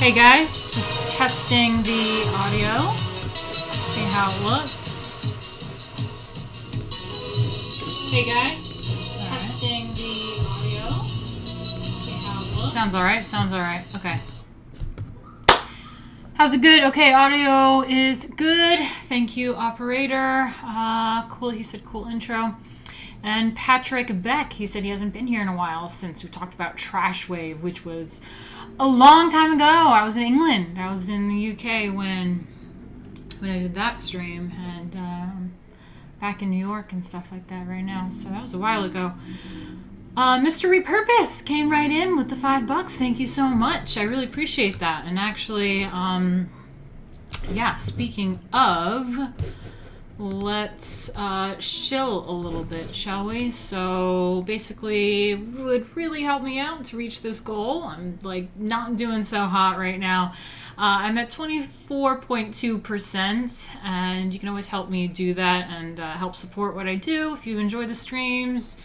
Hey guys, just testing the audio, see how it looks. Hey guys, just testing the audio, see how it looks. Sounds alright, okay. How's it good? Okay, audio is good. Thank you, operator. Cool, he said cool intro. And Patrick Beck, he said he hasn't been here in a while since we talked about Trash Wave, which was a long time ago. I was in England. I was in the UK when I did that stream, and back in New York and stuff like that right now. So that was a while ago. Mr. Repurpose came right in with the $5. Thank you so much. I really appreciate that. And actually, yeah, speaking of, let's shill a little bit, shall we? So basically, it would really help me out to reach this goal. I'm like not doing so hot right now. I'm at 24.2%, and you can always help me do that and help support what I do. If you enjoy the streams,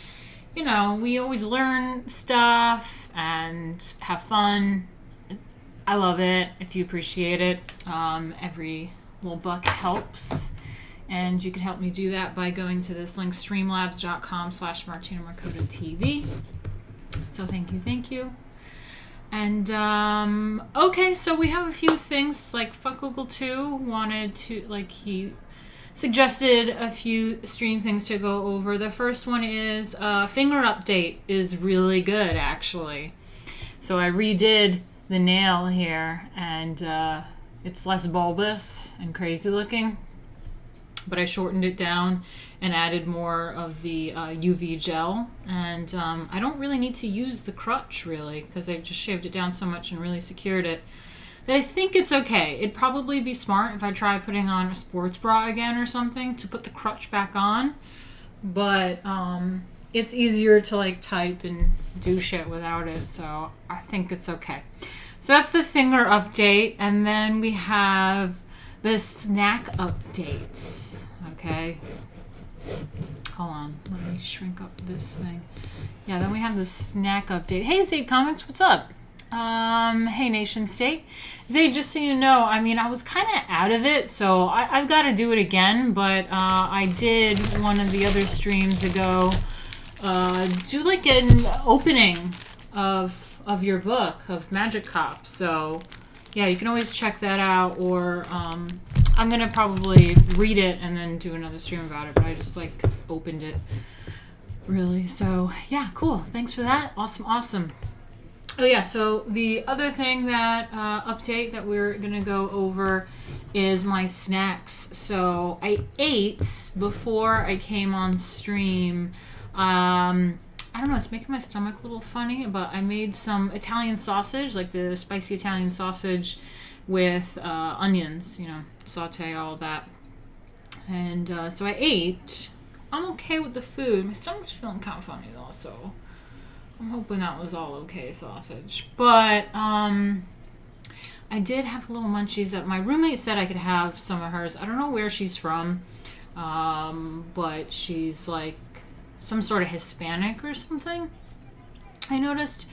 you know, we always learn stuff and have fun. I love it if you appreciate it. Every little buck helps. And you can help me do that by going to this link, streamlabs.com/Martina Markota TV. So thank you. And, okay, so we have a few things, like Fuck Google 2 wanted to, like, he suggested a few stream things to go over. The first one is, finger update is really good, actually. So I redid the nail here, and, it's less bulbous and crazy looking. But I shortened it down and added more of the UV gel. And I don't really need to use the crutch, really, because I just shaved it down so much and really secured it that I think it's okay. It'd probably be smart if I try putting on a sports bra again or something to put the crutch back on. But it's easier to, like, type and do shit without it, so I think it's okay. So that's the finger update. And then we have the snack update. Okay. Hold on. Let me shrink up this thing. Yeah, then we have the snack update. Hey, Zayd Comics, what's up? Hey, Nation State. Zayd, just so you know, I mean, I was kind of out of it, so I've got to do it again, but I did one of the other streams ago do like an opening of your book, of Magic Cop, so yeah, you can always check that out, or I'm going to probably read it and then do another stream about it, but I just, like, opened it, really. So, yeah, cool. Thanks for that. Awesome. Oh, yeah, so the other thing that, update that we're going to go over is my snacks. So, I ate before I came on stream. I don't know, it's making my stomach a little funny, but I made some Italian sausage, like the spicy Italian sausage with onions, you know, saute all that. And so I ate. I'm okay with the food. My stomach's feeling kind of funny though, so I'm hoping that was all okay sausage. But I did have little munchies that my roommate said I could have some of hers. I don't know where she's from, but she's like some sort of Hispanic or something, I noticed.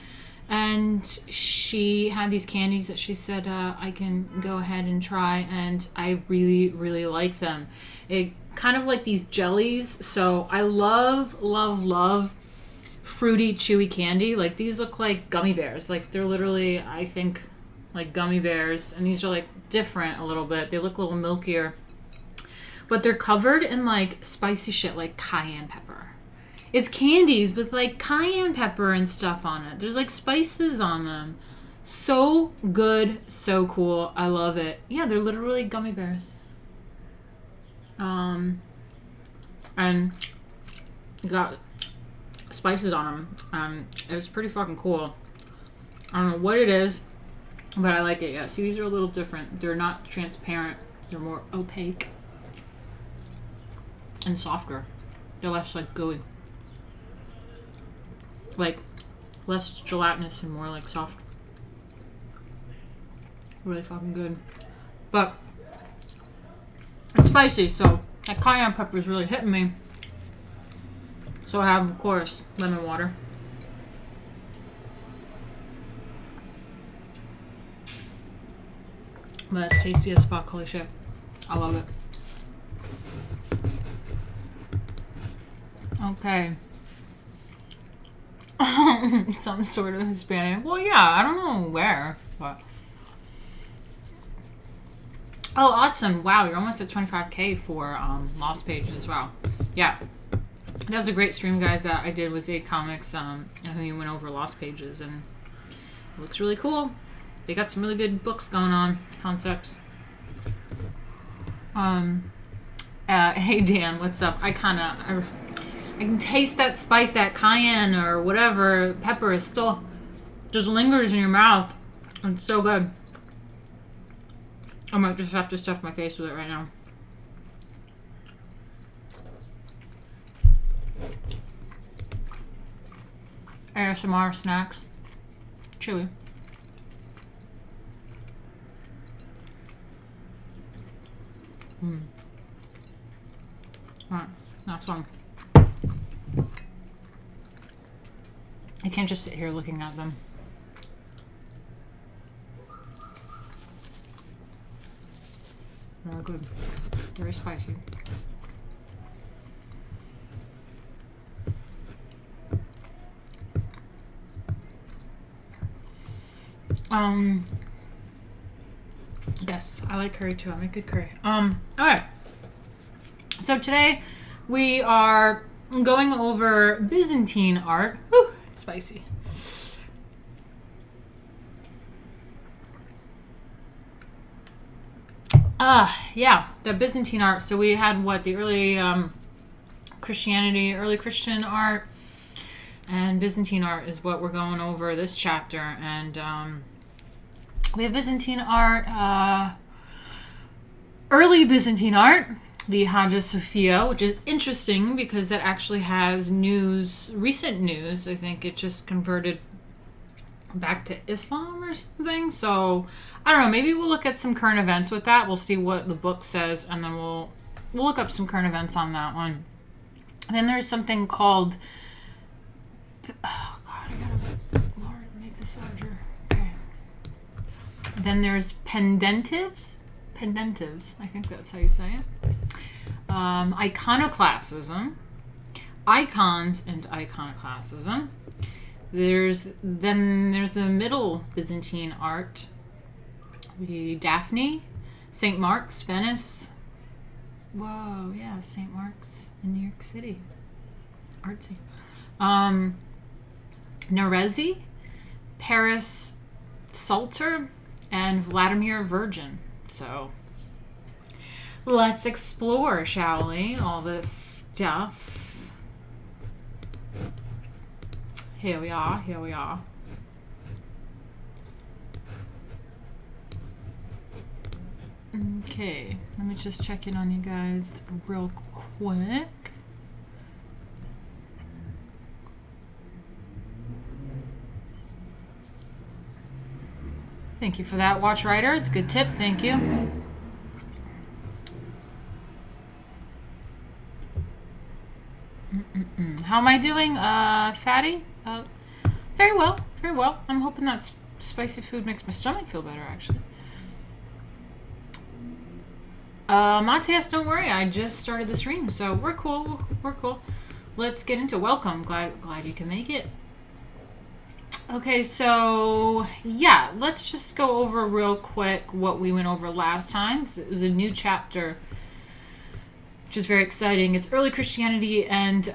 And she had these candies that she said I can go ahead and try, and I really like them. It kind of like these jellies, so I love fruity, chewy candy. Like, these look like gummy bears. Like, they're literally, I think, like gummy bears, and these are like different a little bit. They look a little milkier, but they're covered in like spicy shit like cayenne pepper. It's candies with, like, cayenne pepper and stuff on it. There's, like, spices on them. So good. So cool. I love it. Yeah, they're literally gummy bears. And got spices on them. It was pretty fucking cool. I don't know what it is, but I like it. Yeah, see, these are a little different. They're not transparent. They're more opaque and softer. They're less, like, gooey. Like, less gelatinous and more, like, soft. Really fucking good. But it's spicy, so that cayenne pepper is really hitting me. So I have, of course, lemon water. But it's tasty as fuck. Holy shit. I love it. Okay. Some sort of Hispanic. Well, yeah, I don't know where, but. Oh, awesome. Wow, you're almost at 25K for Lost Pages. Wow. Yeah. That was a great stream, guys, that I did with Zade Comics. And we went over Lost Pages, and it looks really cool. They got some really good books going on, concepts. Hey, Dan, what's up? I can taste that spice, that cayenne or whatever pepper is still just lingers in your mouth. It's so good. I might just have to stuff my face with it right now. ASMR snacks. Chewy. Alright, next one. I can't just sit here looking at them. Very good. Very spicy. Yes, I like curry too. I make good curry. Okay. So today we are going over Byzantine art. Whew, it's spicy. Yeah, the Byzantine art. So we had what, the early Christianity, early Christian art, and Byzantine art is what we're going over this chapter. And we have Byzantine art, early Byzantine art, the Hagia Sophia, which is interesting because that actually has news, recent news. I think it just converted back to Islam or something. So I don't know, maybe we'll look at some current events with that. We'll see what the book says, and then we'll look up some current events on that one. And then there's something called, oh god, I gotta, Lord, make this larger. Okay. Then there's Pendentives. Pendentives, I think that's how you say it. Iconoclasm. Icons and iconoclasm. There's the Middle Byzantine art. The Daphne, St. Mark's, Venice. Whoa, yeah, St. Mark's in New York City. Artsy. Nerezi, Paris Psalter, and Vladimir Virgin. So let's explore, shall we? All this stuff. Here we are, here we are. Okay, let me just check in on you guys real quick. Thank you for that, Watch Rider. It's a good tip, thank you. How am I doing, Fatty? Very well, very well. I'm hoping that spicy food makes my stomach feel better, actually. Matthias, don't worry. I just started the stream, so we're cool. We're cool. Let's get into welcome. Glad you can make it. Okay, so yeah, let's just go over real quick what we went over last time, because it was a new chapter, which is very exciting. It's early Christianity and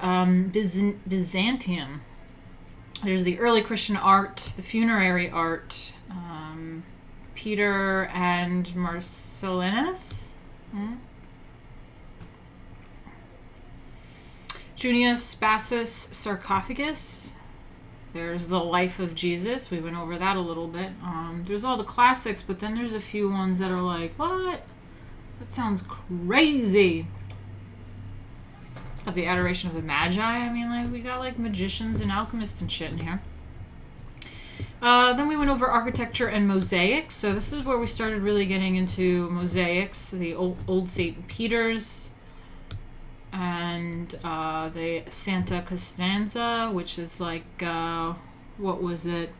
Byzantium. There's the early Christian art, the funerary art, Peter and Marcellinus. Junius Bassus sarcophagus. There's the life of Jesus. We went over that a little bit. There's all the classics, but then there's a few ones that are like, what? That sounds crazy. Of the adoration of the Magi. I mean, like, we got like magicians and alchemists and shit in here. Then we went over architecture and mosaics. So this is where we started really getting into mosaics. The old St. Peter's and the Santa Costanza, which is like, what was it?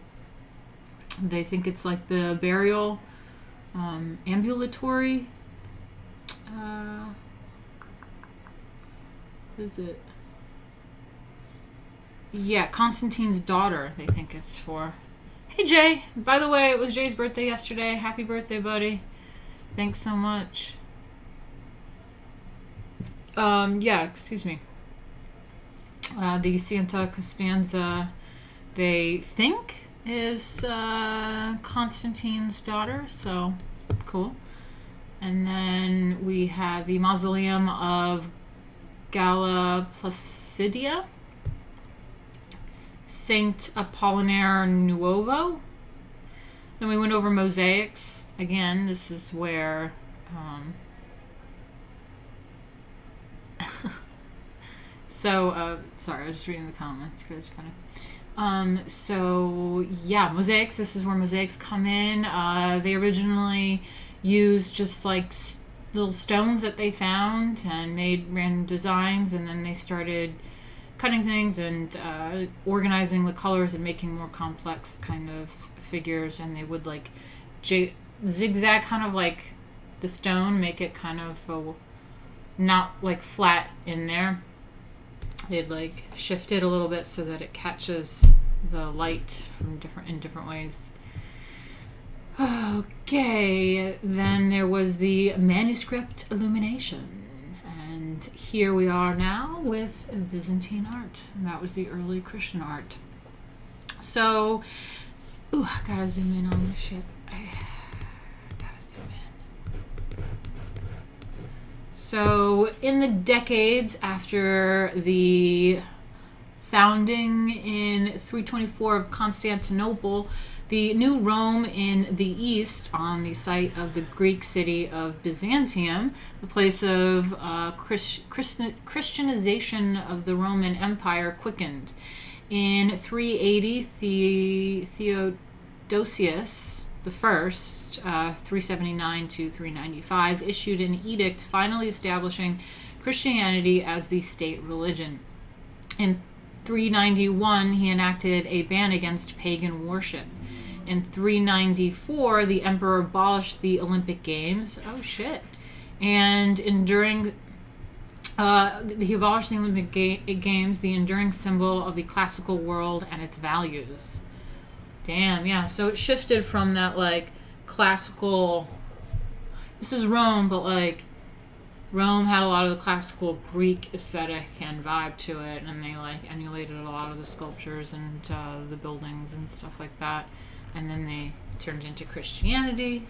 They think it's like the burial Ambulatory. What is it? Yeah, Constantine's daughter, they think it's for. Hey, Jay. By the way, it was Jay's birthday yesterday. Happy birthday, buddy. Thanks so much. Yeah, excuse me. The Santa Costanza, they think, is Constantine's daughter, so cool. And then we have the Mausoleum of Galla Placidia, Saint Apollinaire Nuovo. Then we went over mosaics. Again, this is where sorry, I was just reading the comments because it's funny. So yeah, mosaics, this is where mosaics come in. They originally used just like little stones that they found and made random designs, and then they started cutting things and organizing the colors and making more complex kind of figures, and they would like zigzag kind of like the stone, make it kind of not like flat in there. They'd like shift it a little bit so that it catches the light from different ways. Okay, then there was the manuscript illumination. And here we are now with Byzantine art. And that was the early Christian art. So, I gotta zoom in on this shit. I gotta zoom in. So, in the decades after the founding in 324 of Constantinople, the new Rome in the east, on the site of the Greek city of Byzantium, the place of Christianization of the Roman Empire, quickened. In 380, Theodosius I, 379 to 395, issued an edict finally establishing Christianity as the state religion. In 391, he enacted a ban against pagan worship. In 394, the emperor abolished the Olympic Games. Oh, shit. And he abolished the Olympic Games, the enduring symbol of the classical world and its values. Damn, yeah. So it shifted from that, like, classical... This is Rome, but, like, Rome had a lot of the classical Greek aesthetic and vibe to it, and they, like, emulated a lot of the sculptures and the buildings and stuff like that. And then they turned into Christianity.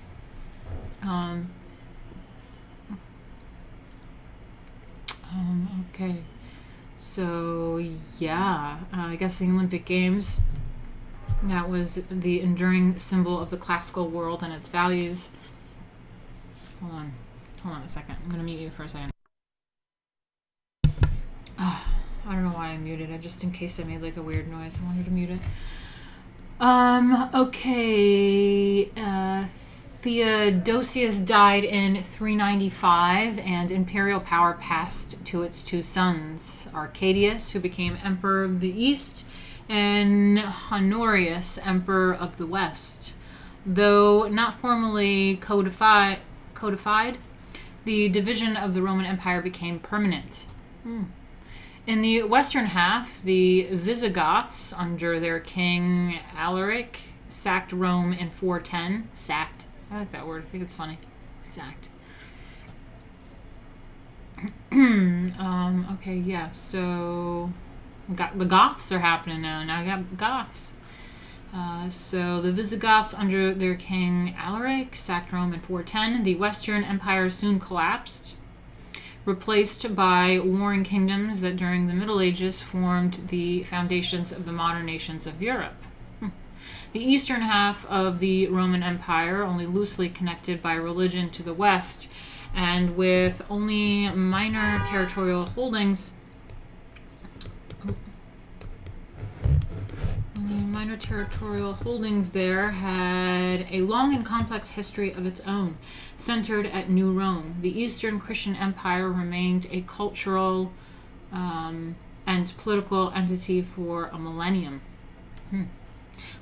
Okay. So, yeah. I guess the Olympic Games, that was the enduring symbol of the classical world and its values. Hold on a second. I'm going to mute you for a second. I don't know why I muted it, just in case I made like a weird noise. I wanted to mute it. Okay, Theodosius died in 395, and imperial power passed to its two sons, Arcadius, who became emperor of the East, and Honorius, emperor of the West. Though not formally codified, the division of the Roman Empire became permanent. In the western half, the Visigoths, under their king Alaric, sacked Rome in 410. Sacked. I like that word. I think it's funny. Sacked. Okay, yeah, so the Goths are happening now. Now I got Goths. So the Visigoths, under their king Alaric, sacked Rome in 410. The Western Empire soon collapsed, replaced by warring kingdoms that during the Middle Ages formed the foundations of the modern nations of Europe. The eastern half of the Roman Empire, only loosely connected by religion to the west, and with only minor territorial holdings there, had a long and complex history of its own, centered at New Rome. The Eastern Christian Empire remained a cultural and political entity for a millennium.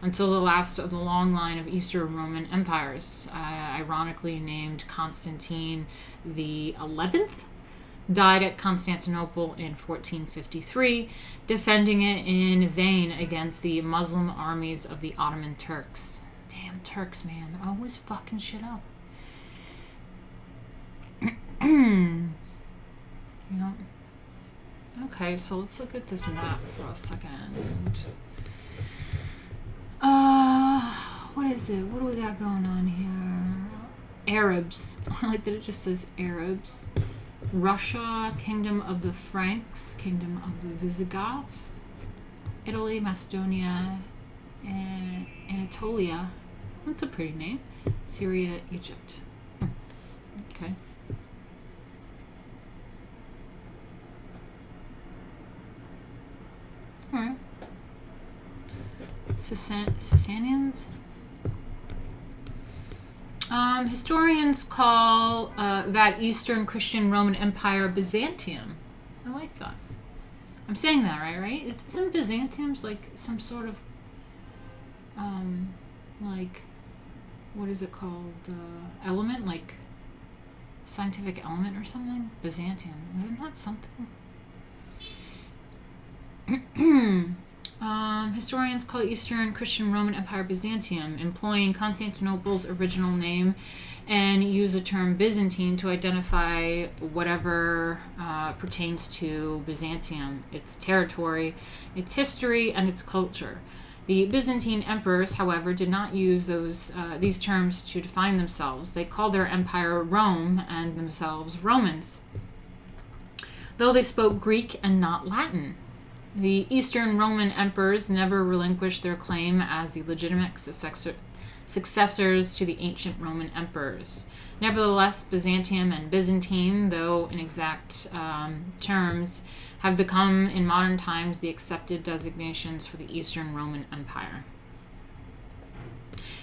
until the last of the long line of Eastern Roman empires, ironically named Constantine the 11th, died at Constantinople in 1453, defending it in vain against the Muslim armies of the Ottoman Turks. Damn Turks, man. Always fucking shit up. Yeah. Okay, so let's look at this map for a second. What is it? What do we got going on here? Arabs. I like that it just says Arabs. Russia, Kingdom of the Franks, Kingdom of the Visigoths, Italy, Macedonia, and Anatolia. That's a pretty name. Syria, Egypt. Okay. Alright. Sasanians? Historians call that Eastern Christian Roman Empire Byzantium. I like that. I'm saying that right? Isn't Byzantium's like some sort of, like, what is it called? Element? Like, scientific element or something? Byzantium. Isn't that something? Historians call Eastern Christian Roman Empire Byzantium, employing Constantinople's original name, and use the term Byzantine to identify whatever pertains to Byzantium, its territory, its history, and its culture. The Byzantine emperors, however, did not use these terms to define themselves. They called their empire Rome and themselves Romans, though they spoke Greek and not Latin. The Eastern Roman emperors never relinquished their claim as the legitimate successors to the ancient Roman emperors. Nevertheless, Byzantium and Byzantine, though in exact terms, have become in modern times the accepted designations for the Eastern Roman Empire.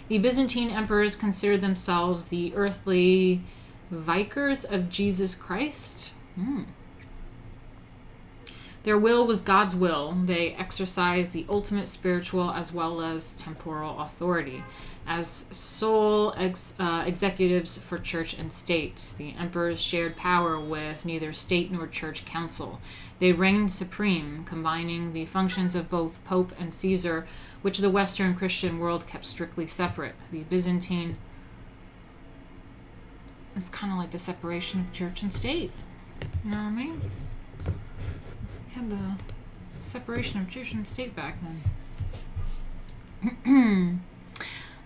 The Byzantine emperors considered themselves the earthly vicars of Jesus Christ. Their will was God's will. They exercised the ultimate spiritual as well as temporal authority. As sole executives for church and state, the emperors shared power with neither state nor church council. They reigned supreme, combining the functions of both Pope and Caesar, which the Western Christian world kept strictly separate. The Byzantine... It's kind of like the separation of church and state. You know what I mean? Had the separation of church and state back then.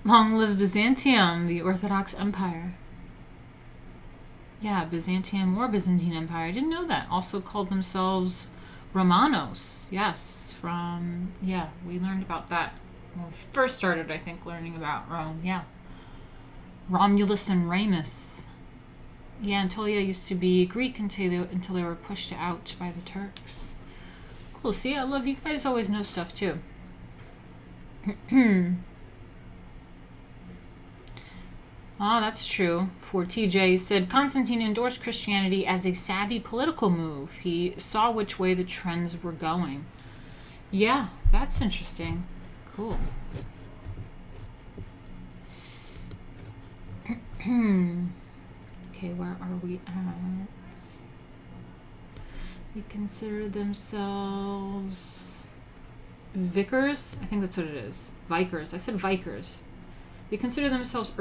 Long live Byzantium, the Orthodox Empire. Yeah, Byzantium or Byzantine Empire. I didn't know that. Also called themselves Romanos. Yes, we learned about that when we first started, I think, learning about Rome. Yeah. Romulus and Remus. Yeah, Anatolia used to be Greek until they were pushed out by the Turks. Cool. See, I love you guys always know stuff too. That's true. For TJ said Constantine endorsed Christianity as a savvy political move. He saw which way the trends were going. Yeah, that's interesting. Cool. Okay, where are we at? They consider themselves vicars. I think that's what it is. Vicars. I said vicars. They consider themselves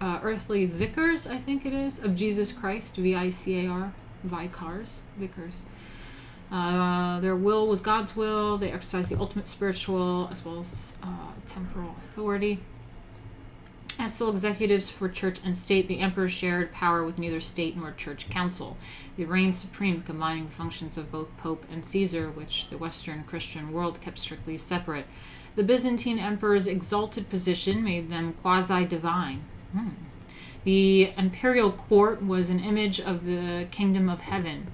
earthly vicars, I think it is, of Jesus Christ. V-I-C-A-R. Vicars. Vicars. Their will was God's will. They exercised the ultimate spiritual as well as temporal authority. As sole executives for church and state, the emperor shared power with neither state nor church council. They reigned supreme, combining the functions of both Pope and Caesar, which the Western Christian world kept strictly separate. The Byzantine emperor's exalted position made them quasi-divine. The imperial court was an image of the kingdom of heaven.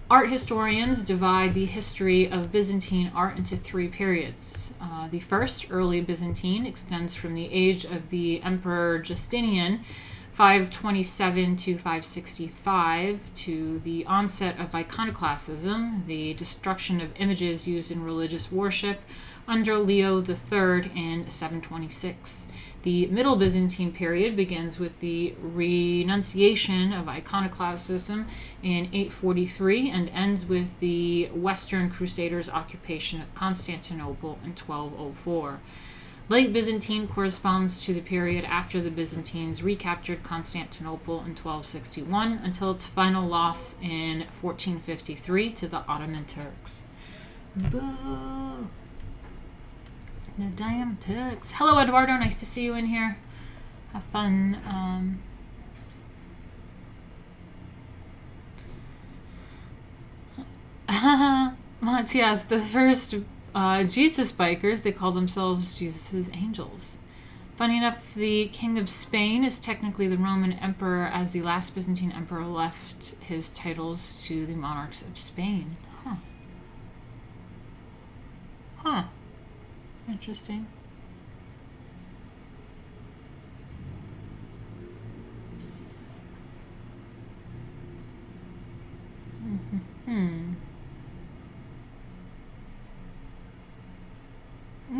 Art historians divide the history of Byzantine art into three periods. The first, early Byzantine, extends from the age of the Emperor Justinian 527 to 565, to the onset of iconoclasm, the destruction of images used in religious worship under Leo III in 726. The Middle Byzantine period begins with the renunciation of iconoclasm in 843 and ends with the Western Crusaders' occupation of Constantinople in 1204. Late Byzantine corresponds to the period after the Byzantines recaptured Constantinople in 1261 until its final loss in 1453 to the Ottoman Turks. Boo! The damn Turks. Hello, Eduardo. Nice to see you in here. Have fun. Matthias, the first Jesus bikers, they call themselves Jesus' angels. Funny enough, the King of Spain is technically the Roman emperor, as the last Byzantine emperor left his titles to the monarchs of Spain. Huh. Interesting.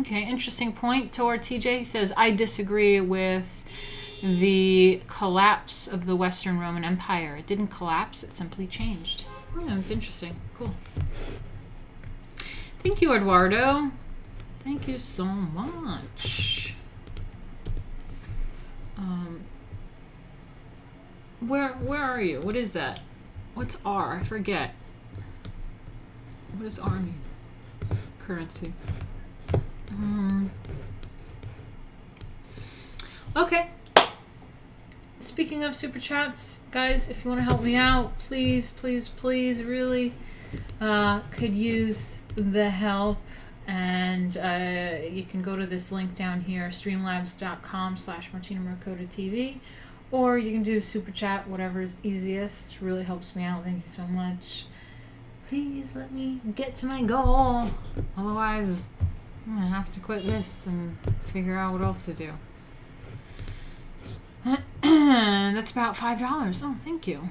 Okay, interesting point. Tor TJ says, I disagree with the collapse of the Western Roman Empire. It didn't collapse, it simply changed. Oh, that's interesting. Cool. Thank you, Eduardo. Thank you so much. Where are you? What is that? What's R? I forget. What does R mean? Currency. Okay. Speaking of super chats, guys, if you want to help me out, please, please, please, really could use the help. And you can go to this link down here, streamlabs.com/Martina Markota TV, or you can do super chat, whatever is easiest. Really helps me out. Thank you so much. Please let me get to my goal. Otherwise, I'm gonna have to quit this and figure out what else to do. That's about $5. Oh, thank you.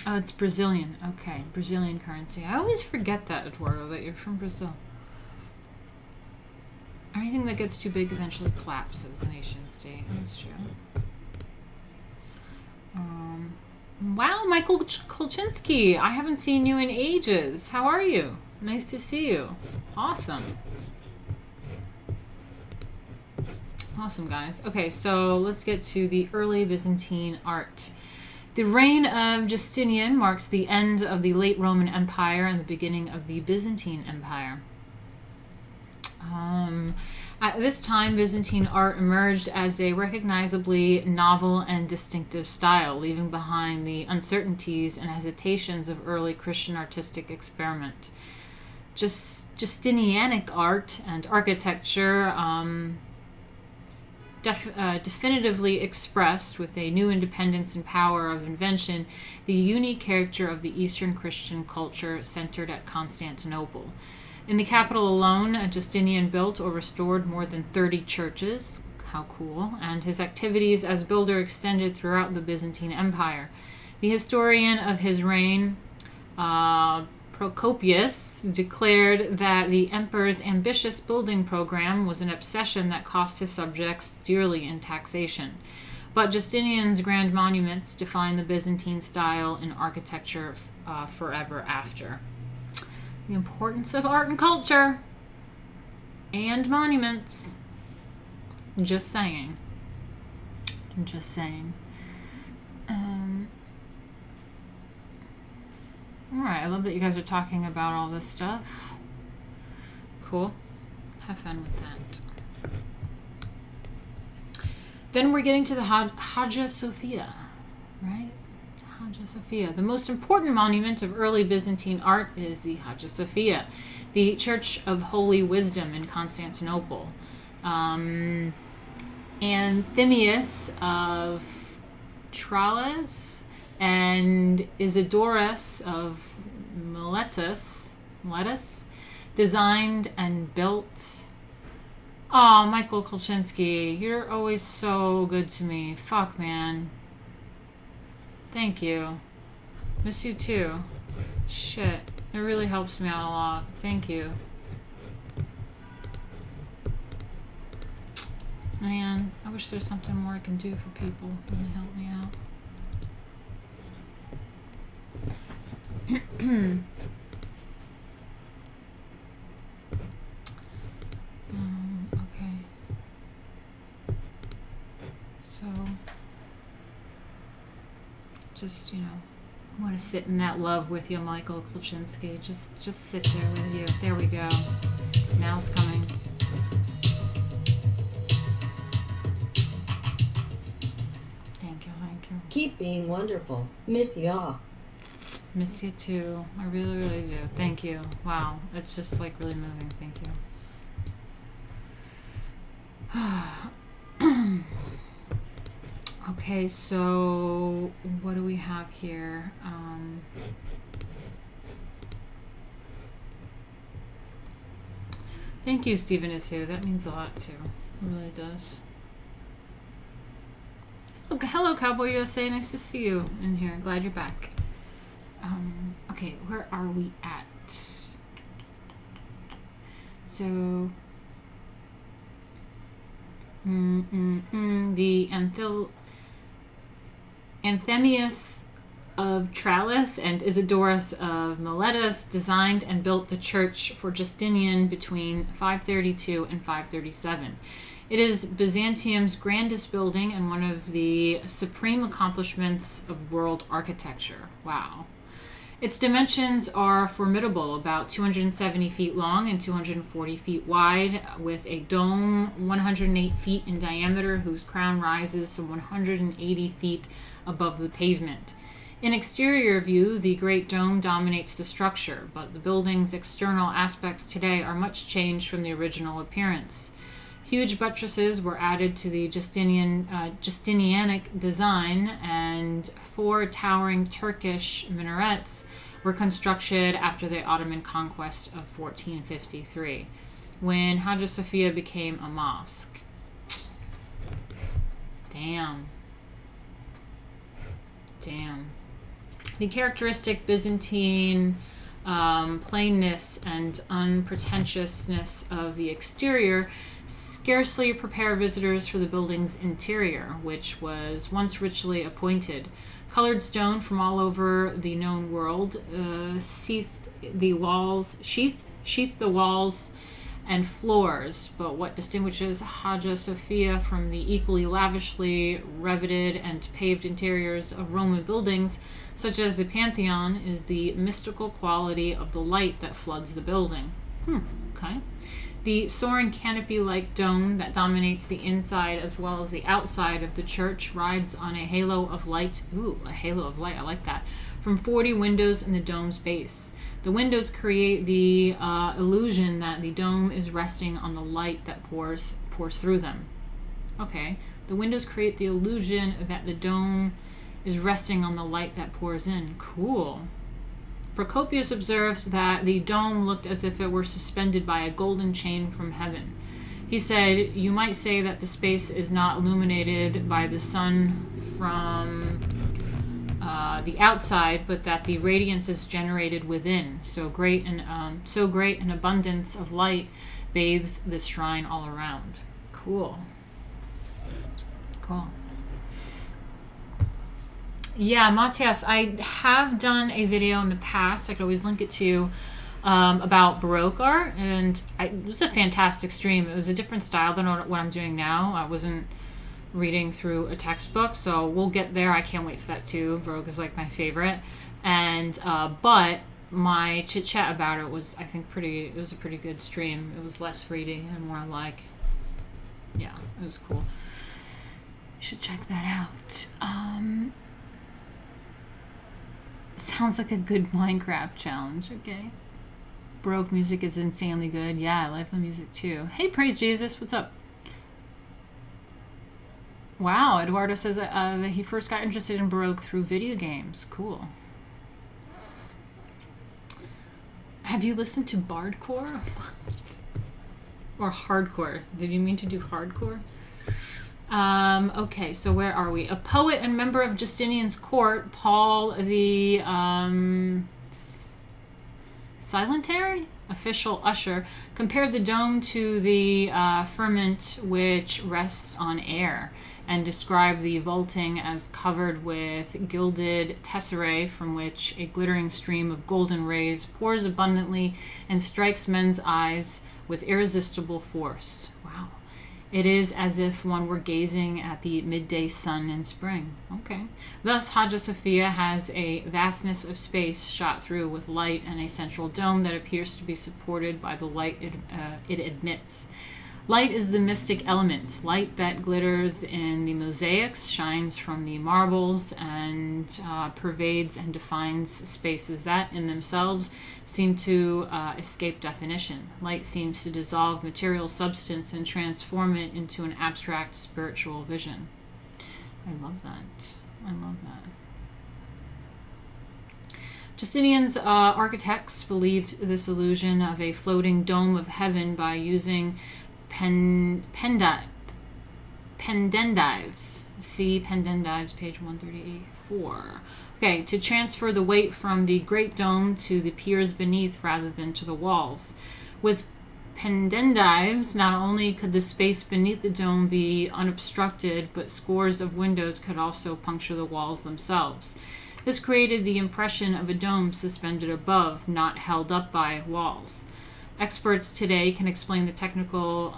Oh, it's Brazilian. Okay, Brazilian currency. I always forget that, Eduardo, that you're from Brazil. Anything that gets too big eventually collapses as a nation state. That's true. Wow, Michael Kolchinsky. I haven't seen you in ages. How are you? Nice to see you. Awesome. Awesome, guys. Okay, so let's get to the early Byzantine art. The reign of Justinian marks the end of the late Roman Empire and the beginning of the Byzantine Empire. At this time, Byzantine art emerged as a recognizably novel and distinctive style, leaving behind the uncertainties and hesitations of early Christian artistic experiment. Justinianic art and architecture definitively expressed, with a new independence and power of invention, the unique character of the Eastern Christian culture centered at Constantinople. In the capital alone, Justinian built or restored more than 30 churches. How cool. And his activities as builder extended throughout the Byzantine Empire. The historian of his reign, Procopius, declared that the emperor's ambitious building program was an obsession that cost his subjects dearly in taxation. But Justinian's grand monuments define the Byzantine style in architecture forever after. The importance of art and culture and monuments. Just saying. Just saying. Alright, I love that you guys are talking about all this stuff. Cool. Have fun with that. Then we're getting to the Hagia Sophia, right? Hagia Sophia. The most important monument of early Byzantine art is the Hagia Sophia, the Church of Holy Wisdom in Constantinople. Anthemius of Tralles and Isidorus of Miletus designed and built. Oh, Michael Kolchinsky, you're always so good to me. Fuck, man. Thank you. Miss you too. Shit. It really helps me out a lot. Thank you. Man, I wish there's something more I can do for people to help me out. Okay. So, just, you know, I want to sit in that love with you, Michael Kolchinsky. Just sit there with you. There we go. Now it's coming. Thank you. Keep being wonderful. Miss ya. Miss you too. I really, really do. Thank you. Wow. It's just like really moving. Thank you. Okay, so what do we have here? Thank you, Stephen Isu. That means a lot too. It really does. Hello, Cowboy USA. Nice to see you in here. Glad you're back. Okay, where are we at? So, the Anthemius of Tralles and Isidorus of Miletus designed and built the church for Justinian between 532 and 537. It is Byzantium's grandest building and one of the supreme accomplishments of world architecture. Wow. Its dimensions are formidable, about 270 feet long and 240 feet wide, with a dome 108 feet in diameter whose crown rises some 180 feet above the pavement. In exterior view, the Great Dome dominates the structure, but the building's external aspects today are much changed from the original appearance. Huge buttresses were added to the Justinianic design, and 4 towering Turkish minarets were constructed after the Ottoman conquest of 1453, when Hagia Sophia became a mosque. Damn. The characteristic Byzantine plainness and unpretentiousness of the exterior scarcely prepare visitors for the building's interior, which was once richly appointed. Colored stone from all over the known world sheathed the walls and floors, but what distinguishes Hagia Sophia from the equally lavishly riveted and paved interiors of Roman buildings, such as the Pantheon, is the mystical quality of the light that floods the building. Okay. The soaring canopy-like dome that dominates the inside as well as the outside of the church rides on a halo of light. Ooh, a halo of light. I like that. From 40 windows in the dome's base. The windows create the illusion that the dome is resting on the light that pours through them. Okay. The windows create the illusion that the dome is resting on the light that pours in. Cool. Procopius observed that the dome looked as if it were suspended by a golden chain from heaven. He said, "You might say that the space is not illuminated by the sun from the outside, but that the radiance is generated within. So great an abundance of light bathes the shrine all around." Cool. Yeah, Matthias, I have done a video in the past. I could always link it to you about Baroque art, and it was a fantastic stream. It was a different style than what I'm doing now. I wasn't reading through a textbook, so we'll get there. I can't wait for that too. Baroque is like my favorite, and but my chit chat about it was, I think, it was a pretty good stream. It was less reading and more like, yeah, it was cool. You should check that out. Sounds like a good Minecraft challenge. Okay. Baroque music is insanely good. Yeah, I like the music too. Hey, praise Jesus. What's up? Wow, Eduardo says that he first got interested in Baroque through video games. Cool. Have you listened to Bardcore? What? Or hardcore. Did you mean to do hardcore? Okay, so where are we? A poet and member of Justinian's court, Paul the Silentary, official usher, compared the dome to the firmament which rests on air, and described the vaulting as covered with gilded tesserae from which a glittering stream of golden rays pours abundantly and strikes men's eyes with irresistible force. Wow. It is as if one were gazing at the midday sun in spring. Okay. Thus, Hagia Sophia has a vastness of space shot through with light and a central dome that appears to be supported by the light it admits. Light is the mystic element. Light that glitters in the mosaics, shines from the marbles, and pervades and defines spaces that, in themselves, seem to escape definition. Light seems to dissolve material substance and transform it into an abstract spiritual vision. I love that. I love that. Justinian's architects believed this illusion of a floating dome of heaven by using Pendentives. See Pendentives, page 134. Okay, to transfer the weight from the great dome to the piers beneath rather than to the walls. With Pendentives, not only could the space beneath the dome be unobstructed, but scores of windows could also puncture the walls themselves. This created the impression of a dome suspended above, not held up by walls. Experts today can explain the technical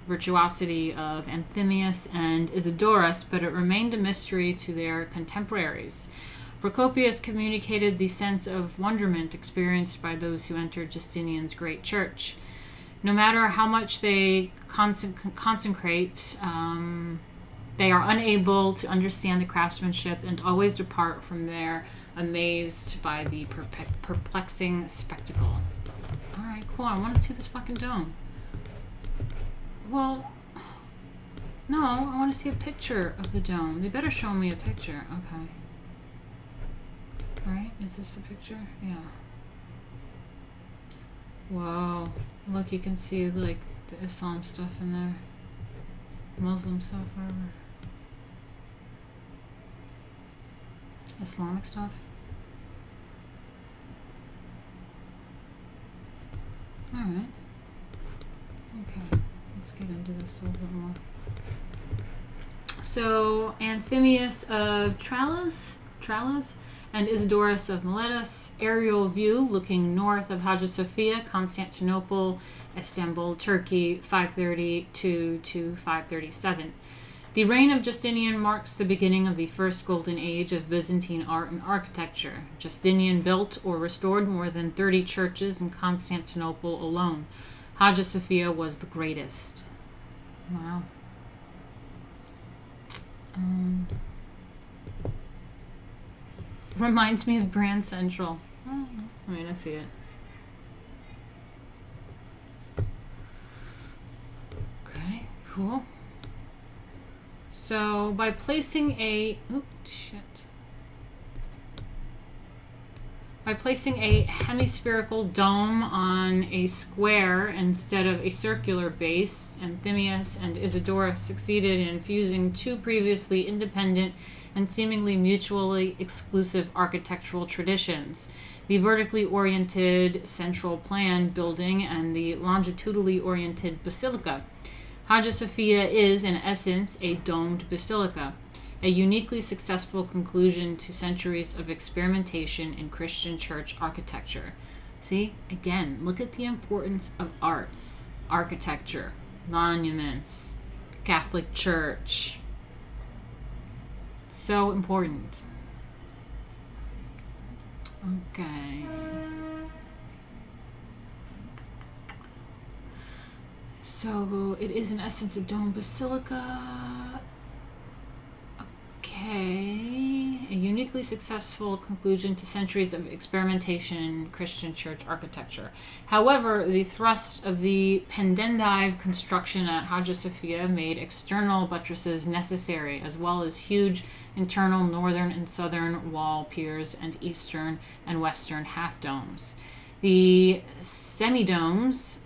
virtuosity of Anthemius and Isidorus, but it remained a mystery to their contemporaries. Procopius communicated the sense of wonderment experienced by those who entered Justinian's great church. No matter how much they consecrate, they are unable to understand the craftsmanship and always depart from there amazed by the perplexing spectacle. Alright, cool. I want to see this fucking dome. Well, no, I want to see a picture of the dome. They better show me a picture. Okay. Right? Is this the picture? Yeah. Whoa. Look, you can see, like, the Islam stuff in there. Muslim stuff, whatever. Islamic stuff. Alright. Okay, let's get into this a little bit more. So, Anthemius of Tralles and Isidorus of Miletus, aerial view looking north of Hagia Sophia, Constantinople, Istanbul, Turkey, 532 to 537. The reign of Justinian marks the beginning of the first golden age of Byzantine art and architecture. Justinian built or restored more than 30 churches in Constantinople alone. Hagia Sophia was the greatest. Wow. Reminds me of Grand Central. I mean, I see it. Okay, cool. So by placing a hemispherical dome on a square instead of a circular base, Anthemius and Isidorus succeeded in fusing two previously independent and seemingly mutually exclusive architectural traditions: the vertically oriented central plan building and the longitudinally oriented basilica. Hagia Sophia is, in essence, a domed basilica, a uniquely successful conclusion to centuries of experimentation in Christian church architecture. See, again, look at the importance of art, architecture, monuments, Catholic Church. So important. Okay. So it is in essence a dome basilica. Okay. A uniquely successful conclusion to centuries of experimentation in Christian church architecture. However, the thrust of the pendentive construction at Hagia Sophia made external buttresses necessary, as well as huge internal northern and southern wall piers and eastern and western half domes. The semidomes,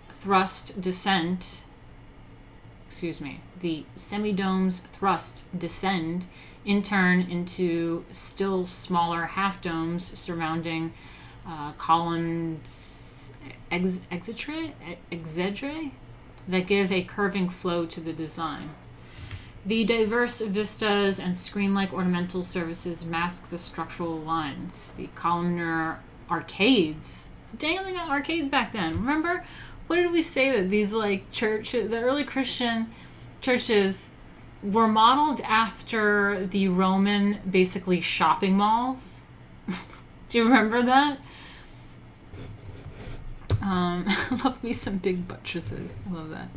semi-dome's thrust descend in turn into still smaller half domes surrounding columns exedre that give a curving flow to the design. The diverse vistas and screen-like ornamental surfaces mask the structural lines. The columnar arcades. Dang, they got arcades back then. Remember? What did we say that these churches, the early Christian churches, were modeled after the Roman, basically, shopping malls? Do you remember that? Love me some big buttresses. I love that.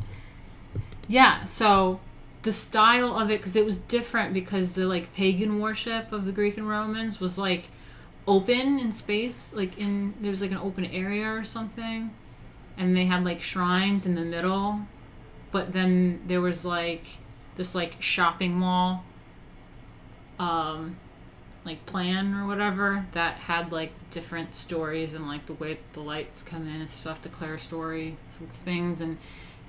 Yeah, so the style of it, because it was different because the pagan worship of the Greek and Romans was open in space, there was an open area or something, and they had shrines in the middle, but then there was this shopping mall plan or whatever that had the different stories and the way that the lights come in and stuff, declare story things, and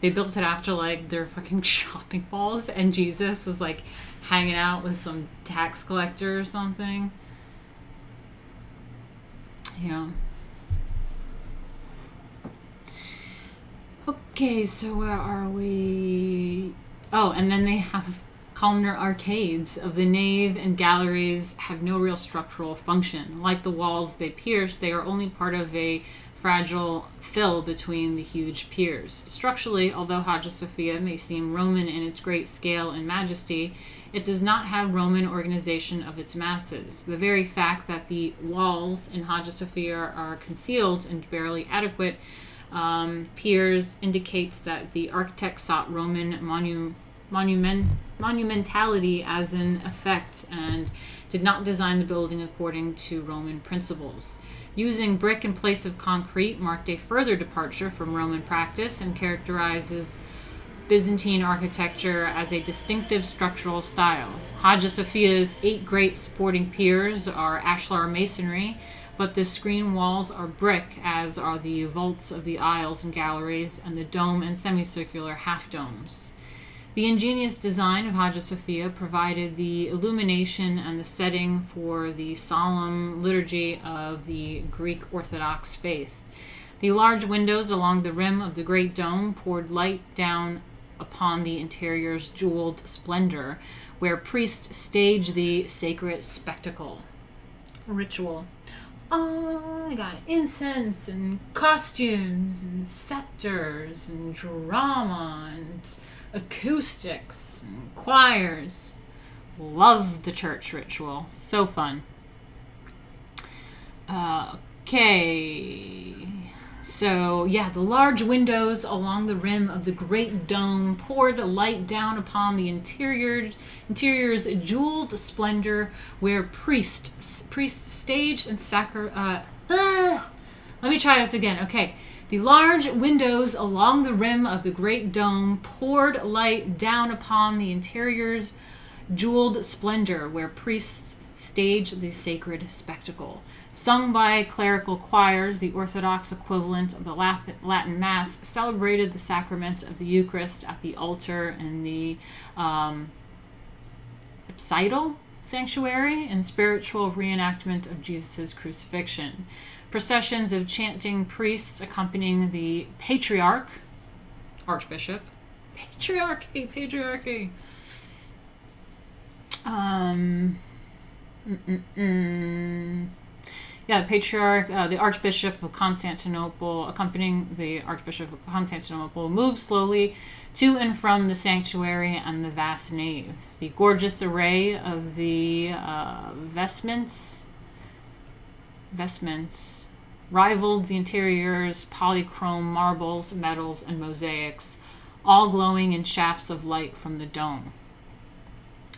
they built it after their fucking shopping malls, and Jesus was hanging out with some tax collector or something. Yeah. Okay, so where are we? Oh, and then they have columnar arcades of the nave and galleries have no real structural function. Like the walls they pierce, they are only part of a fragile fill between the huge piers. Structurally, although Hagia Sophia may seem Roman in its great scale and majesty, it does not have Roman organization of its masses. The very fact that the walls in Hagia Sophia are concealed and barely adequate piers indicates that the architect sought Roman monumentality as an effect and did not design the building according to Roman principles. Using brick in place of concrete marked a further departure from Roman practice and characterizes Byzantine architecture as a distinctive structural style. Hagia Sophia's 8 great supporting piers are ashlar masonry, but the screen walls are brick, as are the vaults of the aisles and galleries and the dome and semicircular half domes. The ingenious design of Hagia Sophia provided the illumination and the setting for the solemn liturgy of the Greek Orthodox faith. The large windows along the rim of the great dome poured light down upon the interior's jeweled splendor, where priests stage the sacred spectacle. Ritual. Oh, I got incense and costumes and scepters and drama and acoustics and choirs. Love the church ritual. So fun. Okay. So, yeah, the large windows along the rim of the great dome poured light down upon the interior's jeweled splendor, where priests staged and let me try this again. Okay. The large windows along the rim of the great dome poured light down upon the interior's jeweled splendor, where priests staged the sacred spectacle. Sung by clerical choirs, the Orthodox equivalent of the Latin Mass celebrated the sacrament of the Eucharist at the altar in the ipsidal sanctuary and spiritual reenactment of Jesus' crucifixion. Processions of chanting priests accompanying the archbishop. Patriarchy. Yeah, the patriarch, the Archbishop of Constantinople, accompanying the Archbishop of Constantinople, moved slowly to and from the sanctuary and the vast nave. The gorgeous array of the vestments rivaled the interior's polychrome marbles, metals, and mosaics, all glowing in shafts of light from the dome.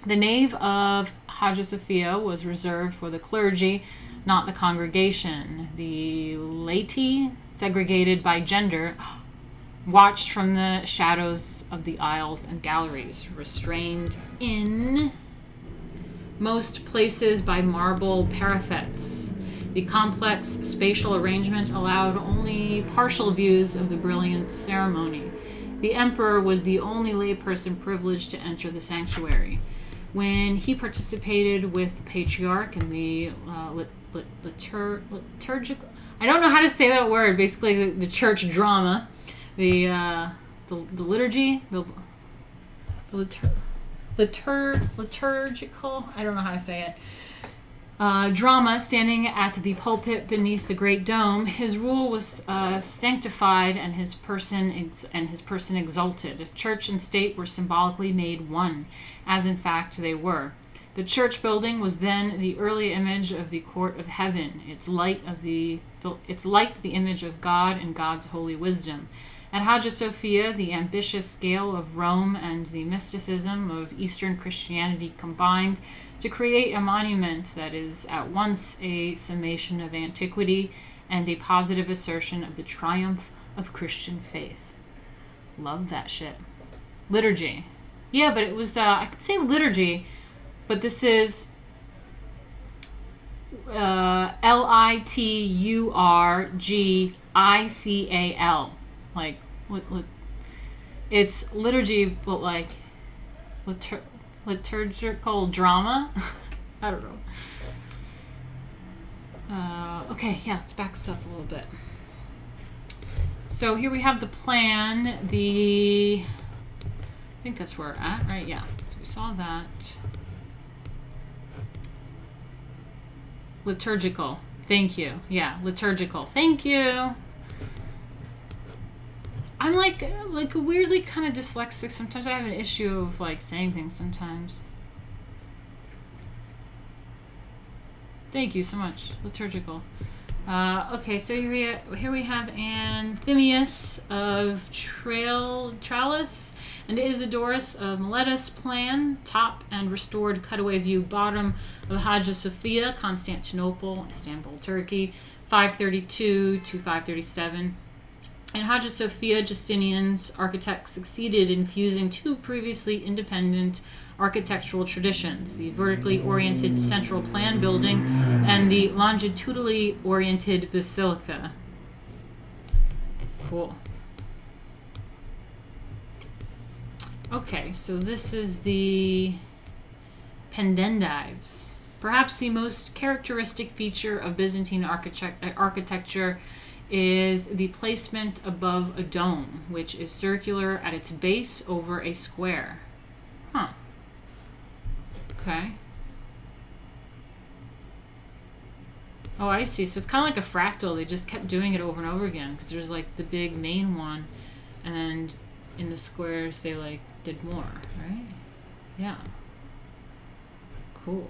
The nave of Hagia Sophia was reserved for the clergy, not the congregation. The laity, segregated by gender, watched from the shadows of the aisles and galleries, restrained in most places by marble parapets. The complex spatial arrangement allowed only partial views of the brilliant ceremony. The emperor was the only layperson privileged to enter the sanctuary. When he participated with the patriarch in the liturgical, I don't know how to say that word, basically the church drama, the liturgy, liturgical, I don't know how to say it, drama standing at the pulpit beneath the great dome. His rule was sanctified and his person exalted. Church and state were symbolically made one, as in fact they were. The church building was then the early image of the court of heaven. It's like the image of God and God's holy wisdom. At Hagia Sophia, the ambitious scale of Rome and the mysticism of Eastern Christianity combined to create a monument that is at once a summation of antiquity and a positive assertion of the triumph of Christian faith. Love that shit. Liturgy. Yeah, but it was, I could say liturgy, but this is Liturgical. Like, it's liturgy, but like liturgical drama. I don't know. Okay, yeah, let's back this up a little bit. So here we have the plan. I think that's where we're at, right? Yeah, so we saw that. Liturgical. Thank you. Yeah, liturgical. Thank you. I'm like weirdly kind of dyslexic. Sometimes I have an issue of like saying things sometimes. Thank you so much. Liturgical. Okay, so here we have Anthemius of Tralles and Isidorus of Miletus plan, top and restored cutaway view bottom of Hagia Sophia, Constantinople, Istanbul, Turkey, 532 to 537. In Hagia Sophia, Justinian's architects succeeded in fusing two previously independent architectural traditions, the vertically oriented central plan building and the longitudinally oriented basilica. Cool. Okay, so this is the Pendentives. Perhaps the most characteristic feature of Byzantine architecture is the placement above a dome, which is circular at its base over a square. Huh. Okay. Oh, I see. So it's kind of like a fractal. They just kept doing it over and over again because there's like the big main one, and in the squares they like did more, right? Yeah. Cool.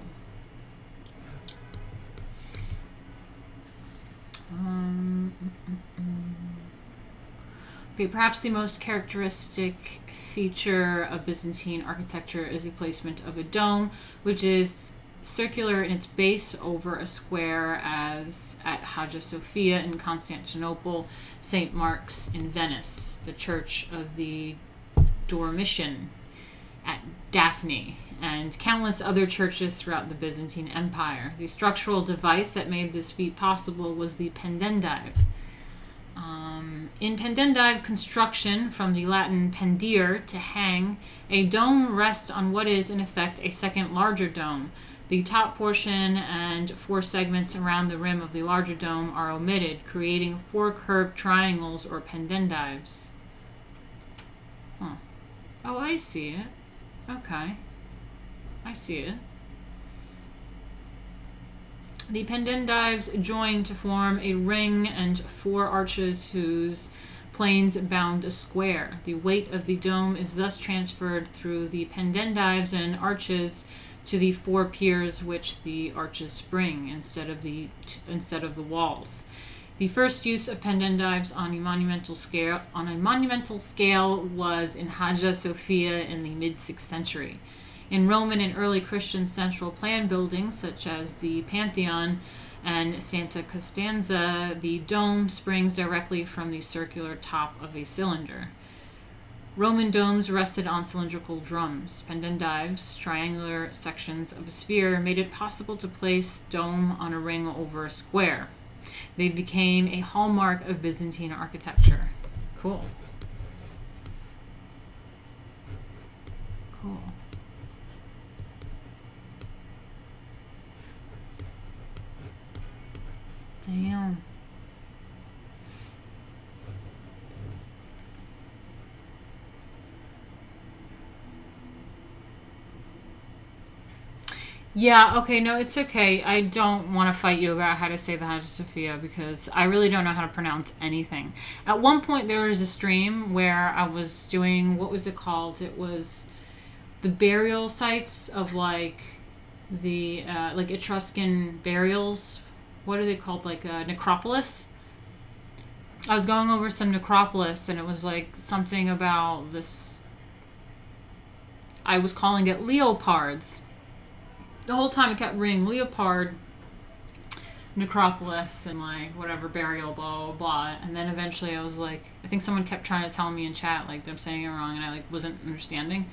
Okay, perhaps the most characteristic feature of Byzantine architecture is the placement of a dome, which is circular in its base over a square, as at Hagia Sophia in Constantinople, St. Mark's in Venice, the Church of the Dormition at Daphne, and countless other churches throughout the Byzantine Empire. The structural device that made this feat possible was the pendentive. In pendentive construction, from the Latin pendere, to hang, a dome rests on what is, in effect, a second larger dome. The top portion and four segments around the rim of the larger dome are omitted, creating four curved triangles or pendentives. Huh. Oh, I see it. Okay. I see it. The pendentives join to form a ring and four arches whose planes bound a square. The weight of the dome is thus transferred through the pendentives and arches to the four piers which the arches spring instead of the walls. The first use of pendentives on a monumental scale was in Hagia Sophia in the mid-6th century. In Roman and early Christian central plan buildings, such as the Pantheon and Santa Costanza, the dome springs directly from the circular top of a cylinder. Roman domes rested on cylindrical drums. Pendentives, triangular sections of a sphere, made it possible to place dome on a ring over a square. They became a hallmark of Byzantine architecture. Cool. Cool. Damn. Yeah, okay, no, it's okay. I don't want to fight you about how to say the Hagia Sophia because I really don't know how to pronounce anything. At one point, there was a stream where I was doing, what was it called? It was the burial sites of like the like Etruscan burials. What are they called? Like a necropolis. I was going over some necropolis and it was like something about this. I was calling it leopards. The whole time it kept reading leopard, necropolis, and like whatever burial, blah blah blah. And then eventually I was like, I think someone kept trying to tell me in chat like I'm saying it wrong, and I like wasn't understanding.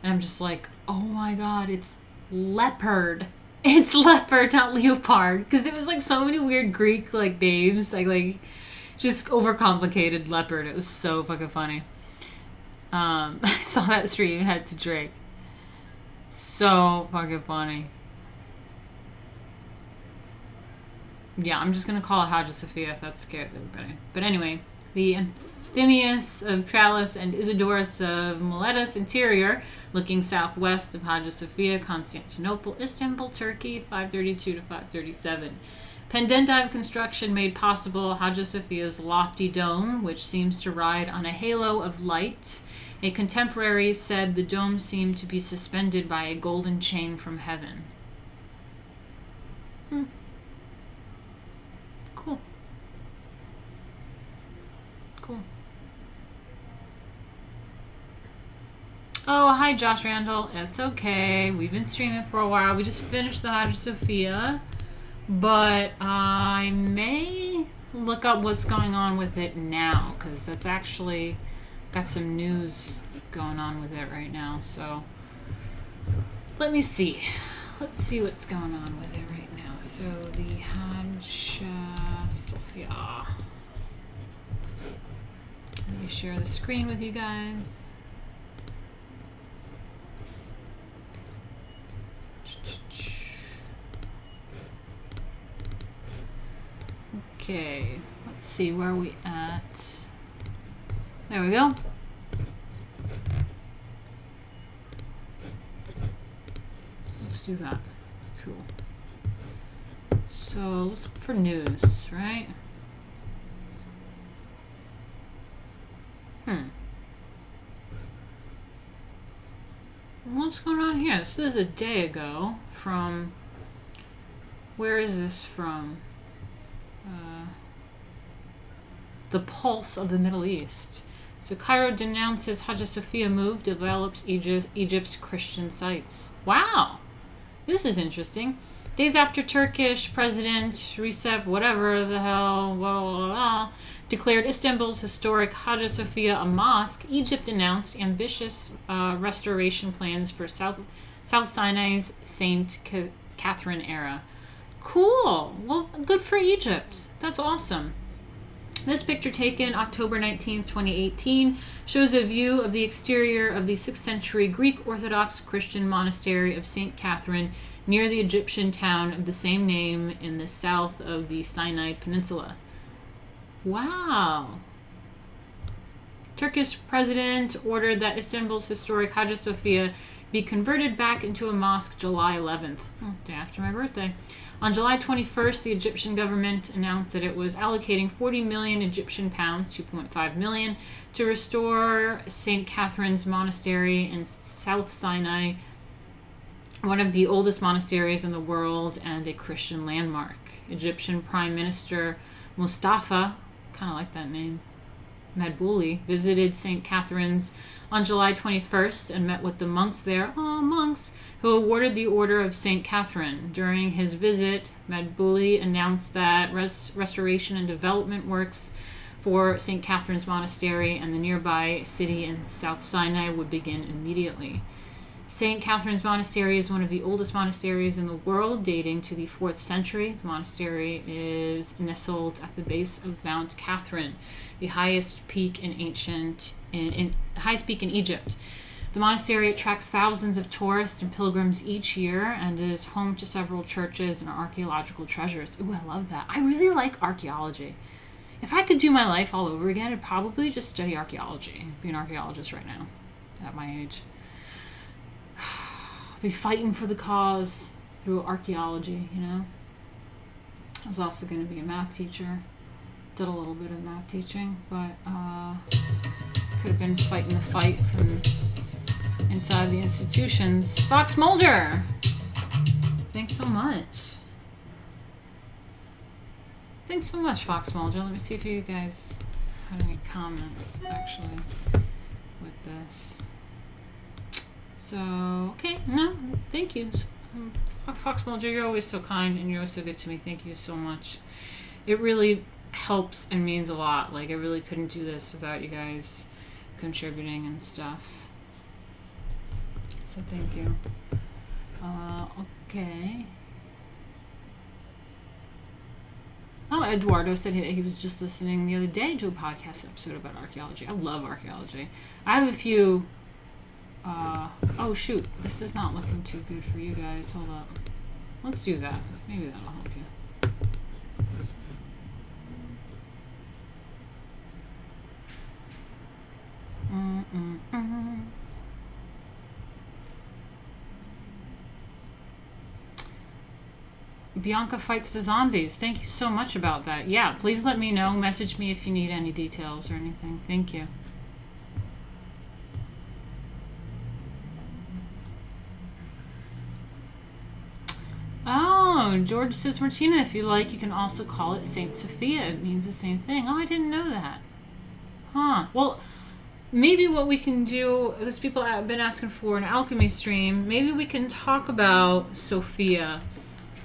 And I'm just like, oh my god, it's leopard. It's leopard, not leopard, because it was like so many weird Greek like names, like just overcomplicated leopard. It was so fucking funny. I saw that stream, Head to Drake. So fucking funny. Yeah, I'm just gonna call it Hagia Sophia if that scares everybody. But anyway, the Anthemius of Tralles and Isidorus of Miletus interior, looking southwest of Hagia Sophia, Constantinople, Istanbul, Turkey, 532 to 537. Pendentive construction made possible Hagia Sophia's lofty dome, which seems to ride on a halo of light. A contemporary said the dome seemed to be suspended by a golden chain from heaven. Cool. Cool. Oh, hi Josh Randall. It's okay. We've been streaming for a while. We just finished the Hagia Sophia. But I may look up what's going on with it now, because that's actually got some news going on with it right now. So let me see. Let's see what's going on with it right now. So the Hagia Sophia. Let me share the screen with you guys. Okay, let's see, where are we at? There we go. Let's do that. Cool. So let's look for news, right? What's going on here? This is a day ago from... Where is this from? The Pulse of the Middle East. So Cairo denounces Hagia Sophia move, develops Egypt's Christian sites. Wow! This is interesting. Days after Turkish President Recep, whatever the hell, blah, blah, blah, declared Istanbul's historic Hagia Sophia a mosque, Egypt announced ambitious restoration plans for South Sinai's Saint Catherine era. Cool. Well, good for Egypt. That's awesome. This picture, taken October 19th, 2018, shows a view of the exterior of the 6th century Greek Orthodox Christian monastery of St. Catherine near the Egyptian town of the same name in the south of the Sinai Peninsula. Wow. Turkish president ordered that Istanbul's historic Hagia Sophia be converted back into a mosque July 11th, day after my birthday. On July 21st, the Egyptian government announced that it was allocating 40 million Egyptian pounds, 2.5 million, to restore St. Catherine's Monastery in South Sinai, one of the oldest monasteries in the world and a Christian landmark. Egyptian Prime Minister Mustafa, kind of like that name, Madbouli, visited St. Catherine's on July 21st and met with the monks there, monks, who awarded the Order of St. Catherine. During his visit, Madbouli announced that restoration and development works for St. Catherine's Monastery and the nearby city in South Sinai would begin immediately. St. Catherine's Monastery is one of the oldest monasteries in the world, dating to the 4th century. The monastery is nestled at the base of Mount Catherine, the highest peak in highest peak in Egypt. The monastery attracts thousands of tourists and pilgrims each year and is home to several churches and archaeological treasures. Ooh, I love that. I really like archaeology. If I could do my life all over again, I'd probably just study archaeology. Be an archaeologist right now, at my age. Be fighting for the cause through archaeology, you know? I was also going to be a math teacher. Did a little bit of math teaching, but could have been fighting the fight from inside the institutions. Fox Mulder! Thanks so much. Thanks so much, Fox Mulder. Let me see if you guys have any comments, actually, with this. So, okay, no, thank you. Fox Mulder, you're always so kind and you're always so good to me. Thank you so much. It really helps and means a lot. Like, I really couldn't do this without you guys contributing and stuff. So, thank you. Okay. Oh, Eduardo said he was just listening the other day to a podcast episode about archaeology. I love archaeology. I have a few... oh shoot, this is not looking too good for you guys. Hold up. Let's do that. Maybe that'll help you. Bianca fights the zombies. Thank you so much about that. Yeah, please let me know. Message me if you need any details or anything. Thank you. Oh, George says, Martina, if you like, you can also call it Saint Sophia. It means the same thing. Oh, I didn't know that. Huh. Well, maybe what we can do, because people have been asking for an alchemy stream, maybe we can talk about Sophia,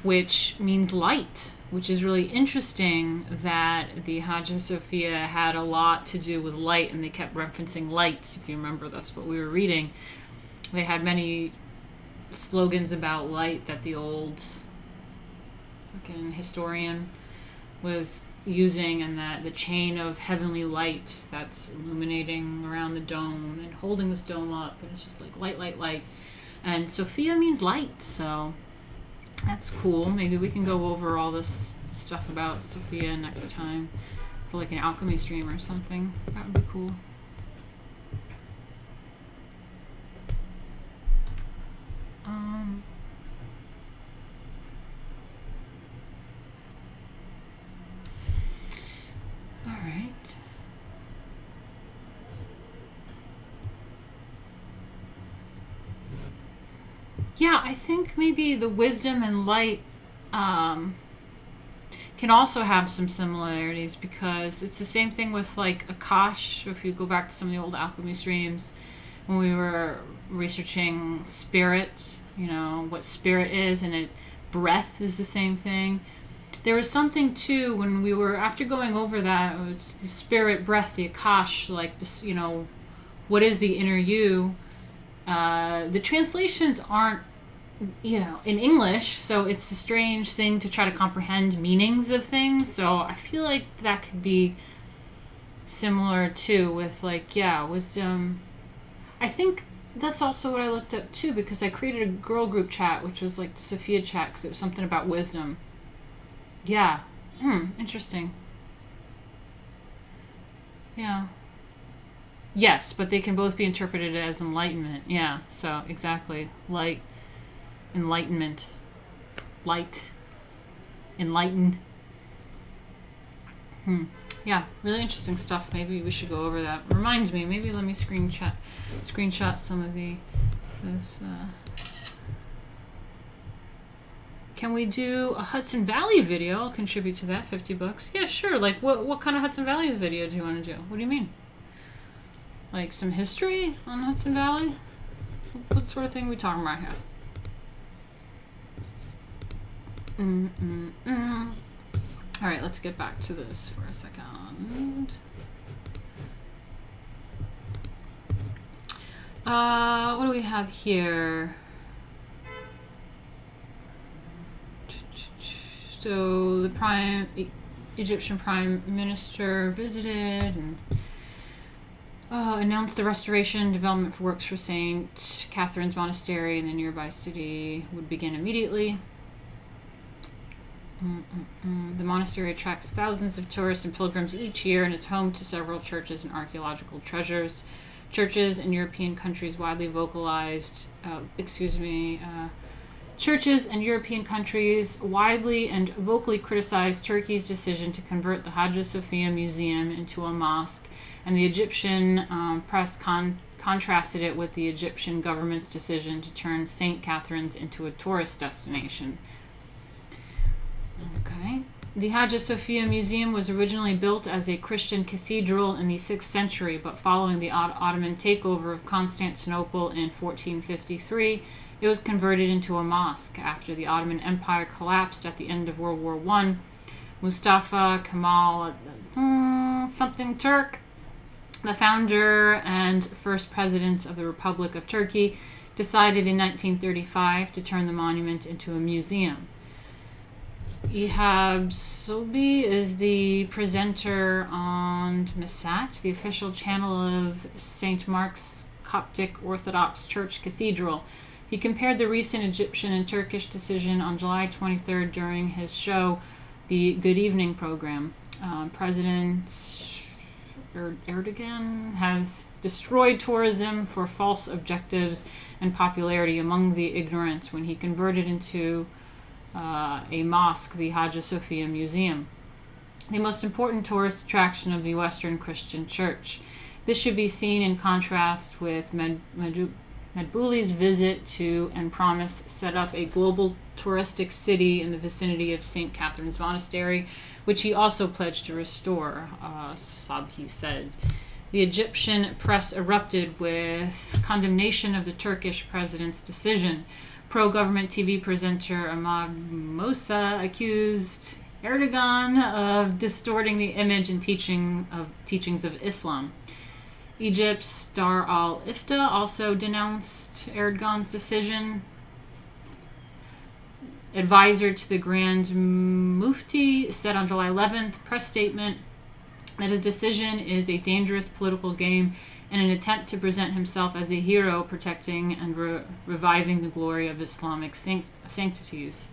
which means light, which is really interesting that the Hagia Sophia had a lot to do with light, and they kept referencing light. If you remember, that's what we were reading. They had many slogans about light that the old fucking historian was using, and that the chain of heavenly light that's illuminating around the dome and holding this dome up, and it's just like light, light, light. And Sophia means light, so that's cool. Maybe we can go over all this stuff about Sophia next time for like an alchemy stream or something. That would be cool. All right. Yeah, I think maybe the wisdom and light can also have some similarities, because it's the same thing with like Akash. If you go back to some of the old alchemy streams, when we were researching spirit, you know, what spirit is, and breath is the same thing. There was something too when we were, after going over that, it's the spirit, breath, the Akash, like this, you know, what is the inner you? The translations aren't, you know, in English, so it's a strange thing to try to comprehend meanings of things. So I feel like that could be similar too with like, yeah, wisdom. I think that's also what I looked up too, because I created a girl group chat, which was like the Sophia chat, because it was something about wisdom. Yeah. Interesting. Yeah. Yes, but they can both be interpreted as enlightenment. Yeah, so exactly. Light, enlightenment. Light, enlighten. Yeah, really interesting stuff. Maybe we should go over that. Reminds me, maybe let me screenshot some of this. Can we do a Hudson Valley video? I'll contribute to that, $50. Yeah, sure. Like, what kind of Hudson Valley video do you want to do? What do you mean? Like some history on Hudson Valley? What sort of thing are we talking about here? All right, let's get back to this for a second. What do we have here? So the Egyptian Prime Minister visited and announced the restoration and development for works for St. Catherine's Monastery in the nearby city would begin immediately. The monastery attracts thousands of tourists and pilgrims each year and is home to several churches and archaeological treasures. Churches in European countries Churches and European countries widely and vocally criticized Turkey's decision to convert the Hagia Sophia Museum into a mosque, and the Egyptian press contrasted it with the Egyptian government's decision to turn St. Catherine's into a tourist destination. Okay. The Hagia Sophia Museum was originally built as a Christian cathedral in the 6th century, but following the Ottoman takeover of Constantinople in 1453, it was converted into a mosque. After the Ottoman Empire collapsed at the end of World War I, Mustafa Kemal Turk, the founder and first president of the Republic of Turkey, decided in 1935 to turn the monument into a museum. Ihab Sobi is the presenter on Missat, the official channel of St. Mark's Coptic Orthodox Church Cathedral. He compared the recent Egyptian and Turkish decision on July 23rd during his show, the Good Evening program. President Erdogan has destroyed tourism for false objectives and popularity among the ignorant when he converted into a mosque, the Hagia Sophia Museum, the most important tourist attraction of the Western Christian Church. This should be seen in contrast with Medbuli's visit to and promise set up a global touristic city in the vicinity of St. Catherine's Monastery, which he also pledged to restore, Sabhi said. The Egyptian press erupted with condemnation of the Turkish president's decision. Pro-government TV presenter Ahmad Mosa accused Erdogan of distorting the image and teachings of Islam. Egypt's Dar al-Ifta also denounced Erdogan's decision. Advisor to the Grand Mufti said on July 11th, press statement, that his decision is a dangerous political game and an attempt to present himself as a hero protecting and reviving the glory of Islamic sanctities.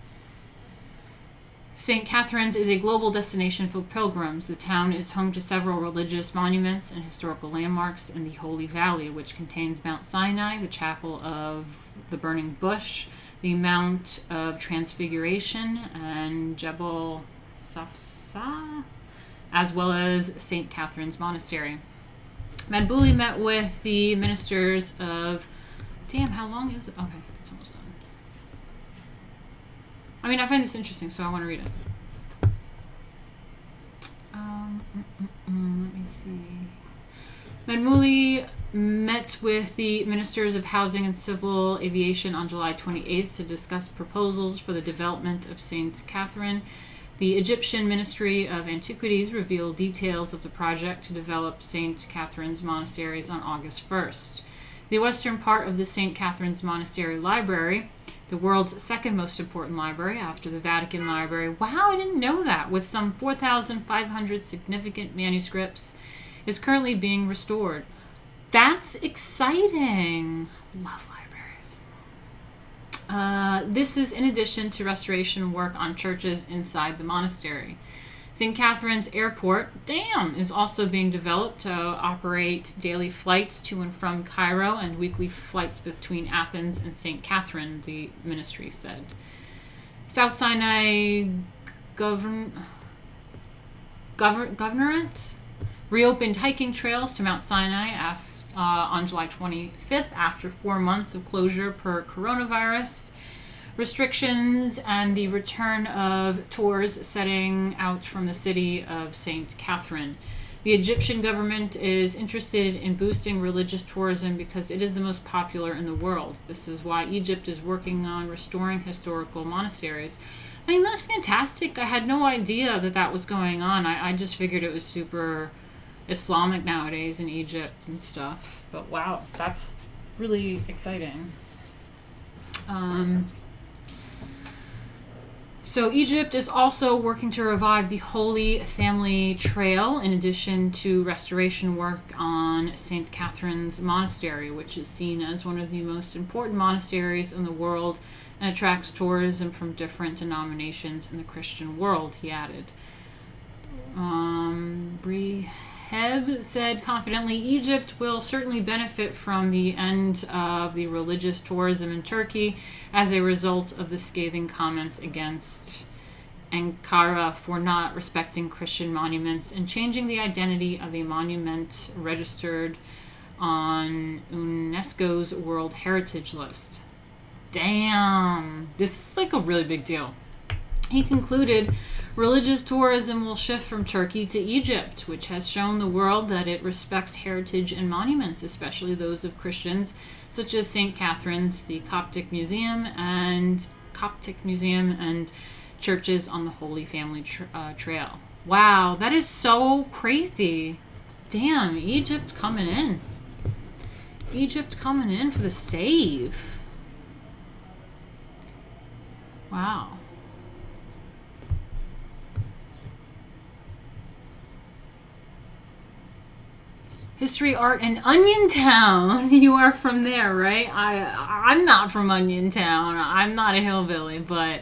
St. Catherine's is a global destination for pilgrims. The town is home to several religious monuments and historical landmarks in the Holy Valley, which contains Mount Sinai, the Chapel of the Burning Bush, the Mount of Transfiguration, and Jebel Safsa, as well as St. Catherine's Monastery. Medbuli met with the ministers of... Damn, how long is it? Okay, it's almost done. I mean, I find this interesting, so I want to read it. Let me see. Medbuli met with the ministers of Housing and Civil Aviation on July 28th to discuss proposals for the development of St. Catherine. The Egyptian Ministry of Antiquities revealed details of the project to develop St. Catherine's Monasteries on August 1st. The western part of the St. Catherine's Monastery Library, the world's second most important library after the Vatican Library, wow, I didn't know that, with some 4,500 significant manuscripts, is currently being restored. That's exciting. Love libraries. This is in addition to restoration work on churches inside the monastery. St. Catherine's Airport, is also being developed to operate daily flights to and from Cairo and weekly flights between Athens and St. Catherine, the ministry said. South Sinai Governorate reopened hiking trails to Mount Sinai on July 25th after 4 months of closure per coronavirus restrictions and the return of tours setting out from the city of St. Catherine. The Egyptian government is interested in boosting religious tourism because it is the most popular in the world. This is why Egypt is working on restoring historical monasteries, I mean, that's fantastic. I had no idea that that was going on. I just figured it was super Islamic nowadays in Egypt and stuff. But wow, that's really exciting. So Egypt is also working to revive the Holy Family Trail in addition to restoration work on St. Catherine's Monastery, which is seen as one of the most important monasteries in the world and attracts tourism from different denominations in the Christian world, he added. Heb said confidently, Egypt will certainly benefit from the end of the religious tourism in Turkey as a result of the scathing comments against Ankara for not respecting Christian monuments and changing the identity of a monument registered on UNESCO's World Heritage List. Damn, this is like a really big deal. He concluded, religious tourism will shift from Turkey to Egypt, which has shown the world that it respects heritage and monuments, especially those of Christians, such as St. Catherine's, the Coptic Museum, and churches on the Holy Family Trail. Wow, that is so crazy. Damn, Egypt coming in. Egypt coming in for the save. Wow. History, art, and Onion Town. You are from there, right? I'm not from Onion Town. I'm not a hillbilly, but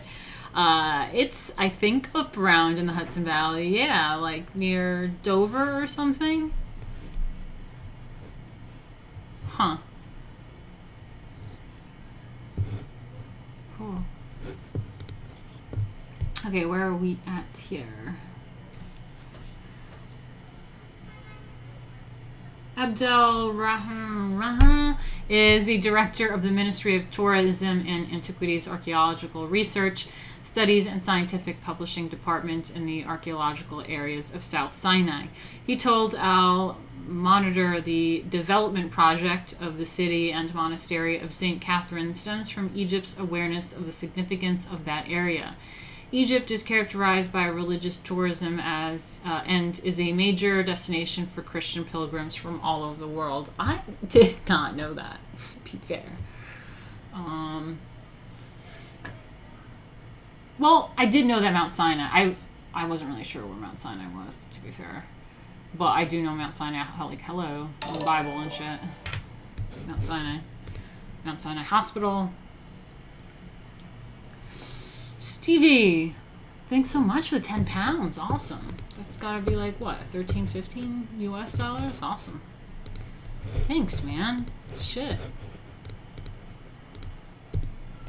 it's, I think, up around in the Hudson Valley. Yeah, like near Dover or something. Huh. Cool. Okay, where are we at here? Abdel Rahman is the director of the Ministry of Tourism and Antiquities Archaeological Research, Studies and Scientific Publishing Department in the archaeological areas of South Sinai. He told Al Monitor the development project of the city and monastery of St. Catherine stems from Egypt's awareness of the significance of that area. Egypt is characterized by religious tourism and is a major destination for Christian pilgrims from all over the world. I did not know that, to be fair. Well, I did know that Mount Sinai. I wasn't really sure where Mount Sinai was, to be fair. But I do know Mount Sinai, like, hello, the Bible and shit. Mount Sinai. Mount Sinai Hospital. Stevie, thanks so much for the 10 pounds. Awesome. That's gotta be like, what, 13, 15 US dollars? Awesome. Thanks, man. Shit.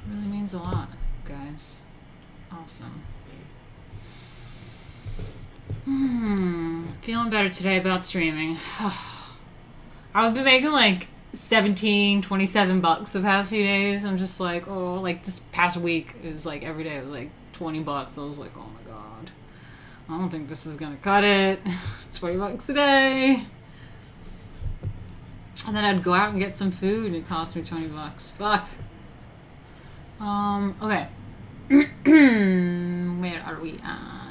Really means a lot, guys. Awesome. Feeling better today about streaming. I've been making like $27 the past few days. I'm just like, oh, like this past week, it was like every day it was like $20. I was like, oh my god, I don't think this is gonna cut it. $20 a day. And then I'd go out and get some food and it cost me $20. Fuck. Okay. Where are we at?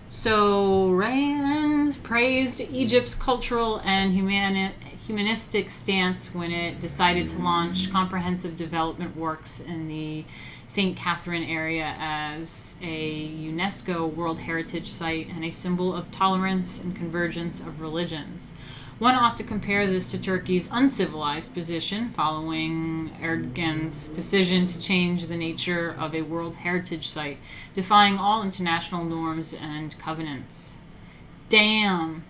So Raylands praised Egypt's cultural and humanistic stance when it decided to launch comprehensive development works in the St. Catherine area as a UNESCO World Heritage Site and a symbol of tolerance and convergence of religions. One ought to compare this to Turkey's uncivilized position following Erdogan's decision to change the nature of a World Heritage Site, defying all international norms and covenants. Damn.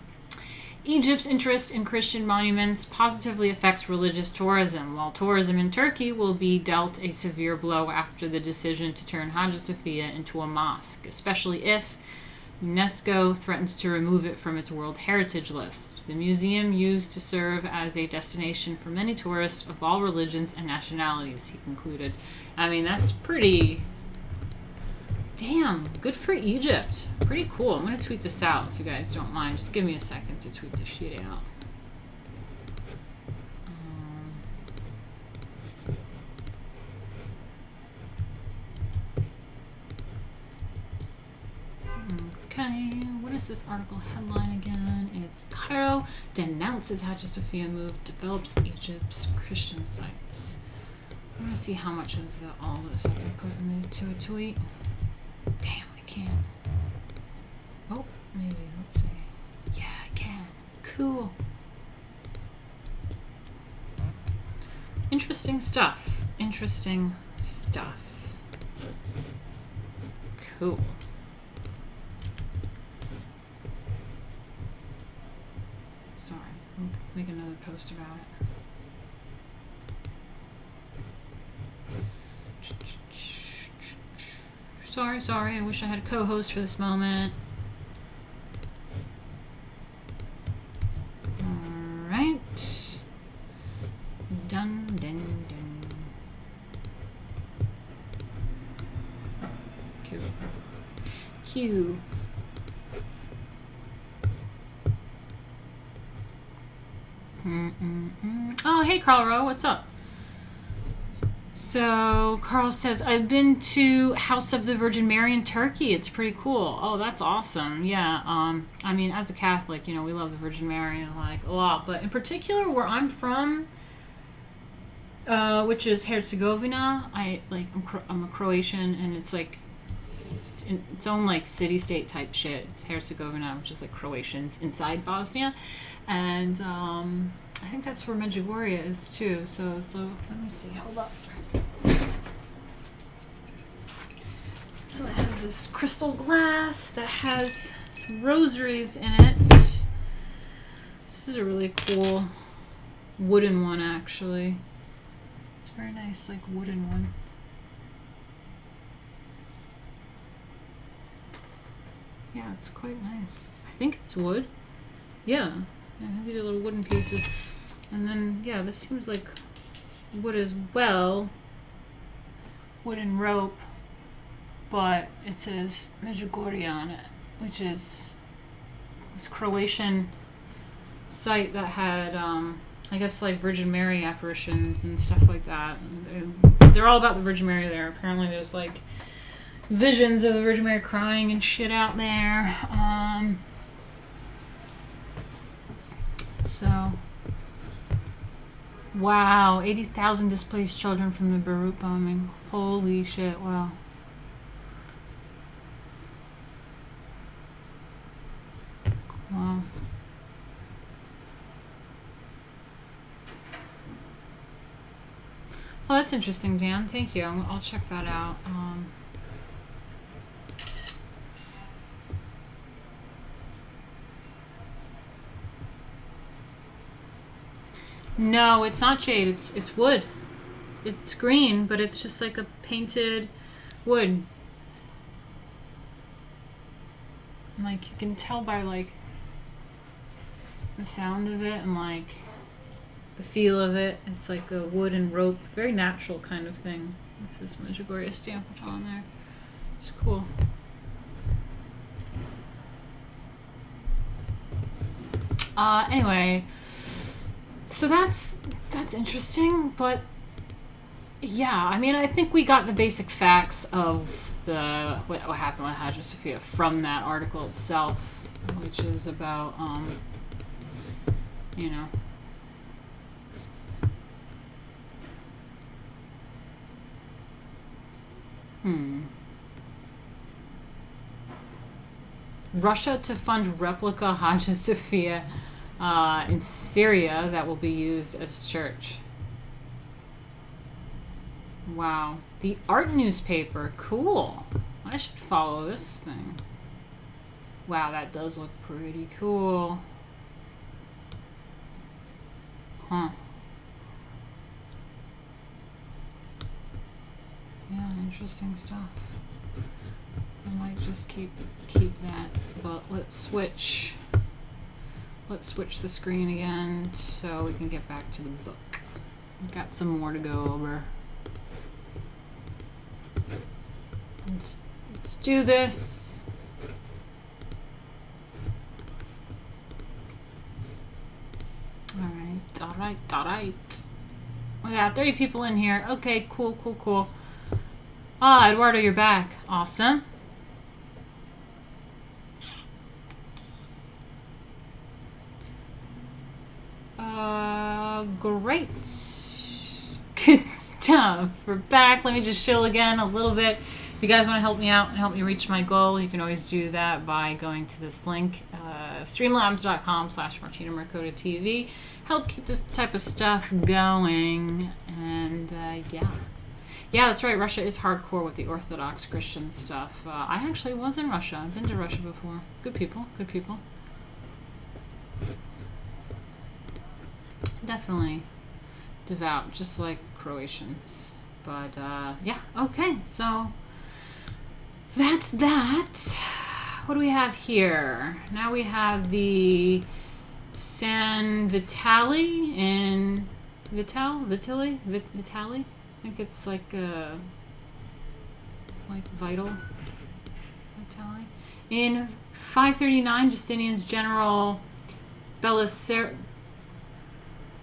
Egypt's interest in Christian monuments positively affects religious tourism, while tourism in Turkey will be dealt a severe blow after the decision to turn Hagia Sophia into a mosque, especially if UNESCO threatens to remove it from its World Heritage List. The museum used to serve as a destination for many tourists of all religions and nationalities, he concluded. I mean, that's pretty... Damn, good for Egypt. Pretty cool. I'm going to tweet this out if you guys don't mind. Just give me a second to tweet this shit out. Okay, what is this article headline again? It's Cairo denounces Hagia Sophia move, develops Egypt's Christian sites. I'm gonna see how much of all this I can put into a tweet. Damn, I can't. Oh, maybe, let's see. Yeah, I can. Cool. Interesting stuff. Interesting stuff. Cool. Sorry, I'll make another post about it. Sorry, I wish I had a co-host for this moment. Alright. Dun. Q. Oh, hey, Carl Rowe, what's up? So, Carl says, I've been to House of the Virgin Mary in Turkey. It's pretty cool. Oh, that's awesome. Yeah. I mean, as a Catholic, we love the Virgin Mary like a lot. But in particular, where I'm from, which is Herzegovina, I'm a Croatian, and it's like it's in its own like city-state type shit. It's Herzegovina, which is like Croatians inside Bosnia, and I think that's where Medjugorje is too. So let me see. Hold up. So it has this crystal glass that has some rosaries in it. This is a really cool wooden one, actually. It's very nice, like wooden one. Yeah, it's quite nice. I think it's wood. Yeah, I think these are little wooden pieces. And then, yeah, this seems like wood as well. Wooden rope. But it says Medjugorje on it, which is this Croatian site that had, I guess, like Virgin Mary apparitions and stuff like that. They're all about the Virgin Mary there. Apparently there's like visions of the Virgin Mary crying and shit out there. So, wow, 80,000 displaced children from the Beirut bombing. Holy shit, wow. Wow. Oh, that's interesting, Dan. Thank you. I'll check that out. No, it's not jade. It's wood. It's green, but it's just like a painted wood. And, like, you can tell by like the sound of it and like the feel of it. It's like a wood and rope, very natural kind of thing. This is Medjugorje stamp on there. It's cool. Anyway, so that's interesting, but yeah, I mean, I think we got the basic facts of what happened with Hagia Sophia from that article itself, which is about Russia to fund replica Hagia Sophia in Syria that will be used as church. Wow. The art newspaper. Cool. I should follow this thing. Wow, that does look pretty cool. Huh. Yeah, interesting stuff. I might just keep that, but let's switch the screen again so we can get back to the book. We've got some more to go over. Let's do this. All right. We got 30 people in here. Okay, cool. Ah, Eduardo, you're back. Awesome. Great. Good stuff. We're back. Let me just chill again a little bit. If you guys want to help me out and help me reach my goal, you can always do that by going to this link, streamlabs.com/Martina Markota TV. Help keep this type of stuff going. And yeah. Yeah, that's right. Russia is hardcore with the Orthodox Christian stuff. I actually was in Russia. I've been to Russia before. Good people. Good people. Definitely devout, just like Croatians. But yeah, okay. So that's that. What do we have here? Now we have the San Vitale in Vitale. I think it's like Vital. Vitale. In 539, Justinian's general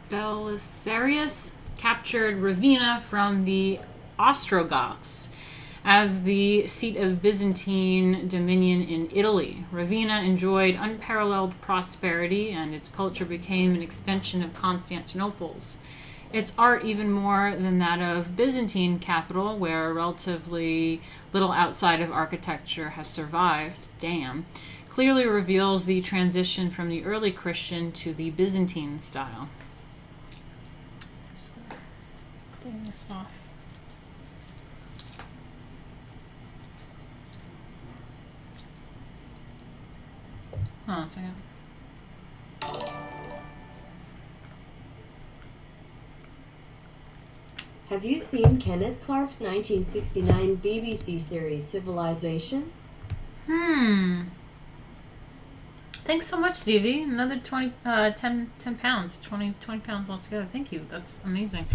Belisarius captured Ravenna from the Ostrogoths as the seat of Byzantine dominion in Italy. Ravenna enjoyed unparalleled prosperity, and its culture became an extension of Constantinople's. Its art, even more than that of Byzantine capital, where relatively little outside of architecture has survived, clearly reveals the transition from the early Christian to the Byzantine style. Just gonna clean this off. Hold on a second. Have you seen Kenneth Clark's 1969 BBC series Civilization? Thanks so much, Stevie. Another 10 pounds. 20 pounds altogether. Thank you. That's amazing.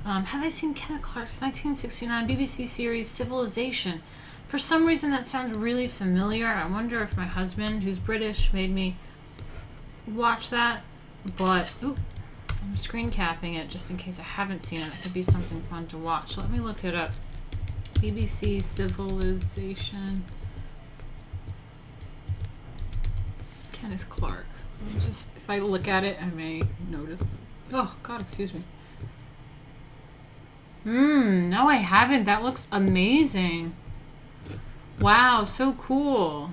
Have I seen Kenneth Clark's 1969 BBC series Civilization? For some reason, that sounds really familiar. I wonder if my husband, who's British, made me watch that. But, I'm screen capping it just in case I haven't seen it. It could be something fun to watch. Let me look it up. BBC Civilization. Kenneth Clark. Let me just, if I look at it, I may notice. Oh, God, excuse me. No, I haven't. That looks amazing. Wow, so cool.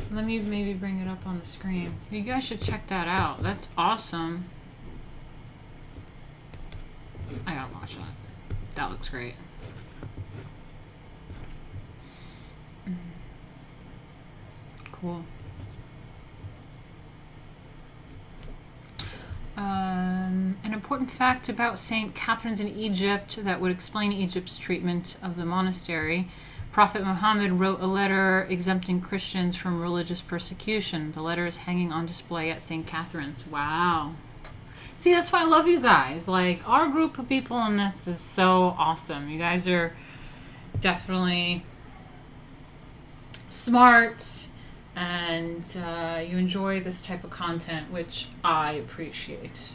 Let me maybe bring it up on the screen. You guys should check that out. That's awesome. I gotta watch that. That looks great. Cool. An important fact about St. Catherine's in Egypt that would explain Egypt's treatment of the monastery. Prophet Muhammad wrote a letter exempting Christians from religious persecution. The letter is hanging on display at St. Catherine's. Wow. See, that's why I love you guys. Like, our group of people in this is so awesome. You guys are definitely smart, and you enjoy this type of content, which I appreciate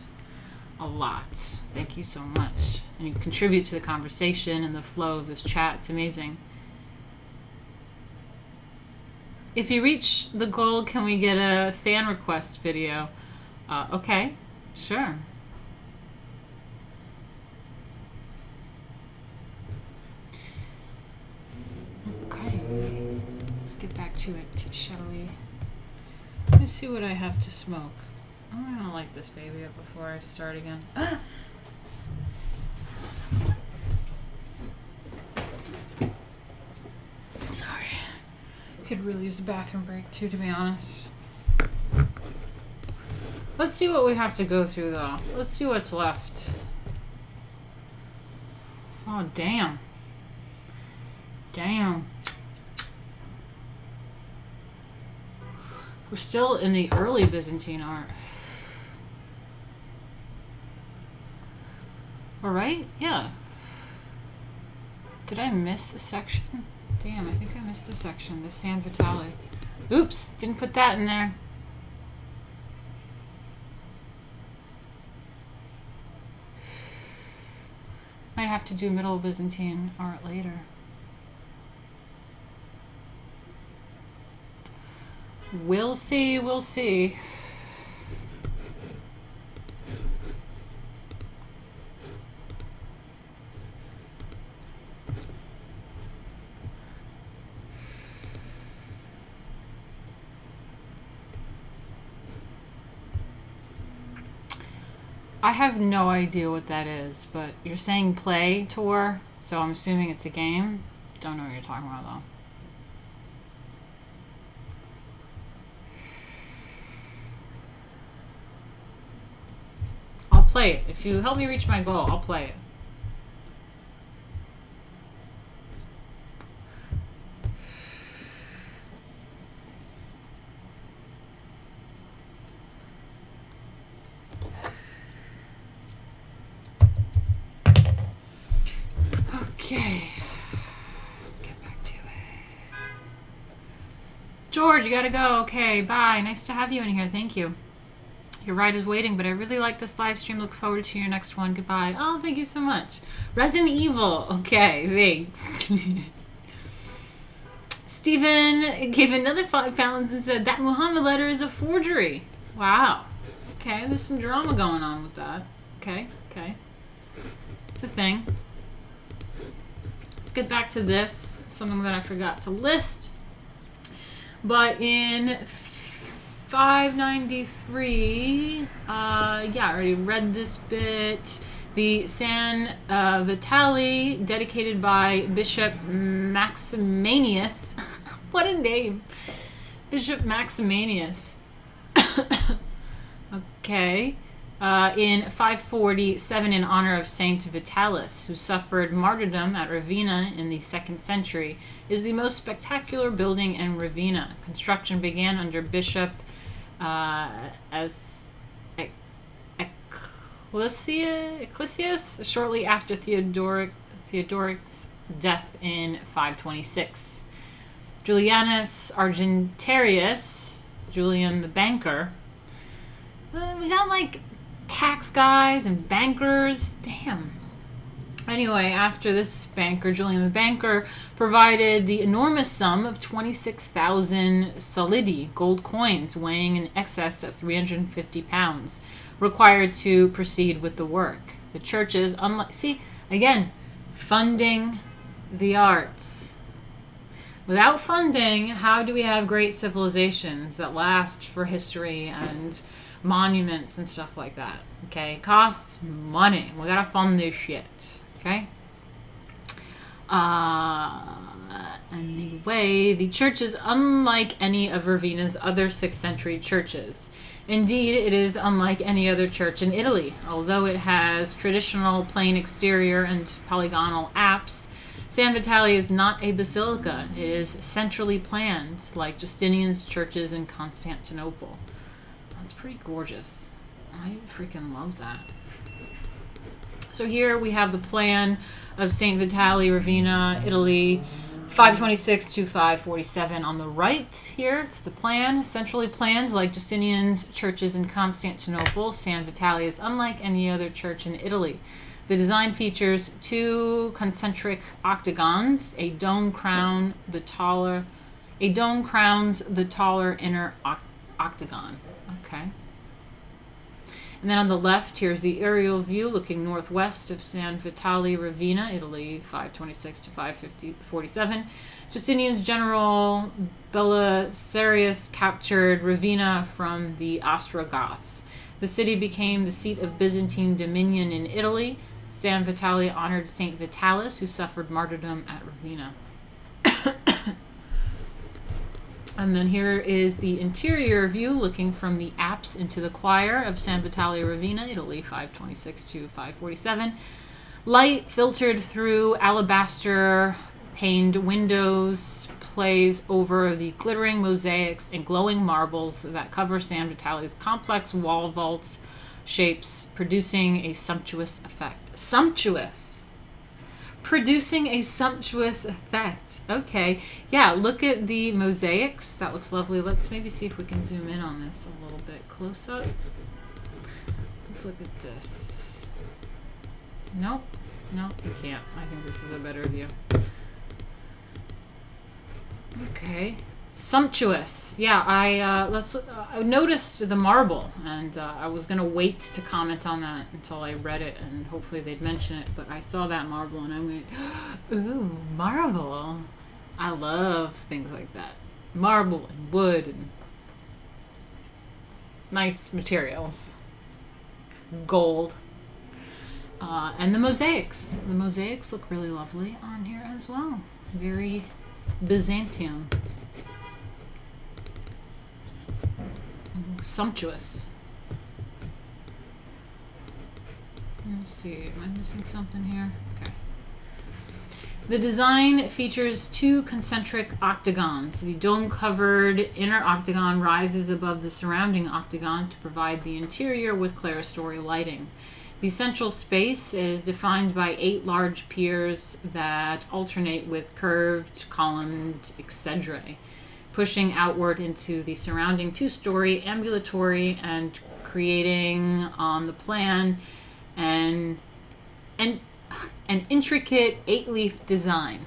a lot. Thank you so much. And you contribute to the conversation and the flow of this chat. It's amazing. If you reach the goal, can we get a fan request video? Okay, sure. Okay, let's get back to it, shall we? Let me see what I have to smoke. I'm gonna light this baby up before I start again. Ah! Sorry. Could really use a bathroom break too, to be honest. Let's see what we have to go through, though. Let's see what's left. Oh, damn. Damn. We're still in the early Byzantine art. Alright? Yeah. Did I miss a section? Damn, I think I missed a section. The San Vitale. Oops, didn't put that in there. Might have to do Middle Byzantine art later. We'll see, we'll see. I have no idea what that is, but you're saying play tour, so I'm assuming it's a game. Don't know what you're talking about, though. I'll play it. If you help me reach my goal, I'll play it. Okay. Let's get back to it. George, you gotta go. Okay, bye. Nice to have you in here. Thank you. Your ride is waiting, but I really like this live stream. Look forward to your next one. Goodbye. Oh, thank you so much. Resident Evil. Okay, thanks. Stephen gave another £5 and said, that Muhammad letter is a forgery. Wow. Okay, there's some drama going on with that. Okay. It's a thing. Let's get back to this. Something that I forgot to list. But in 593, I already read this bit. The San Vitale, dedicated by Bishop Maximanius. What a name. Bishop Maximanius. Okay. In 547, in honor of Saint Vitalis, who suffered martyrdom at Ravenna in the 2nd century, is the most spectacular building in Ravenna. Construction began under Bishop as Ecclesias shortly after Theodoric's death in 526. Julianus Argentarius, Julian the banker. We got like tax guys and bankers. Damn. Anyway, after this banker, Julian the banker, provided the enormous sum of 26,000 solidi, gold coins weighing in excess of 350 pounds, required to proceed with the work. The churches, funding the arts. Without funding, how do we have great civilizations that last for history and monuments and stuff like that? Okay, it costs money. We gotta fund this shit. Okay. Anyway, the church is unlike any of Ravenna's other 6th century churches. Indeed, it is unlike any other church in Italy. Although it has traditional plain exterior and polygonal apse, San Vitale is not a basilica. It is centrally planned, like Justinian's churches in Constantinople. That's pretty gorgeous. I freaking love that. So here we have the plan of St. Vitale, Ravenna, Italy, 526 to 547 on the right here. It's the plan, centrally planned like Justinian's churches in Constantinople. San Vitale is unlike any other church in Italy. The design features 2 concentric octagons. A dome crowns the taller inner octagon. Okay. And then on the left, here's the aerial view looking northwest of San Vitale, Ravenna, Italy, 526 to 547. Justinian's general Belisarius captured Ravenna from the Ostrogoths. The city became the seat of Byzantine dominion in Italy. San Vitale honored Saint Vitalis, who suffered martyrdom at Ravenna. And then here is the interior view looking from the apse into the choir of San Vitale, Ravenna, Italy, 526 to 547. Light filtered through alabaster paned windows plays over the glittering mosaics and glowing marbles that cover San Vitale's complex wall vaults shapes, producing a sumptuous effect. Producing a sumptuous effect. Okay. Yeah, look at the mosaics. That looks lovely. Let's maybe see if we can zoom in on this a little bit close up. Let's look at this. Nope, you can't. I think this is a better view. Okay. Sumptuous. Yeah, I noticed the marble, and I was gonna wait to comment on that until I read it, and hopefully they'd mention it. But I saw that marble, and I went, "Ooh, marble! I love things like that. Marble and wood and nice materials." gold. And the mosaics. The mosaics look really lovely on here as well. Very Byzantine. Sumptuous. Let's see, am I missing something here? Okay. The design features two concentric octagons. The dome-covered inner octagon rises above the surrounding octagon to provide the interior with clerestory lighting. The central space is defined by 8 large piers that alternate with curved, columned exedrae, pushing outward into the surrounding 2-story ambulatory and creating on the plan an intricate 8-leaf design.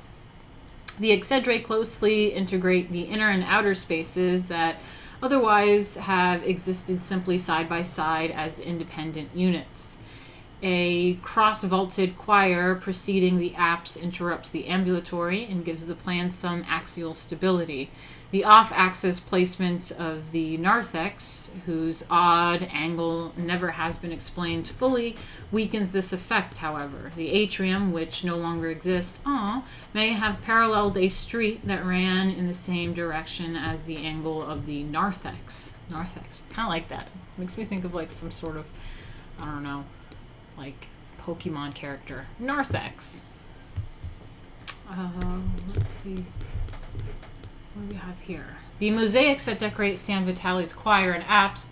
The exedrae closely integrate the inner and outer spaces that otherwise have existed simply side by side as independent units. A cross-vaulted choir preceding the apse interrupts the ambulatory and gives the plan some axial stability. The off-axis placement of the narthex, whose odd angle never has been explained fully, weakens this effect, however. The atrium, which no longer exists, may have paralleled a street that ran in the same direction as the angle of the narthex. Narthex. Kind of like that. Makes me think of like some sort of, I don't know, like Pokemon character. Narthex. Let's see. What do we have here? The mosaics that decorate San Vitale's choir and apse,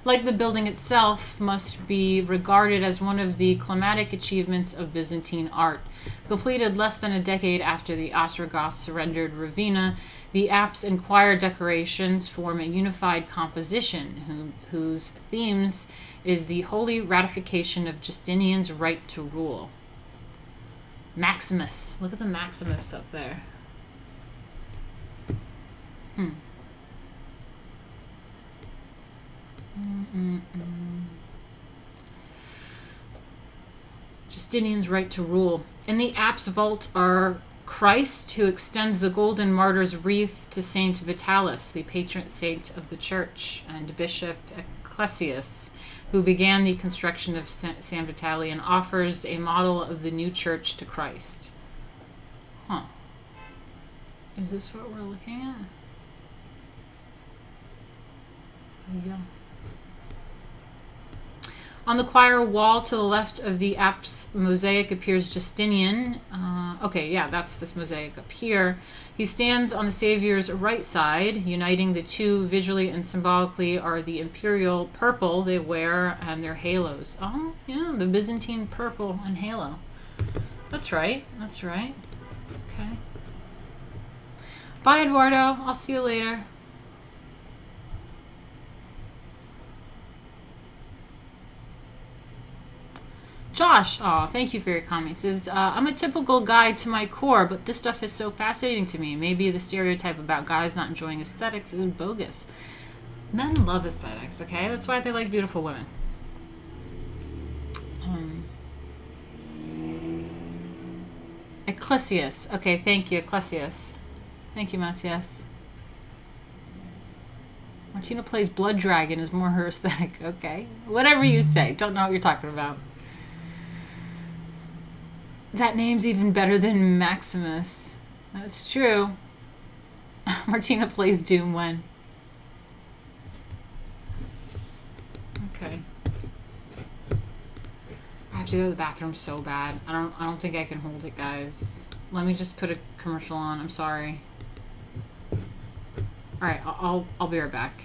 like the building itself, must be regarded as one of the climatic achievements of Byzantine art. Completed less than a decade after the Ostrogoths surrendered Ravenna, the apse and choir decorations form a unified composition whose themes is the holy ratification of Justinian's right to rule. Maximus. Look at the Maximus up there. Justinian's right to rule. In the apse vault are Christ, who extends the golden martyr's wreath to Saint Vitalis, the patron saint of the church, and Bishop Ecclesias, who began the construction of San Vitale and offers a model of the new church to Christ. Is this what we're looking at? Yeah. On the choir wall to the left of the apse mosaic appears Justinian. Okay, yeah, that's this mosaic up here. He stands on the Savior's right side. Uniting the two visually and symbolically are the imperial purple they wear and their halos. Oh, yeah, the Byzantine purple and halo. That's right. That's right. Okay. Bye, Eduardo. I'll see you later. Josh, thank you for your comment. He says, I'm a typical guy to my core, but this stuff is so fascinating to me. Maybe the stereotype about guys not enjoying aesthetics is bogus. Men love aesthetics, okay? That's why they like beautiful women. Ecclesias. Okay, thank you, Ecclesias. Thank you, Matthias. Martina plays Blood Dragon is more her aesthetic. Okay. Whatever you say. Don't know what you're talking about. That name's even better than Maximus. That's true. Martina plays Doom when? Okay. I have to go to the bathroom so bad. I don't think I can hold it, guys. Let me just put a commercial on. I'm sorry. All right, I'll be right back.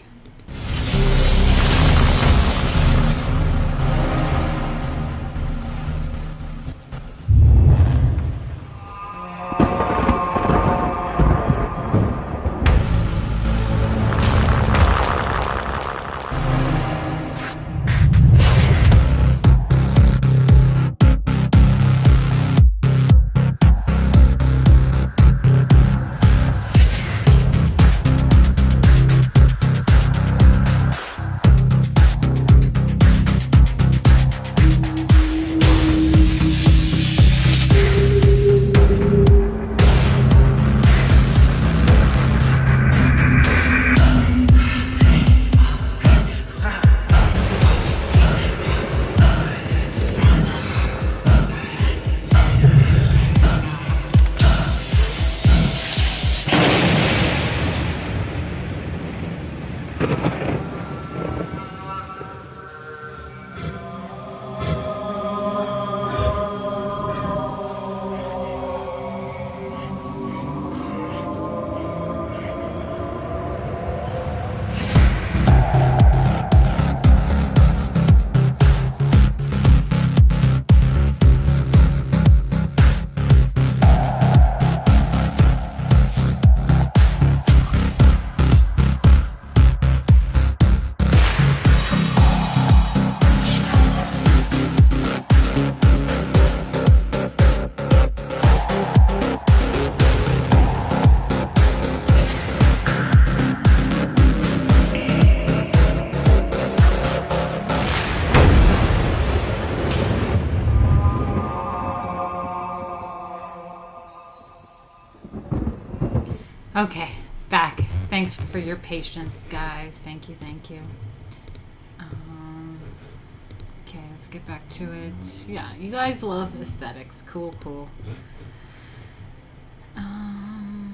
Okay, back. Thanks for your patience, guys. Thank you, thank you. Okay, let's get back to it. Yeah, you guys love aesthetics. Cool, cool. Can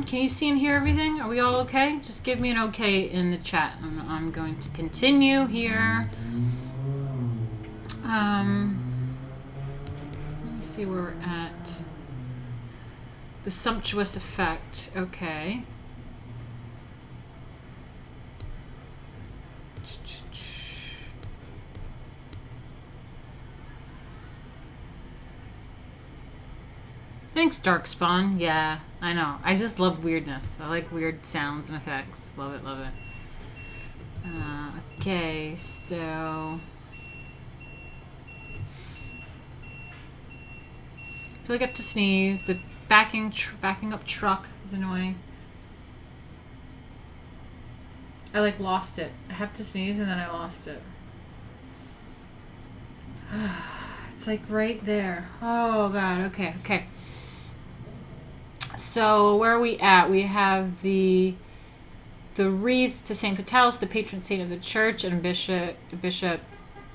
you see and hear everything? Are we all okay? Just give me an okay in the chat. I'm going to continue here. Let me see where we're at. The sumptuous effect. Okay. Thanks, Darkspawn. Yeah, I know. I just love weirdness. I like weird sounds and effects. Love it, love it. Okay, so... I feel like I have to sneeze. The backing up truck is annoying. I like lost it. I have to sneeze and then I lost it. It's like right there. Oh god, okay, okay. So where are we at? We have the wreath to Saint Vitalis, the patron saint of the church, and Bishop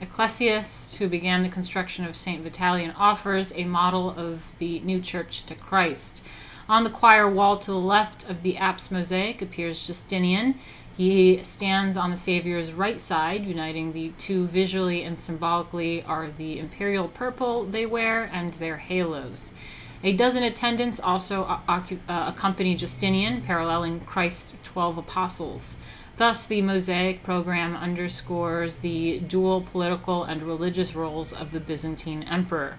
Ecclesiastes, who began the construction of St. Vitale and offers a model of the new church to Christ. On the choir wall to the left of the apse mosaic appears Justinian. He stands on the Savior's right side, uniting the two visually and symbolically are the imperial purple they wear and their halos. A dozen attendants also accompany Justinian, paralleling Christ's 12 apostles. Thus, the mosaic program underscores the dual political and religious roles of the Byzantine emperor.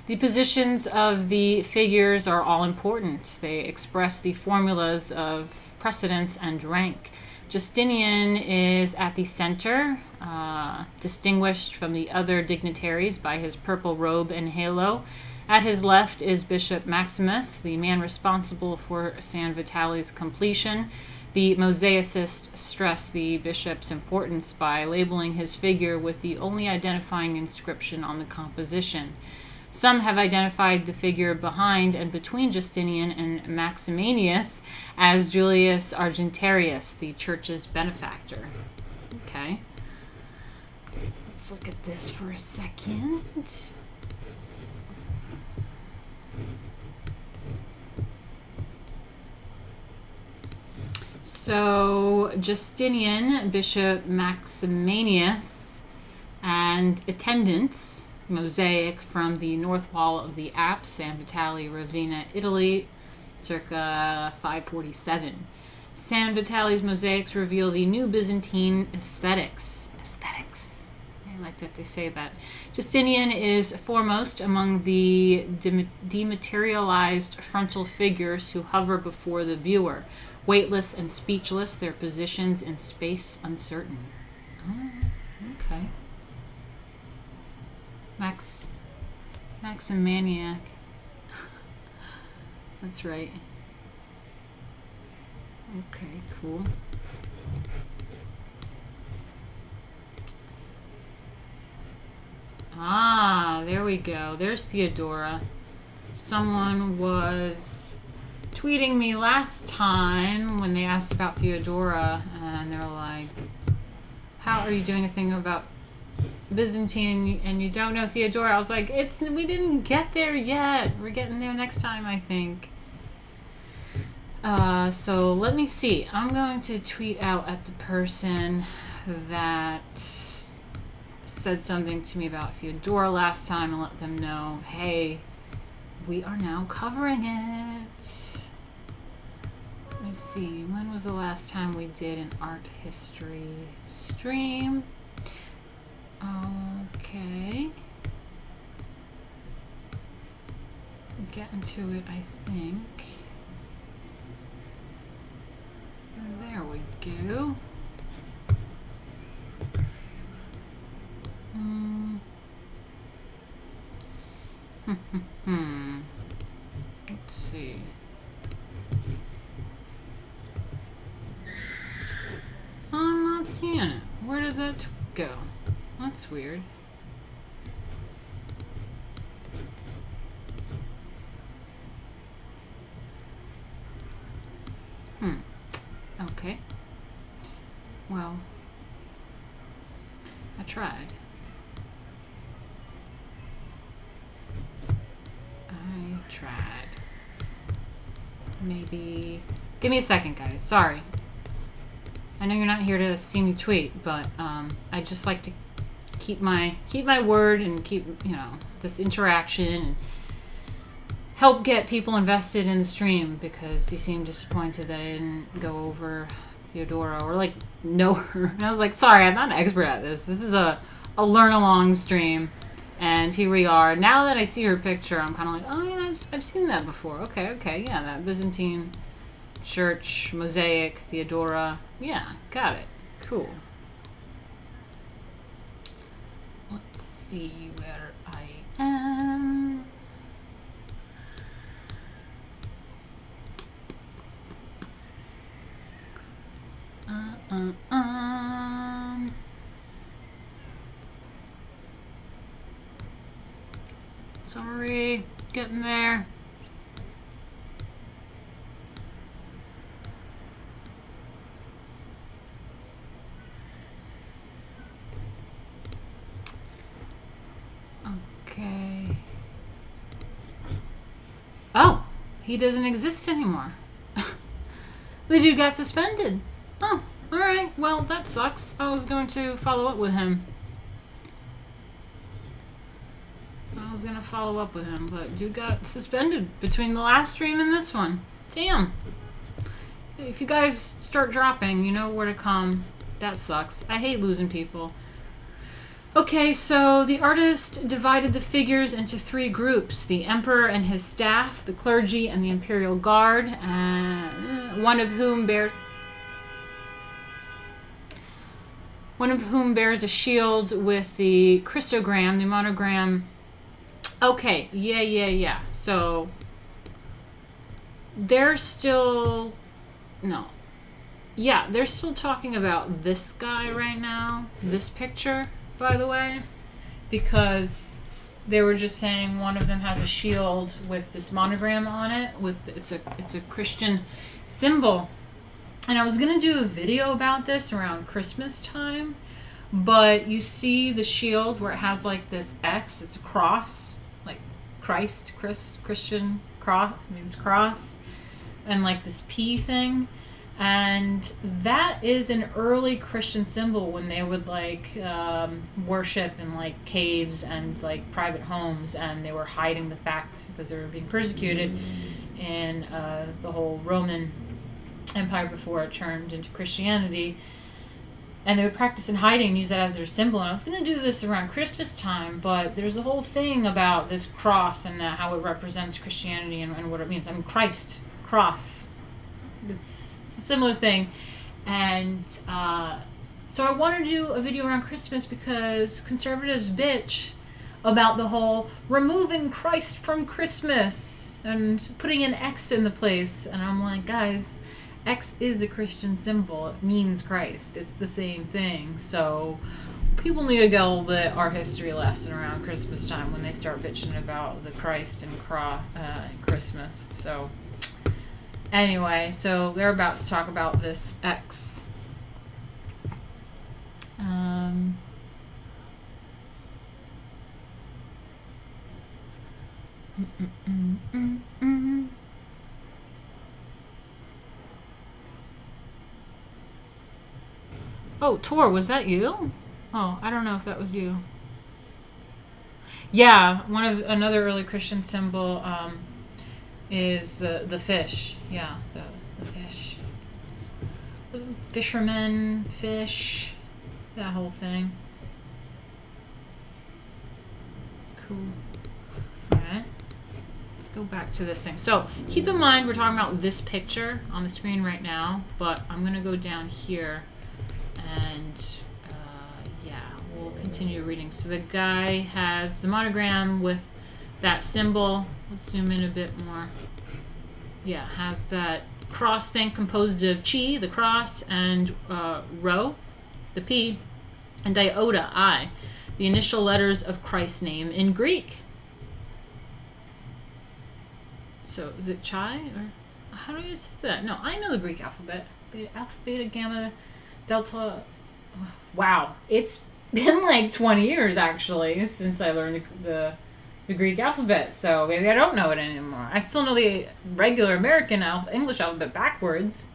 The positions of the figures are all important. They express the formulas of precedence and rank. Justinian is at the center, distinguished from the other dignitaries by his purple robe and halo. At his left is Bishop Maximus, the man responsible for San Vitale's completion. The mosaicists stress the bishop's importance by labeling his figure with the only identifying inscription on the composition. Some have identified the figure behind and between Justinian and Maximanius as Julius Argentarius, the church's benefactor. Okay. Let's look at this for a second. So Justinian, Bishop Maximanius, and attendants, mosaic from the north wall of the apse, San Vitale, Ravenna, Italy, circa 547. San Vitale's mosaics reveal the new Byzantine aesthetics. Aesthetics. I like that they say that. Justinian is foremost among the dematerialized frontal figures who hover before the viewer. Weightless and speechless, their positions in space uncertain. Oh, okay. Maximaniac. That's right. Okay, cool. Ah, there we go. There's Theodora. Someone was tweeting me last time when they asked about Theodora, and they're like, how are you doing a thing about Byzantine and you don't know Theodora? I was like, we didn't get there yet. We're getting there next time, I think. So let me see. I'm going to tweet out at the person that said something to me about Theodora last time and let them know, hey, we are now covering it. Let me see. When was the last time we did an art history stream? Okay. Get into it, I think. There we go. Let's see. I'm not seeing it. Where did that tweet go? That's weird. Okay. Well, I tried. Maybe. Give me a second, guys. Sorry. I know you're not here to see me tweet, but I just like to keep my word and keep, this interaction and help get people invested in the stream, because he seemed disappointed that I didn't go over Theodora or know her. And I was like, sorry, I'm not an expert at this. This is a learn along stream. And here we are. Now that I see her picture, I'm kind of like, oh yeah, I've seen that before. Okay, yeah, that Byzantine church, mosaic, Theodora. Yeah, got it. Cool. Let's see where I am. Sorry, getting there. Okay. Oh, he doesn't exist anymore. The dude got suspended. Oh, alright. Well, that sucks. I was going to follow up with him. But dude got suspended between the last stream and this one. Damn. If you guys start dropping, you know where to come. That sucks. I hate losing people. Okay, so the artist divided the figures into 3 groups: the emperor and his staff, the clergy, and the imperial guard, one of whom bears a shield with the Christogram, the monogram. Okay, yeah. So they're still talking about this guy right now, this picture, by the way, because they were just saying one of them has a shield with this monogram on it, it's a Christian symbol. And I was gonna do a video about this around Christmas time, but you see the shield where it has this X, it's a cross, like Christian cross, means cross, and this P thing. And that is an early Christian symbol when they would worship in caves and private homes, and they were hiding the fact because they were being persecuted in the whole Roman Empire before it turned into Christianity. And they would practice in hiding and use that as their symbol. And I was going to do this around Christmas time, but there's a whole thing about this cross and how it represents Christianity and what it means. I mean, Christ, cross. It's a similar thing. And so I want to do a video around Christmas because conservatives bitch about the whole removing Christ from Christmas and putting an X in the place. And I'm like, guys, X is a Christian symbol. It means Christ. It's the same thing. So people need to get a little bit art history lesson around Christmas time when they start bitching about the Christ and Christmas. So anyway, so they're about to talk about this X. Oh, Tor, was that you? Oh, I don't know if that was you. Yeah, another early Christian symbol is the fish. Yeah, the fish. The fishermen, fish, that whole thing. Cool. All right. Let's go back to this thing. So keep in mind we're talking about this picture on the screen right now, but I'm going to go down here and yeah, we'll continue reading. So the guy has the monogram with that symbol. Let's zoom in a bit more. Yeah, has that cross thing composed of chi, the cross, and rho, the P, and iota, I, the initial letters of Christ's name in Greek. So is it chi, or how do you say that? No, I know the Greek alphabet. Alpha, beta, gamma, delta. Wow, it's been like 20 years actually since I learned the Greek alphabet. So maybe I don't know it anymore. I still know the regular American English alphabet backwards,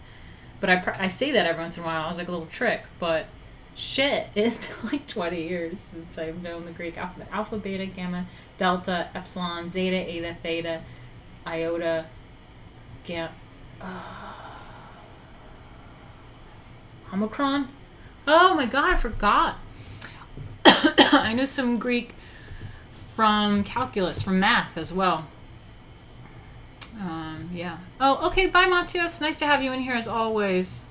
but I say that every once in a while as like a little trick. But shit, it's been like 20 years since I've known the Greek alphabet. Alpha, beta, gamma, delta, epsilon, zeta, eta, theta, iota, Omicron. Oh my god, I forgot. I knew some Greek from calculus, from math as well. Yeah. Oh, okay. Bye, Matthias. Nice to have you in here as always.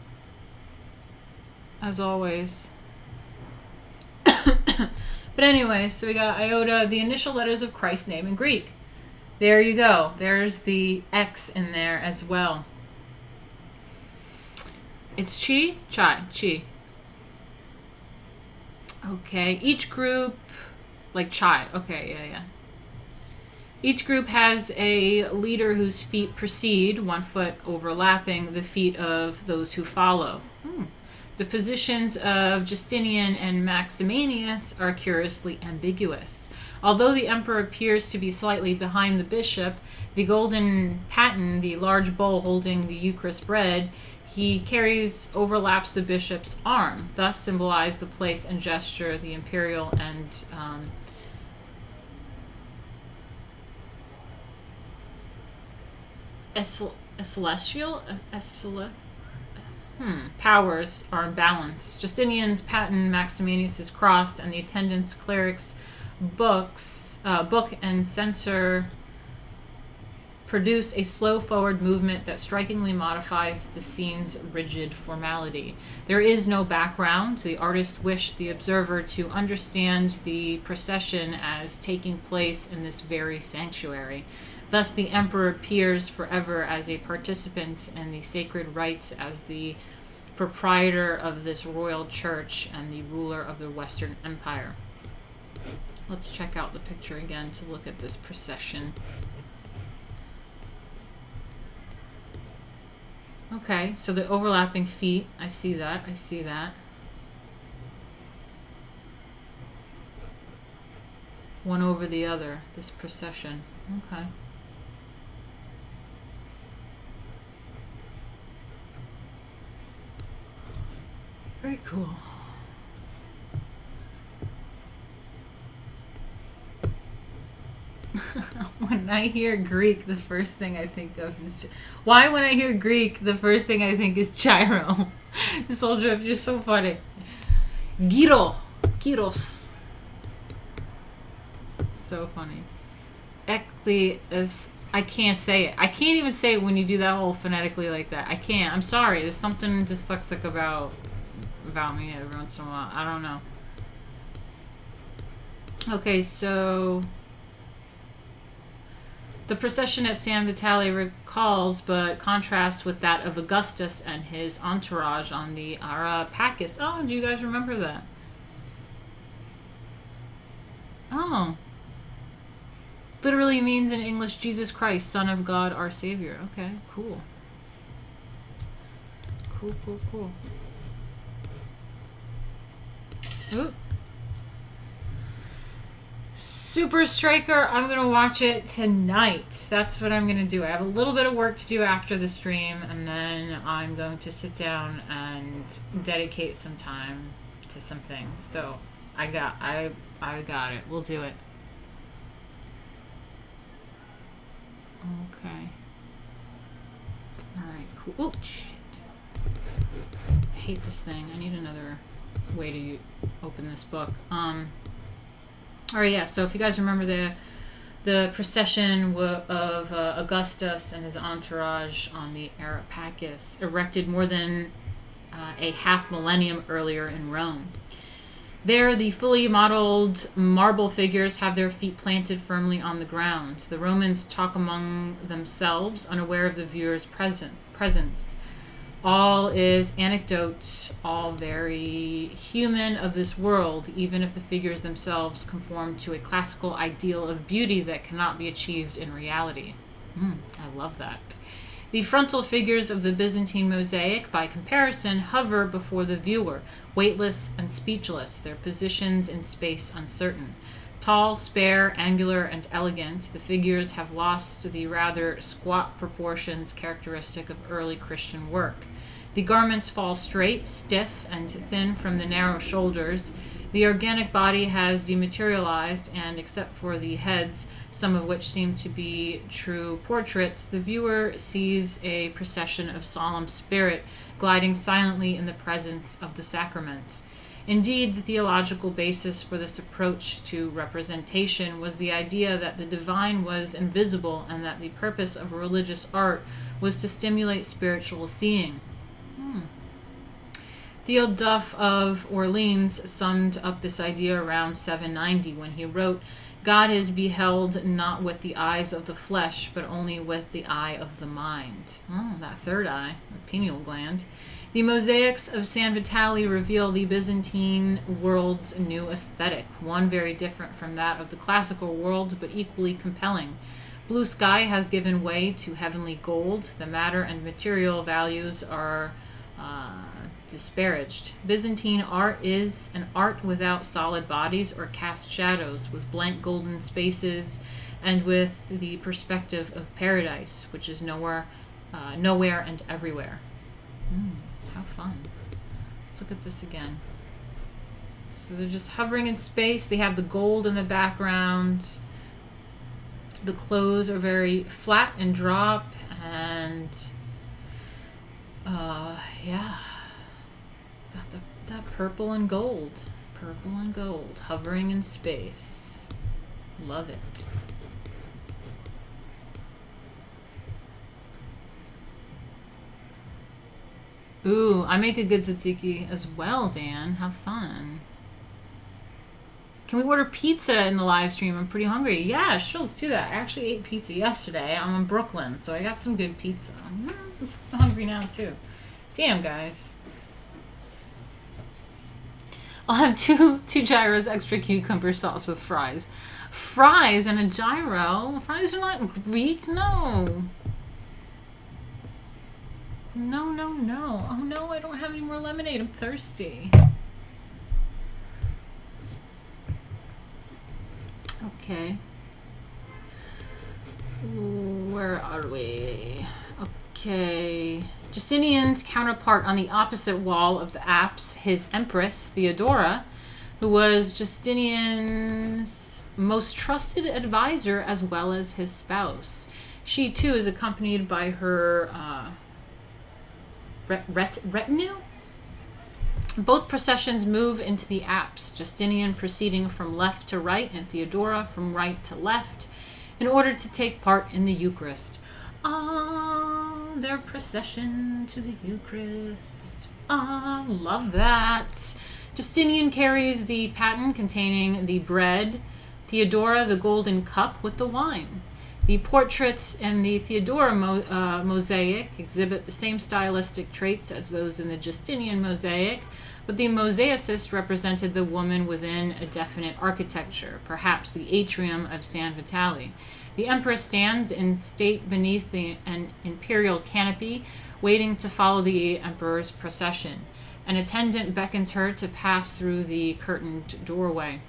As always. But anyway, so we got iota, the initial letters of Christ's name in Greek. There you go. There's the X in there as well. It's chi? Chi. Okay. Each group, like chi. Okay, yeah. Each group has a leader whose feet precede, one foot overlapping the feet of those who follow. The positions of Justinian and Maximinus are curiously ambiguous. Although the emperor appears to be slightly behind the bishop, the golden paten, the large bowl holding the Eucharist bread, he carries overlaps the bishop's arm, thus symbolize the place and gesture, the imperial and celestial powers are in balance. Justinian's paten, Maximinus's cross, and the attendants' clerics' book and censer produce a slow forward movement that strikingly modifies the scene's rigid formality. There is no background. The artist wished the observer to understand the procession as taking place in this very sanctuary. Thus, the emperor appears forever as a participant in the sacred rites, as the proprietor of this royal church and the ruler of the Western Empire. Let's check out the picture again to look at this procession. Okay, so the overlapping feet, I see that. One over the other, this procession. Okay. Very cool. When I hear Greek, the first thing I think of is... Why when I hear Greek, the first thing I think is gyro? Soul Drift, you're so funny. Gyros. So funny. I can't say it. I can't even say it when you do that whole phonetically like that. I can't. I'm sorry. There's something dyslexic about me every once in a while. I don't know. Okay, so... The procession at San Vitale recalls, but contrasts with that of Augustus and his entourage on the Ara Pacis. Oh, do you guys remember that? Oh. Literally means in English, Jesus Christ, Son of God, our Savior. Okay, cool. Cool. Oop. Super Striker, I'm going to watch it tonight. That's what I'm going to do. I have a little bit of work to do after the stream, and then I'm going to sit down and dedicate some time to some things. So I got it. We'll do it. Okay. All right, cool. Oh, shit. I hate this thing. I need another way to open this book. All right, yeah. So if you guys remember the procession of Augustus and his entourage on the Areopagus, erected more than a half millennium earlier in Rome. There, the fully modeled marble figures have their feet planted firmly on the ground. The Romans talk among themselves, unaware of the viewer's presence. All is anecdote, all very human of this world, even if the figures themselves conform to a classical ideal of beauty that cannot be achieved in reality. I love that. The frontal figures of the Byzantine mosaic, by comparison, hover before the viewer, weightless and speechless, their positions in space uncertain. Tall, spare, angular, and elegant, the figures have lost the rather squat proportions characteristic of early Christian work. The garments fall straight, stiff, and thin from the narrow shoulders. The organic body has dematerialized, and except for the heads, some of which seem to be true portraits, the viewer sees a procession of solemn spirit gliding silently in the presence of the sacrament. Indeed, the theological basis for this approach to representation was the idea that the divine was invisible and that the purpose of religious art was to stimulate spiritual seeing. Theodulf of Orleans summed up this idea around 790 when he wrote, "God is beheld not with the eyes of the flesh, but only with the eye of the mind." That third eye, the pineal gland. The mosaics of San Vitale reveal the Byzantine world's new aesthetic, one very different from that of the classical world, but equally compelling. Blue sky has given way to heavenly gold. The matter and material values are disparaged. Byzantine art is an art without solid bodies or cast shadows, with blank golden spaces, and with the perspective of paradise, which is nowhere and everywhere. How fun. Let's look at this again. So they're just hovering in space. They have the gold in the background. The clothes are very flat and drop, and yeah, got that purple and gold, hovering in space. Love it. Ooh, I make a good tzatziki as well, Dan. Have fun. Can we order pizza in the live stream? I'm pretty hungry. Yeah, sure, let's do that. I actually ate pizza yesterday. I'm in Brooklyn, so I got some good pizza. I'm hungry now, too. Damn, guys. I'll have two gyros, extra cucumber sauce with fries. Fries and a gyro? Fries are not Greek? No. No. Oh, no, I don't have any more lemonade. I'm thirsty. Okay. Where are we? Okay. Justinian's counterpart on the opposite wall of the apse, his empress, Theodora, who was Justinian's most trusted advisor as well as his spouse. She, too, is accompanied by her retinue. Both processions move into the apse, Justinian proceeding from left to right and Theodora from right to left in order to take part in the Eucharist. Their procession to the Eucharist. Love that. Justinian carries the paten containing the bread, Theodora the golden cup with the wine. The portraits in the Theodora mosaic exhibit the same stylistic traits as those in the Justinian mosaic, but the mosaicist represented the woman within a definite architecture, perhaps the atrium of San Vitale. The empress stands in state beneath an imperial canopy, waiting to follow the emperor's procession. An attendant beckons her to pass through the curtained doorway.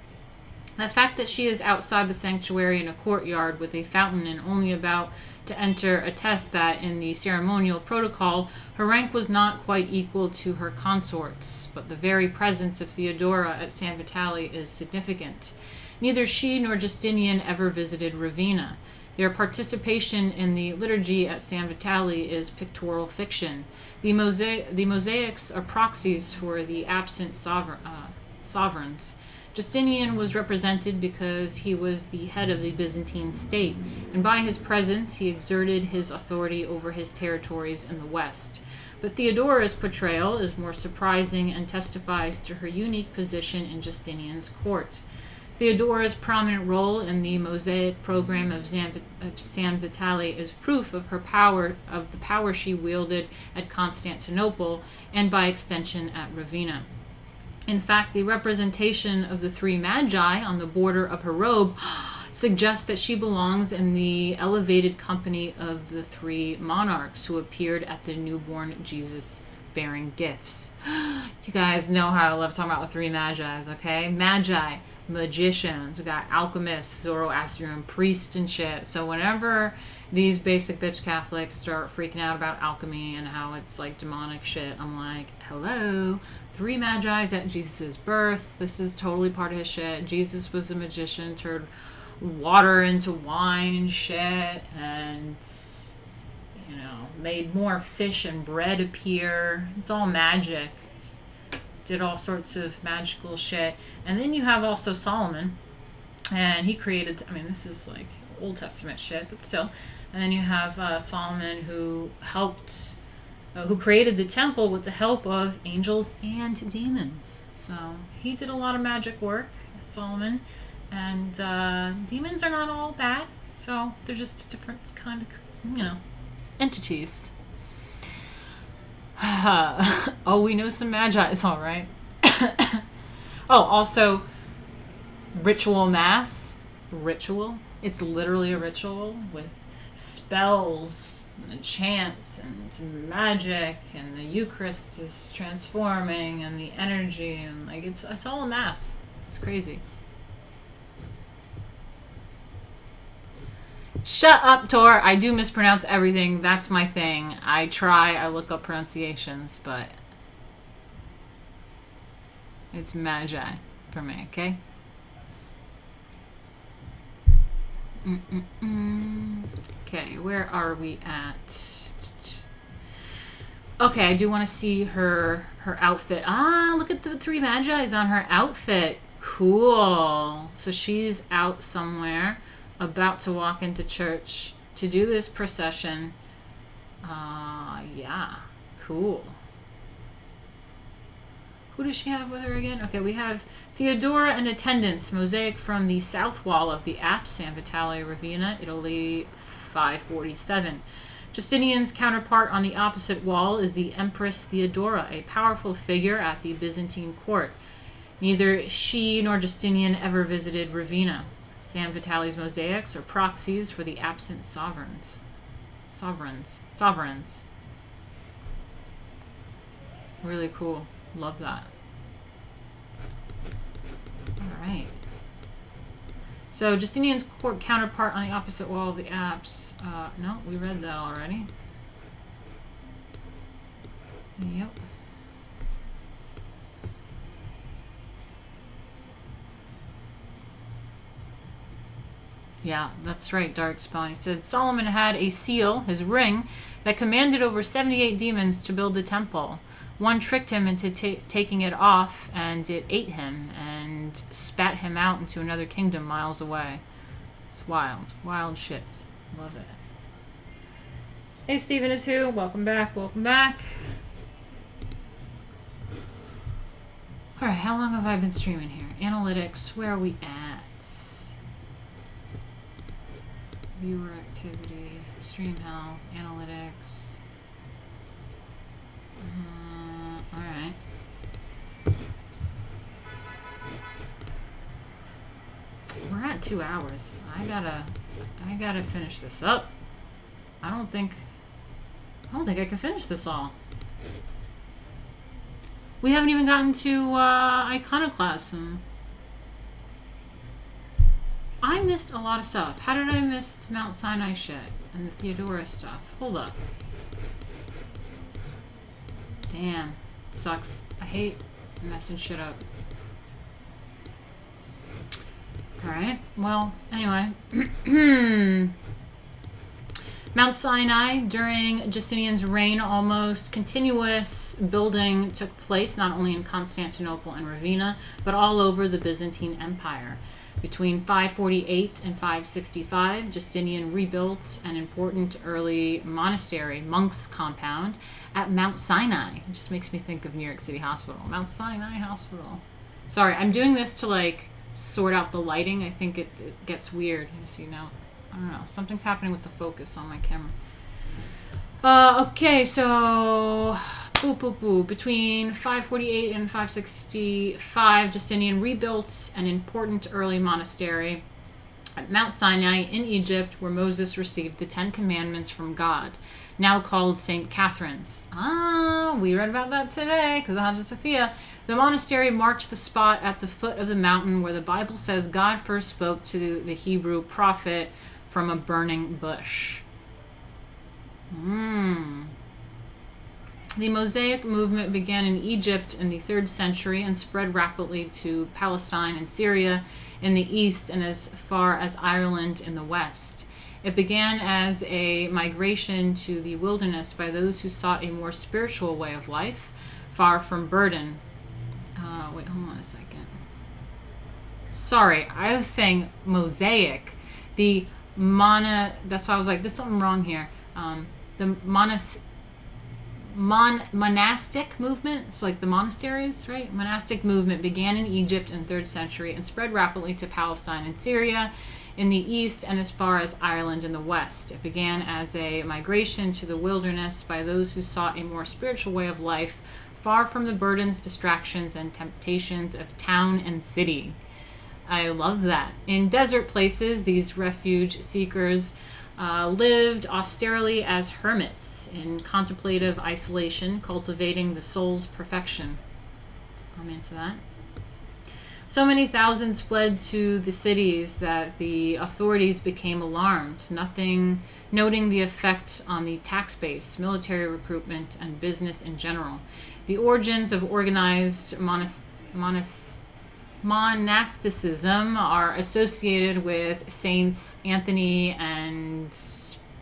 The fact that she is outside the sanctuary in a courtyard with a fountain and only about to enter attests that, in the ceremonial protocol, her rank was not quite equal to her consorts. But the very presence of Theodora at San Vitale is significant. Neither she nor Justinian ever visited Ravenna. Their participation in the liturgy at San Vitale is pictorial fiction. The mosaics are proxies for the absent sovereigns. Justinian was represented because he was the head of the Byzantine state, and by his presence he exerted his authority over his territories in the west. But Theodora's portrayal is more surprising and testifies to her unique position in Justinian's court. Theodora's prominent role in the mosaic program of San Vitale is proof of the power she wielded at Constantinople and by extension at Ravenna. In fact, the representation of the three magi on the border of her robe suggests that she belongs in the elevated company of the three monarchs who appeared at the newborn Jesus bearing gifts. You guys know how I love talking about the three magi's, okay? Magi, magicians, we got alchemists, Zoroastrian priests and shit. So whenever these basic bitch Catholics start freaking out about alchemy and how it's like demonic shit, I'm like, hello, three magi's at Jesus' birth. This is totally part of his shit. Jesus was a magician, turned water into wine and shit, and made more fish and bread appear. It's all magic. Did all sorts of magical shit. And then you have also Solomon, and he created, this is like Old Testament shit, but still. And then you have Solomon, who created the temple with the help of angels and demons. So he did a lot of magic work, Solomon. And demons are not all bad. So they're just different kind of, entities. Oh, we know some magi's, all right. Oh, also, ritual mass. Ritual. It's literally a ritual with spells and chants and magic, and the Eucharist is transforming, and the energy, and like it's all a mass. It's crazy. Shut up, Tor. I do mispronounce everything. That's my thing. I look up pronunciations, but it's magi for me, okay? Okay, where are we at? Okay, I do want to see her outfit. Ah, look at the three magi's on her outfit. Cool. So she's out somewhere, about to walk into church to do this procession. Yeah, cool. Who does she have with her again? Okay, we have Theodora in attendance, mosaic from the south wall of the apse, San Vitale, Ravenna, Italy, 547. Justinian's counterpart on the opposite wall is the Empress Theodora, a powerful figure at the Byzantine court. Neither she nor Justinian ever visited Ravenna. San Vitale's mosaics are proxies for the absent sovereigns. Really cool. Love that. Alright. So, Justinian's court counterpart on the opposite wall of the apse. No, we read that already. Yep. Yeah, that's right, Darkspawn. He said Solomon had a seal, his ring, that commanded over 78 demons to build the temple. One tricked him into taking it off, and it ate him and spat him out into another kingdom miles away. It's wild. Wild shit. Love it. Hey, Stephen is who? Welcome back. Welcome back. Alright, how long have I been streaming here? Analytics, where are we at? Viewer activity, stream health, analytics. Alright. We're at 2 hours. I gotta finish this up. I don't think I can finish this all. We haven't even gotten to Iconoclasm. I missed a lot of stuff. How did I miss Mount Sinai shit and the Theodora stuff? Hold up. Damn. Sucks. I hate messing shit up. Alright. Well, anyway. Mount Sinai, during Justinian's reign, almost continuous building took place not only in Constantinople and Ravenna, but all over the Byzantine Empire. Between 548 and 565, Justinian rebuilt an important early monastery, monks' compound, at Mount Sinai. It just makes me think of New York City Hospital. Mount Sinai Hospital. Sorry, I'm doing this to, like, sort out the lighting. I think it gets weird. You see now? I don't know. Something's happening with the focus on my camera. Okay, so between 548 and 565, Justinian rebuilt an important early monastery at Mount Sinai in Egypt, where Moses received the 10 Commandments from God, now called St. Catherine's. We read about that today because of Hagia Sophia. The monastery marked the spot at the foot of the mountain where the Bible says God first spoke to the Hebrew prophet from a burning bush. The Mosaic movement began in Egypt in the 3rd century and spread rapidly to Palestine and Syria in the east and as far as Ireland in the west. It began as a migration to the wilderness by those who sought a more spiritual way of life, far from burden. Wait, hold on a second. Sorry, I was saying Mosaic. The that's why I was like, there's something wrong here. The monastic movement, so like the monasteries, right? Monastic movement began in Egypt in 3rd century and spread rapidly to Palestine and Syria in the east and as far as Ireland in the west. It began as a migration to the wilderness by those who sought a more spiritual way of life, far from the burdens, distractions, and temptations of town and city. I love that. In desert places, these refuge seekers lived austerely as hermits in contemplative isolation, cultivating the soul's perfection. I'm into that. So many thousands fled to the cities that the authorities became alarmed, noting the effect on the tax base, military recruitment, and business in general. The origins of organized monasticism are associated with Saints Anthony and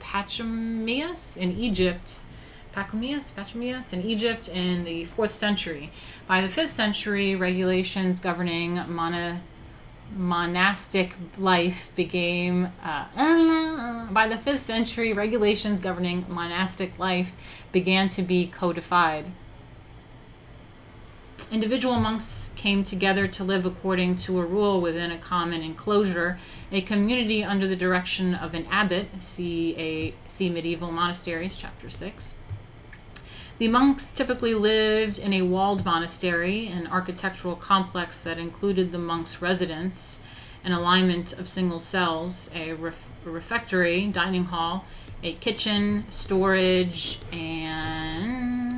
Pachomius in Egypt. Pachomius in Egypt in the 4th century. By the 5th century, regulations governing monastic life began to be codified. Individual monks came together to live according to a rule within a common enclosure, a community under the direction of an abbot. See Medieval Monasteries, Chapter 6. The monks typically lived in a walled monastery, an architectural complex that included the monks' residence, an alignment of single cells, a refectory, dining hall, a kitchen, storage, and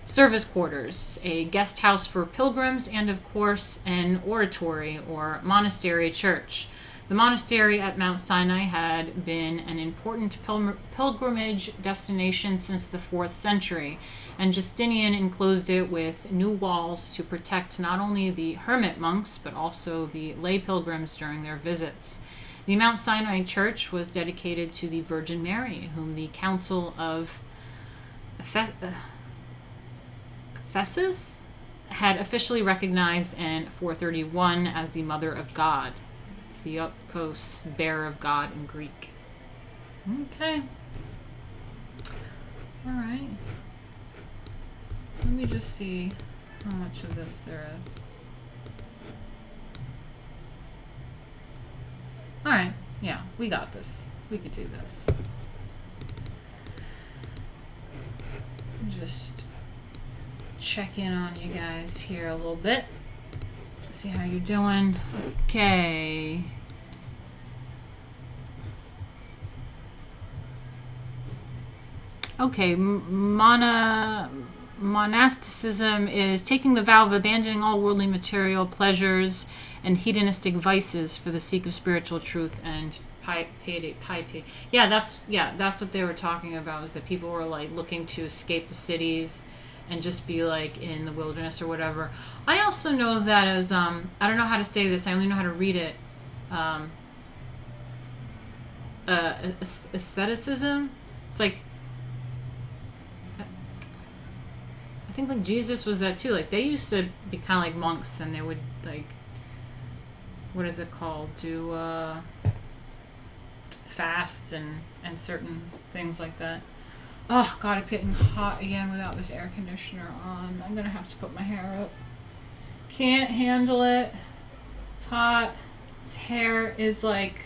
service quarters, a guest house for pilgrims, and of course an oratory or monastery church. The monastery at Mount Sinai had been an important pilgrimage destination since the 4th century, and Justinian enclosed it with new walls to protect not only the hermit monks but also the lay pilgrims during their visits. The Mount Sinai Church was dedicated to the Virgin Mary, whom the Council of Ephesus had officially recognized in 431 as the Mother of God. Theotokos, bearer of God in Greek. Okay. All right. Let me just see how much of this there is. All right. Yeah, we got this. We could do this. Just check in on you guys here a little bit. See how you're doing. Okay. Okay, monasticism is taking the vow of abandoning all worldly material pleasures and hedonistic vices for the sake of spiritual truth and piety. Yeah, that's what they were talking about, was that people were like looking to escape the cities and just be like in the wilderness or whatever. I also know that as I don't know how to say this, I only know how to read it. Aestheticism. It's like, I think like Jesus was that too. Like they used to be kind of like monks, and they would like, what is it called? Do fasts and certain things like that. Oh God, it's getting hot again without this air conditioner on. I'm gonna have to put my hair up. Can't handle it. It's hot. This hair is like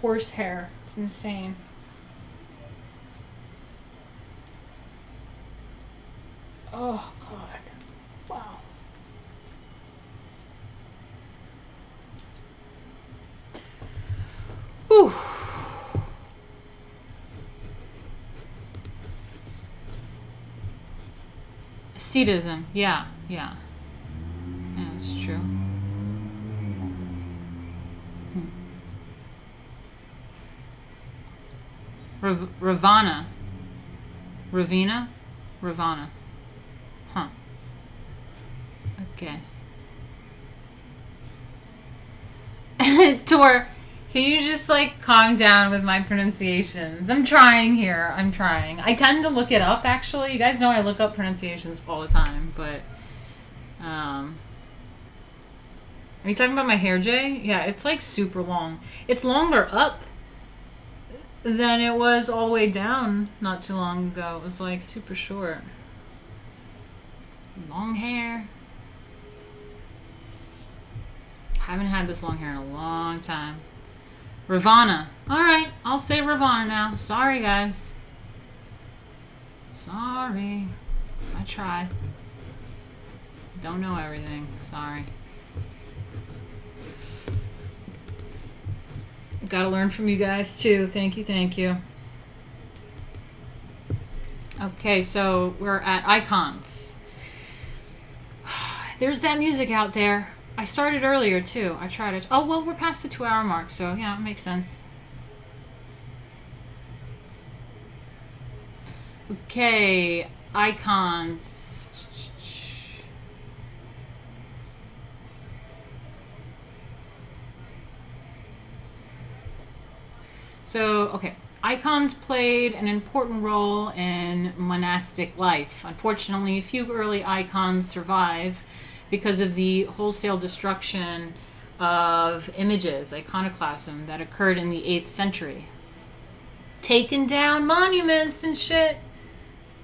horse hair. It's insane. Oh God. Wow. Whew. Ascetism. Yeah. Yeah, that's true. Ravana. Ravana. Huh. Okay. Tor, can you just like calm down with my pronunciations? I'm trying here. I'm trying. I tend to look it up, actually. You guys know I look up pronunciations all the time, but are you talking about my hair, Jay? Yeah, it's like super long. It's longer up than it was all the way down not too long ago. It was like super short. Long hair. Haven't had this long hair in a long time. Ravana. Alright, I'll say Ravana now. Sorry, guys. Sorry. I tried. Don't know everything. Sorry. Gotta learn from you guys too. Thank you, thank you. Okay, so we're at icons. There's that music out there. I started earlier too. I tried it. Oh, well, we're past the 2-hour mark, so yeah, it makes sense. Okay, icons. So, okay. Icons played an important role in monastic life. Unfortunately, few early icons survive because of the wholesale destruction of images, iconoclasm, that occurred in the 8th century. Taking down monuments and shit.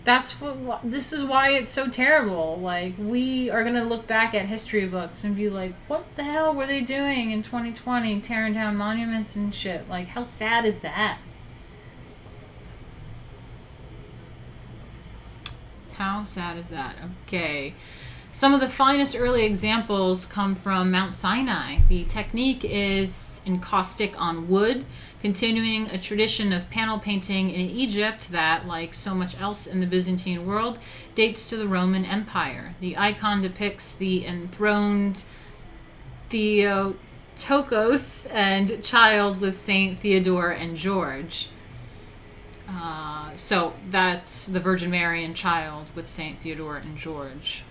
This is why it's so terrible. Like, we are gonna look back at history books and be like, what the hell were they doing in 2020, tearing down monuments and shit? Like, how sad is that? How sad is that? Okay. Some of the finest early examples come from Mount Sinai. The technique is encaustic on wood, continuing a tradition of panel painting in Egypt that, like so much else in the Byzantine world, dates to the Roman Empire. The icon depicts the enthroned Theotokos and child with Saint Theodore and George. So that's the Virgin Mary and child with Saint Theodore and George.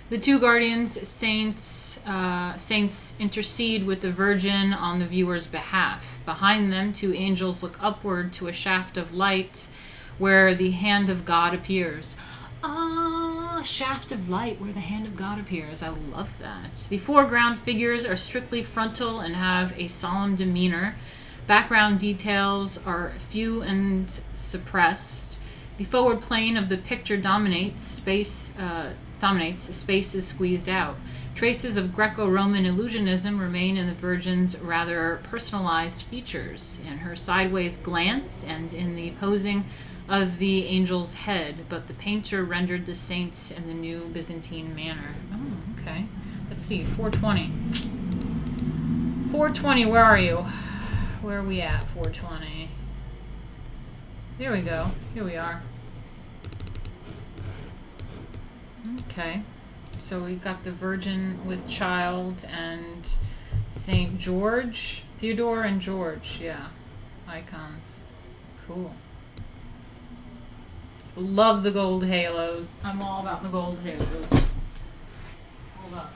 The two guardians saints intercede with the Virgin on the viewer's behalf. Behind them, two angels look upward to a shaft of light where the hand of God appears. A shaft of light where the hand of God appears. I love that. The foreground figures are strictly frontal and have a solemn demeanor. Background details are few and suppressed. The forward plane of the picture dominates. Space is squeezed out. Traces of Greco-Roman illusionism remain in the Virgin's rather personalized features, in her sideways glance and in the posing of the angel's head, but the painter rendered the saints in the new Byzantine manner. Oh, okay. Let's see, 420. 420, where are you? Where are we at, 420? There we go. Here we are. Okay. So we got the Virgin with Child and Saint George, Theodore and George. Yeah, icons. Cool. Love the gold halos. I'm all about the gold halos. Hold up.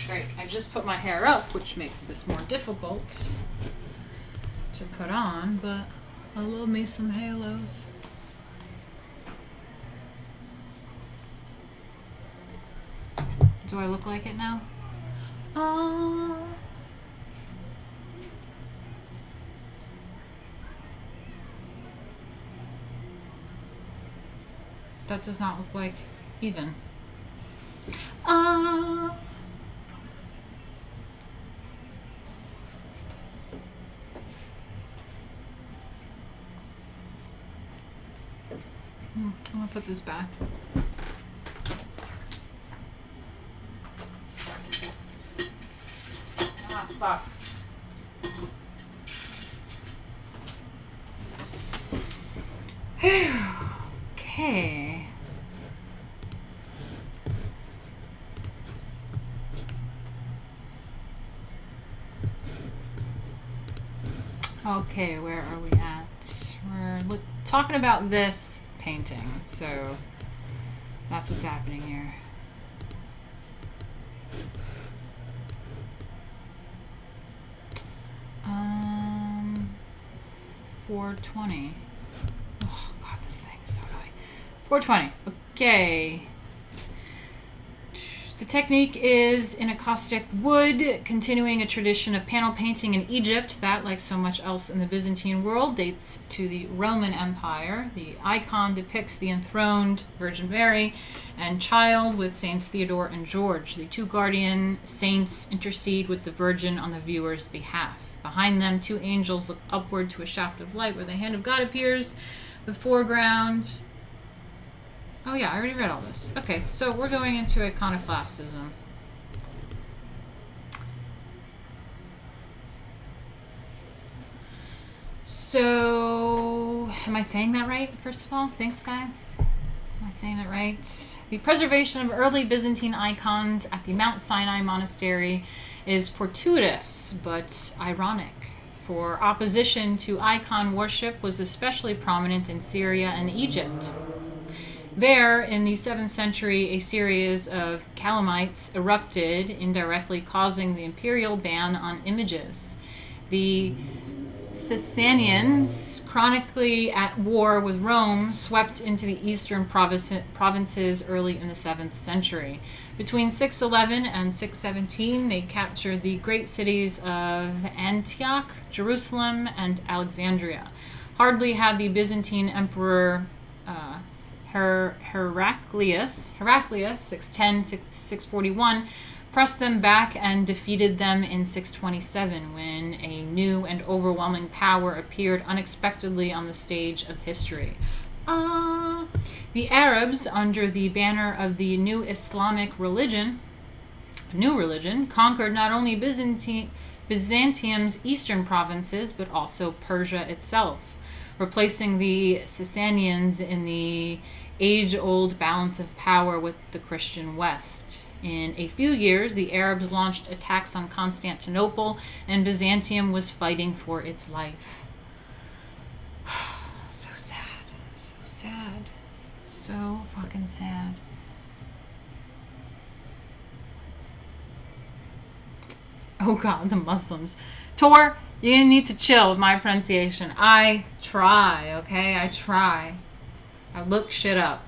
Great. I just put my hair up, which makes this more difficult to put on, but I love me some halos. Do I look like it now? That does not look like even. I'm gonna put this back. Ah, fuck. Okay. Okay, where are we at? We're talking about this painting, so that's what's happening here. Um, 420. Oh god, this thing is so annoying. 420. Okay. The technique is in encaustic wood, continuing a tradition of panel painting in Egypt that, like so much else in the Byzantine world, dates to the Roman Empire. The icon depicts the enthroned Virgin Mary and Child with Saints Theodore and George. The two guardian saints intercede with the Virgin on the viewer's behalf. Behind them, two angels look upward to a shaft of light where the hand of God appears. The foreground... Oh yeah, I already read all this. Okay, so we're going into Iconoclasm. So, am I saying that right, first of all? Thanks, guys. Am I saying it right? The preservation of early Byzantine icons at the Mount Sinai Monastery is fortuitous, but ironic. For opposition to icon worship was especially prominent in Syria and Egypt. There, in the 7th century, a series of Calamites erupted, indirectly causing the imperial ban on images. The Sasanians, chronically at war with Rome, swept into the eastern provinces early in the 7th century. Between 611 and 617, they captured the great cities of Antioch, Jerusalem, and Alexandria. Hardly had the Byzantine emperor Heraclius, 610-641, pressed them back and defeated them in 627 when a new and overwhelming power appeared unexpectedly on the stage of history. The Arabs, under the banner of the new Islamic religion, conquered not only Byzantium's eastern provinces, but also Persia itself, replacing the Sasanians in the age-old balance of power with the Christian West. In a few years, the Arabs launched attacks on Constantinople, and Byzantium was fighting for its life. So sad. So sad. So fucking sad. Oh god, the Muslims. Tor, you need to chill with my pronunciation. I try, okay? I try. I look shit up.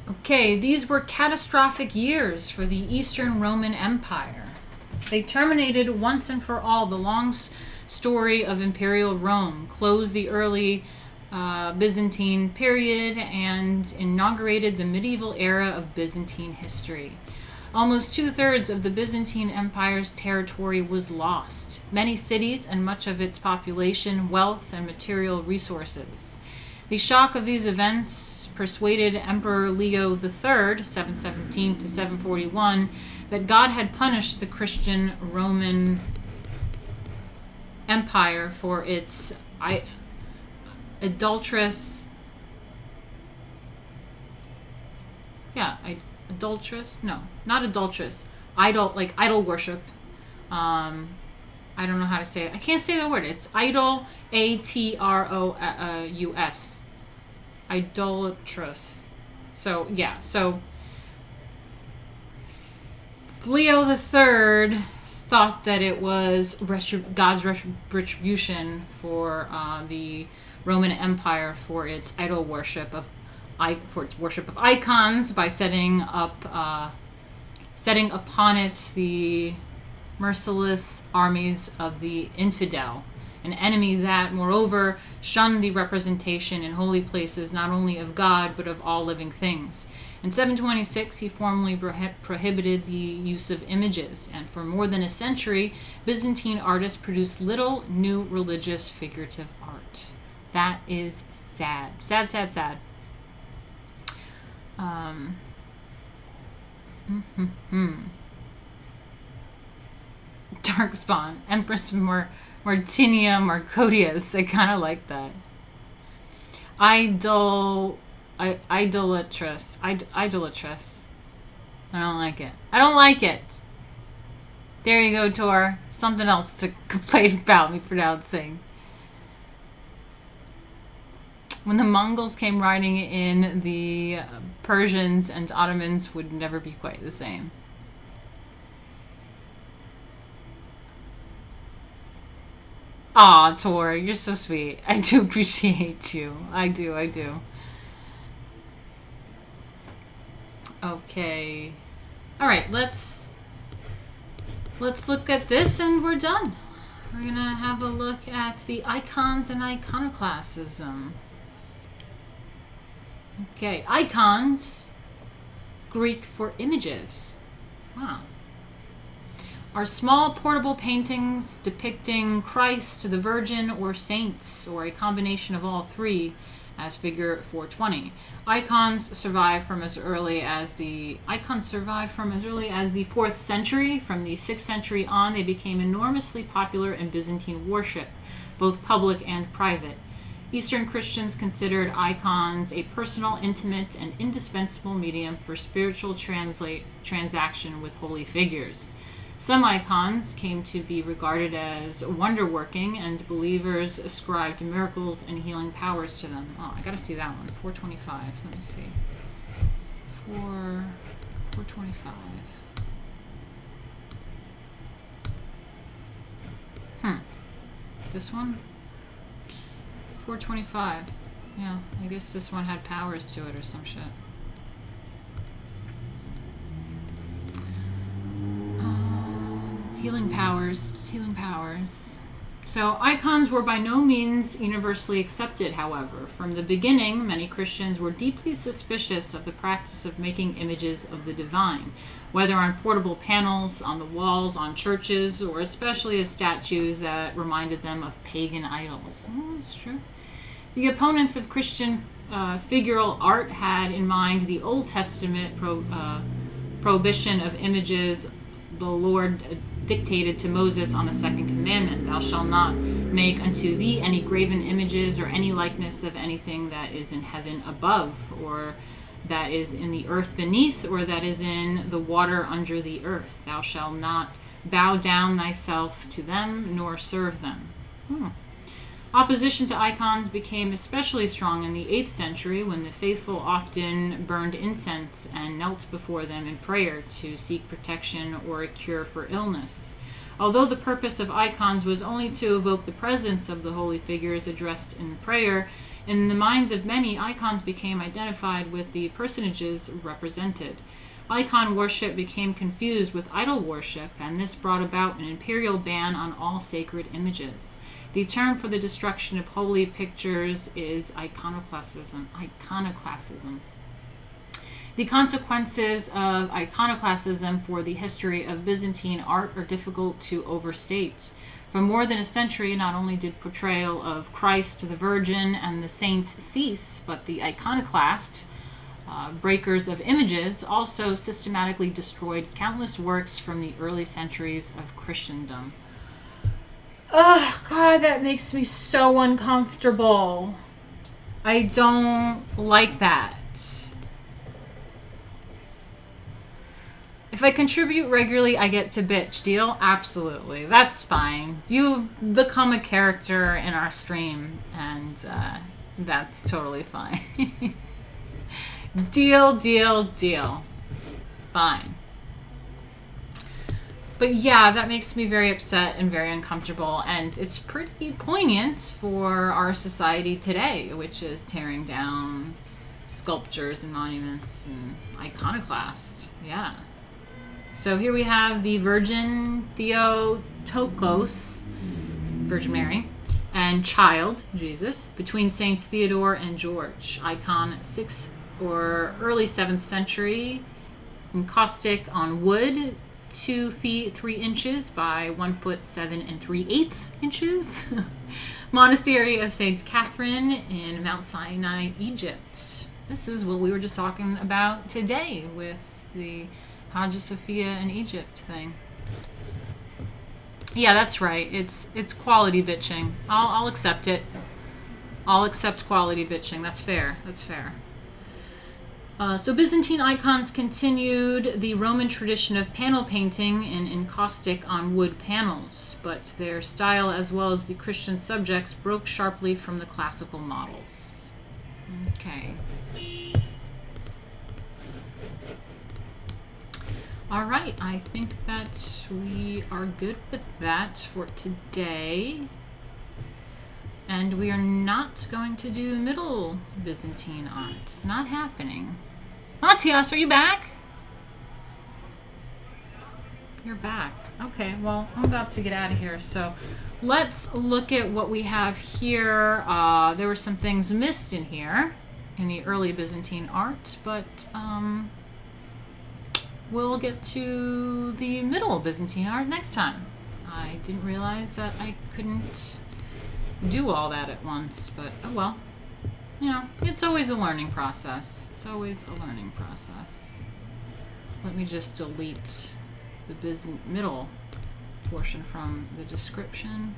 Okay, these were catastrophic years for the Eastern Roman Empire. They terminated once and for all the long story of imperial Rome, closed the early Byzantine period, and inaugurated the medieval era of Byzantine history. Almost 2/3 of the Byzantine Empire's territory was lost. Many cities and much of its population, wealth, and material resources. The shock of these events persuaded Emperor Leo III, 717 to 741, that God had punished the Christian Roman Empire for its idolatrous Yeah, adulteress? No, not adulteress. Idol worship. I don't know how to say it. I can't say the word. It's idol, Atrous. Idolatrous. So, yeah. So, Leo the Third thought that it was God's retribution for the Roman Empire for its idol worship of icons by setting upon it the merciless armies of the infidel, an enemy that, moreover, shunned the representation in holy places not only of God but of all living things. In 726, he formally prohibited the use of images, and for more than a century, Byzantine artists produced little new religious figurative art. That is sad. Sad, sad, sad. Darkspawn, Empress Martina Markota. I kind of like that. Idolatress. Idolatress. I don't like it. I don't like it. There you go, Tor. Something else to complain about me pronouncing. When the Mongols came riding in, the Persians and Ottomans would never be quite the same. Aw, Tor, you're so sweet. I do appreciate you. I do. Okay. All right, let's look at this and we're done. We're going to have a look at the icons and iconoclasm. Okay, icons, Greek for images. Wow. Are small portable paintings depicting Christ, the Virgin, or saints, or a combination of all three, as figure 420. Icons survive from as early as the 4th century. From the 6th century on, they became enormously popular in Byzantine worship, both public and private. Eastern Christians considered icons a personal, intimate, and indispensable medium for spiritual transaction with holy figures. Some icons came to be regarded as wonder-working, and believers ascribed miracles and healing powers to them. Oh, I gotta see that one. 425. Let me see. 425. This one? 425. Yeah, I guess this one had powers to it or some shit. Healing powers. So icons were by no means universally accepted, however. From the beginning, many Christians were deeply suspicious of the practice of making images of the divine, whether on portable panels, on the walls, on churches, or especially as statues that reminded them of pagan idols. Oh, that's true. The opponents of Christian figural art had in mind the Old Testament prohibition of images the Lord dictated to Moses on the second commandment. Thou shalt not make unto thee any graven images or any likeness of anything that is in heaven above, or that is in the earth beneath, or that is in the water under the earth. Thou shalt not bow down thyself to them, nor serve them. Opposition to icons became especially strong in the 8th century, when the faithful often burned incense and knelt before them in prayer to seek protection or a cure for illness. Although the purpose of icons was only to evoke the presence of the holy figures addressed in prayer, in the minds of many, icons became identified with the personages represented. Icon worship became confused with idol worship, and this brought about an imperial ban on all sacred images. The term for the destruction of holy pictures is iconoclasm. The consequences of iconoclasm for the history of Byzantine art are difficult to overstate. For more than a century, not only did portrayal of Christ, the Virgin, and the saints cease, but the iconoclast, breakers of images, also systematically destroyed countless works from the early centuries of Christendom. Oh, God, that makes me so uncomfortable. I don't like that. If I contribute regularly, I get to bitch. Deal? Absolutely. That's fine. You become a character in our stream, and that's totally fine. Deal, deal, deal. Fine. But yeah, that makes me very upset and very uncomfortable, and it's pretty poignant for our society today, which is tearing down sculptures and monuments and iconoclast. Yeah. So here we have the Virgin Theotokos, Virgin Mary, and Child, Jesus, between Saints Theodore and George. Icon 6th or early 7th century, encaustic on wood, 2 feet 3 inches by 1 foot 7 3/8 inches. Monastery of Saint Catherine in Mount Sinai, Egypt. This is what we were just talking about today with the Hagia Sophia in Egypt thing. Yeah, that's right. It's quality bitching. I'll accept it. I'll accept quality bitching. That's fair. That's fair. So Byzantine icons continued the Roman tradition of panel painting in encaustic on wood panels, but their style as well as the Christian subjects broke sharply from the classical models. Okay. All right, I think that we are good with that for today. And we are not going to do Middle Byzantine art. It's not happening. Matthias, are you back? You're back. Okay, well, I'm about to get out of here. So let's look at what we have here. There were some things missed in here in the early Byzantine art, but we'll get to the Middle Byzantine art next time. I didn't realize that I couldn't do all that at once, but oh well. You know, it's always a learning process. It's always a learning process. Let me just delete the middle portion from the description.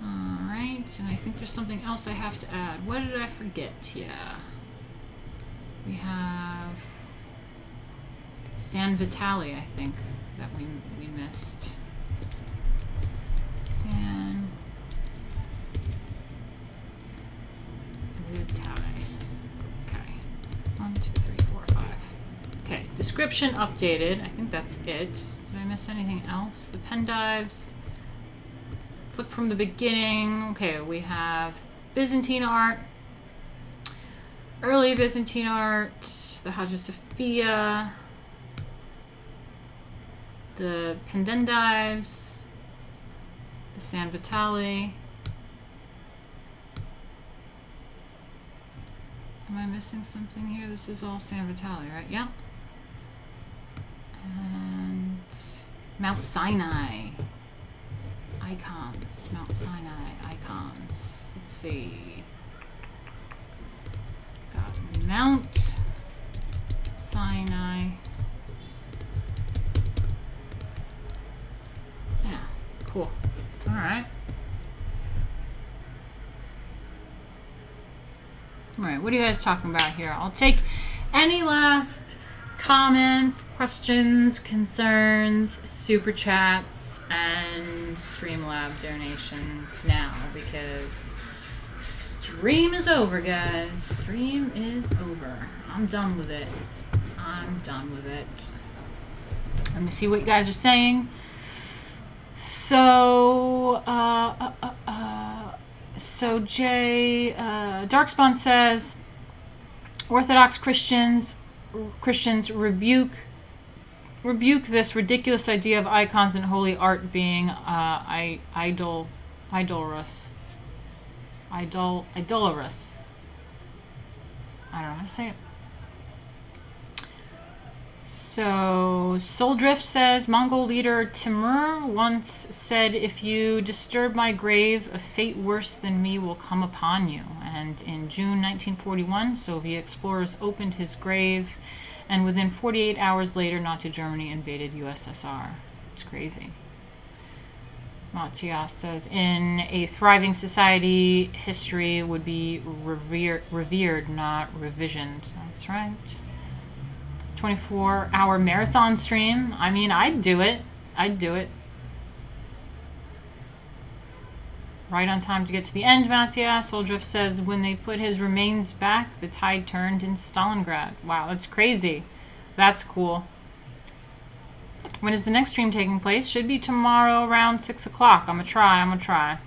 Alright, and I think there's something else I have to add. What did I forget? Yeah. We have San Vitale, I think, that we missed. San Vitale. Okay. 1, 2, 3, 4, 5. Okay. Description updated. I think that's it. Did I miss anything else? The Pendentives. Let's look from the beginning. Okay, we have Byzantine art, early Byzantine art, the Hagia Sophia, the Pendentives, the San Vitale. Am I missing something here? This is all San Vitale, right? Yeah. And Mount Sinai icons. Mount Sinai icons. Let's see. Got Mount Sinai. Yeah, cool. All right. All right, what are you guys talking about here? I'll take any last comments, questions, concerns, super chats, and Streamlab donations now, because stream is over, guys. Stream is over. I'm done with it. I'm done with it. Let me see what you guys are saying. So, Jay, Darkspawn says, Orthodox Christians rebuke this ridiculous idea of icons and holy art being idolorous. I don't know how to say it. So, Soldrift says, Mongol leader Timur once said, if you disturb my grave, a fate worse than me will come upon you. And in June 1941, Soviet explorers opened his grave, and within 48 hours later, Nazi Germany invaded USSR. It's crazy. Matthias says, in a thriving society, history would be revered, not revisioned. That's right. 24-hour marathon stream. I mean, I'd do it. I'd do it. Right on time to get to the end, Mattia. Soldrift says, when they put his remains back, the tide turned in Stalingrad. Wow, that's crazy. That's cool. When is the next stream taking place? Should be tomorrow around 6 o'clock. I'm going to try.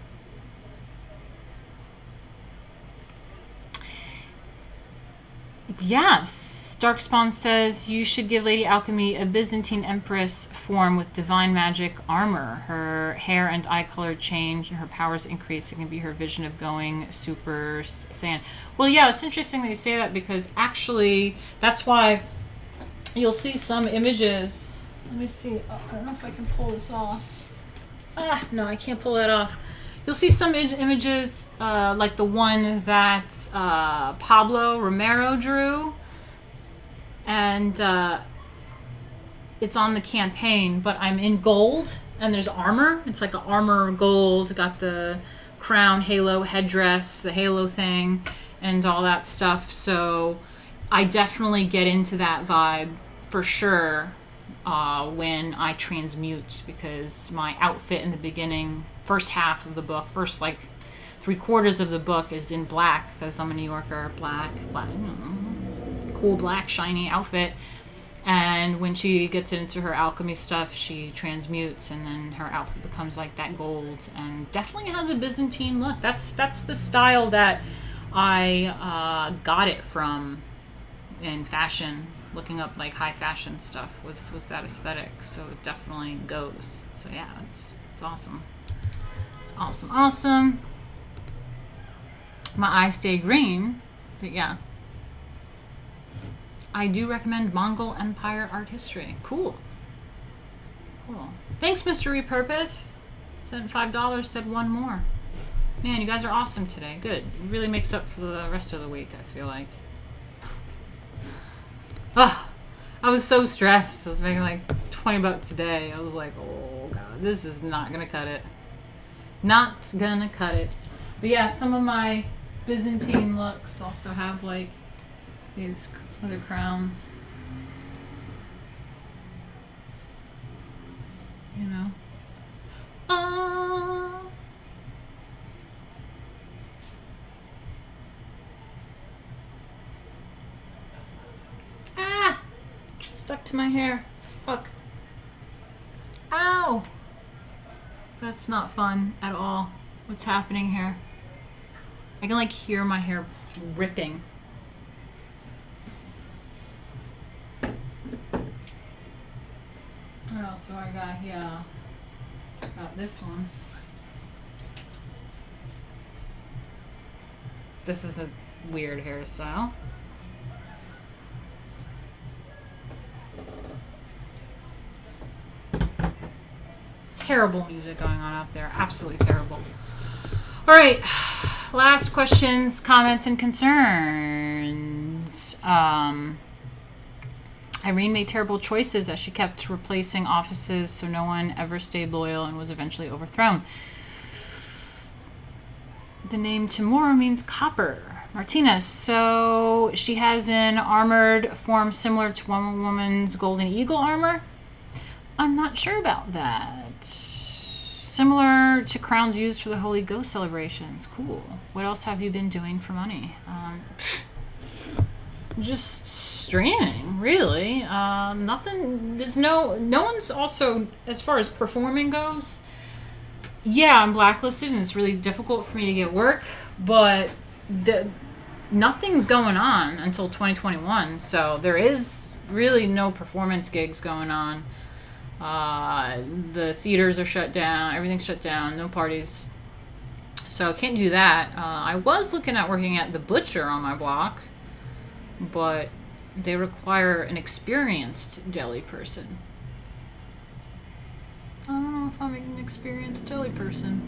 Yes. Darkspawn says, you should give Lady Alchemy a Byzantine Empress form with divine magic armor. Her hair and eye color change and her powers increase. It can be her vision of going Super Saiyan. Well, yeah, it's interesting that you say that, because actually that's why you'll see some images. Let me see. Oh, I don't know if I can pull this off. No, I can't pull that off. You'll see some images like the one that Pablo Romero drew. And it's on the campaign, but I'm in gold, and there's armor. It's like an armor gold. Got the crown, halo, headdress, the halo thing, and all that stuff. So I definitely get into that vibe for sure when I transmute, because my outfit in the beginning, first half of the book, first like 3/4 of the book is in black, because I'm a New Yorker. Black. Cool black shiny outfit, and when she gets into her alchemy stuff, she transmutes, and then her outfit becomes like that gold, and definitely has a Byzantine look. That's the style that I got it from in fashion. Looking up like high fashion stuff was that aesthetic, so it definitely goes. So yeah, it's awesome. It's awesome. My eyes stay green, but yeah. I do recommend Mongol Empire art history. Cool. Thanks, Mr. Repurpose. Sent $5, said one more. Man, you guys are awesome today. Good. It really makes up for the rest of the week, I feel like. I was so stressed. I was making like $20 a day. I was like, oh god, this is not gonna cut it. Not gonna cut it. But yeah, some of my Byzantine looks also have like these other crowns, you know. Stuck to my hair. Fuck. Ow! That's not fun at all. What's happening here? I can like hear my hair ripping. What else do I got here? Got this one. This is a weird hairstyle. Terrible music going on out there. Absolutely terrible. All right. Last questions, comments, and concerns. Irene made terrible choices as she kept replacing offices, so no one ever stayed loyal and was eventually overthrown. The name Timur means copper. Martina, so she has an armored form similar to Wonder Woman's Golden Eagle armor? I'm not sure about that. Similar to crowns used for the Holy Ghost celebrations. Cool. What else have you been doing for money? Just streaming, really. Nothing. There's no one's also, as far as performing goes. Yeah, I'm blacklisted and it's really difficult for me to get work, but nothing's going on until 2021. So there is really no performance gigs going on. The theaters are shut down. Everything's shut down. No parties. So I can't do that. I was looking at working at the Butcher on my block, but they require an experienced deli person. I don't know if I'm an experienced deli person.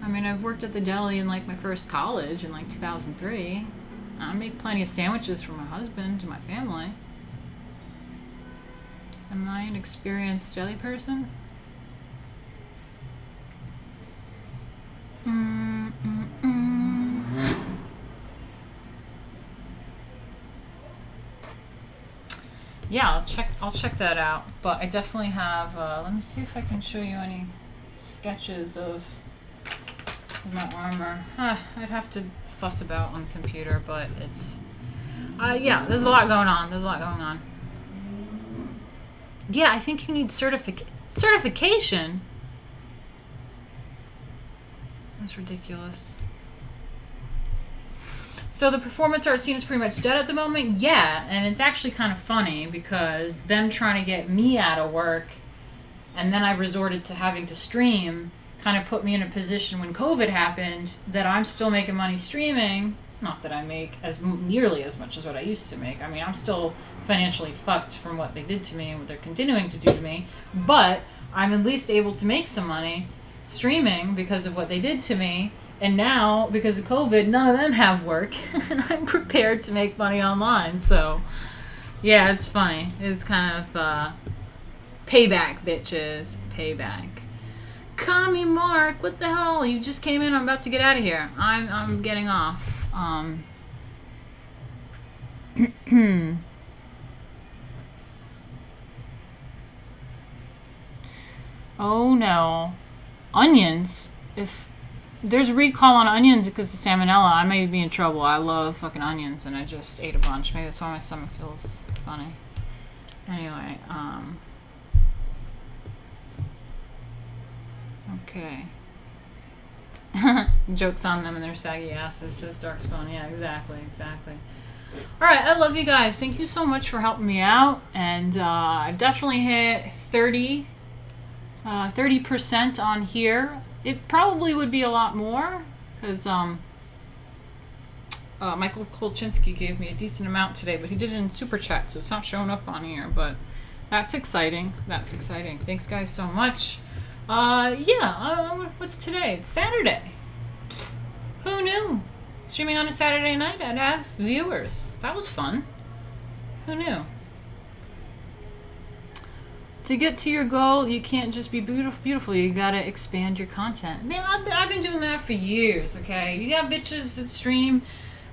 I mean, I've worked at the deli in like my first college in like 2003. I make plenty of sandwiches for my husband and my family. Am I an experienced deli person? yeah, I'll check that out. But I definitely have. Let me see if I can show you any sketches of my armor. I'd have to fuss about on the computer, but it's. Yeah, there's a lot going on. There's a lot going on. Yeah, I think you need certification. That's ridiculous. So the performance art scene is pretty much dead at the moment? Yeah, and it's actually kind of funny because them trying to get me out of work and then I resorted to having to stream kind of put me in a position when COVID happened that I'm still making money streaming. Not that I make nearly as much as what I used to make. I mean, I'm still financially fucked from what they did to me and what they're continuing to do to me, but I'm at least able to make some money streaming because of what they did to me. And now, because of COVID, none of them have work, and I'm prepared to make money online. So, yeah, it's funny. It's kind of payback, bitches. Payback. Call me Mark. What the hell? You just came in. I'm about to get out of here. I'm getting off. Oh no, onions. If there's a recall on onions because of salmonella, I may be in trouble. I love fucking onions, and I just ate a bunch. Maybe that's why my stomach feels funny. Anyway, okay. Joke's on them and their saggy asses, says Darkspawn. Yeah, exactly. Alright, I love you guys. Thank you so much for helping me out. And I've definitely hit 30% on here. It probably would be a lot more because Michael Kolchinsky gave me a decent amount today, but he did it in Super Chat, so it's not showing up on here. But that's exciting. Thanks, guys, so much. What's today? It's Saturday. Who knew? Streaming on a Saturday night, I'd have viewers. That was fun. Who knew? To get to your goal, you can't just be beautiful. You gotta expand your content. Man, I've been doing that for years, okay? You got bitches that stream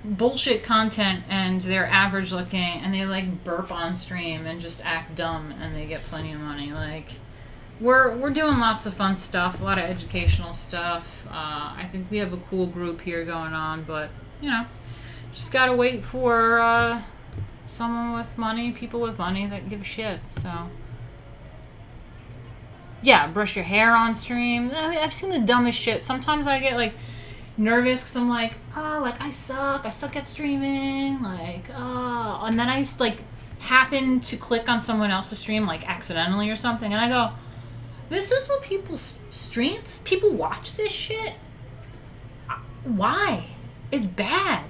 bullshit content and they're average looking and they like burp on stream and just act dumb and they get plenty of money. Like, we're doing lots of fun stuff, a lot of educational stuff. I think we have a cool group here going on, but, you know, just gotta wait for someone with money, people with money that give a shit, so. Yeah, brush your hair on stream. I mean, I've seen the dumbest shit. Sometimes I get, like, nervous because I'm like, oh, like, I suck at streaming, like, oh. And then I, like, happen to click on someone else's stream, like, accidentally or something, and I go, this is what people streams? People watch this shit? Why? It's bad.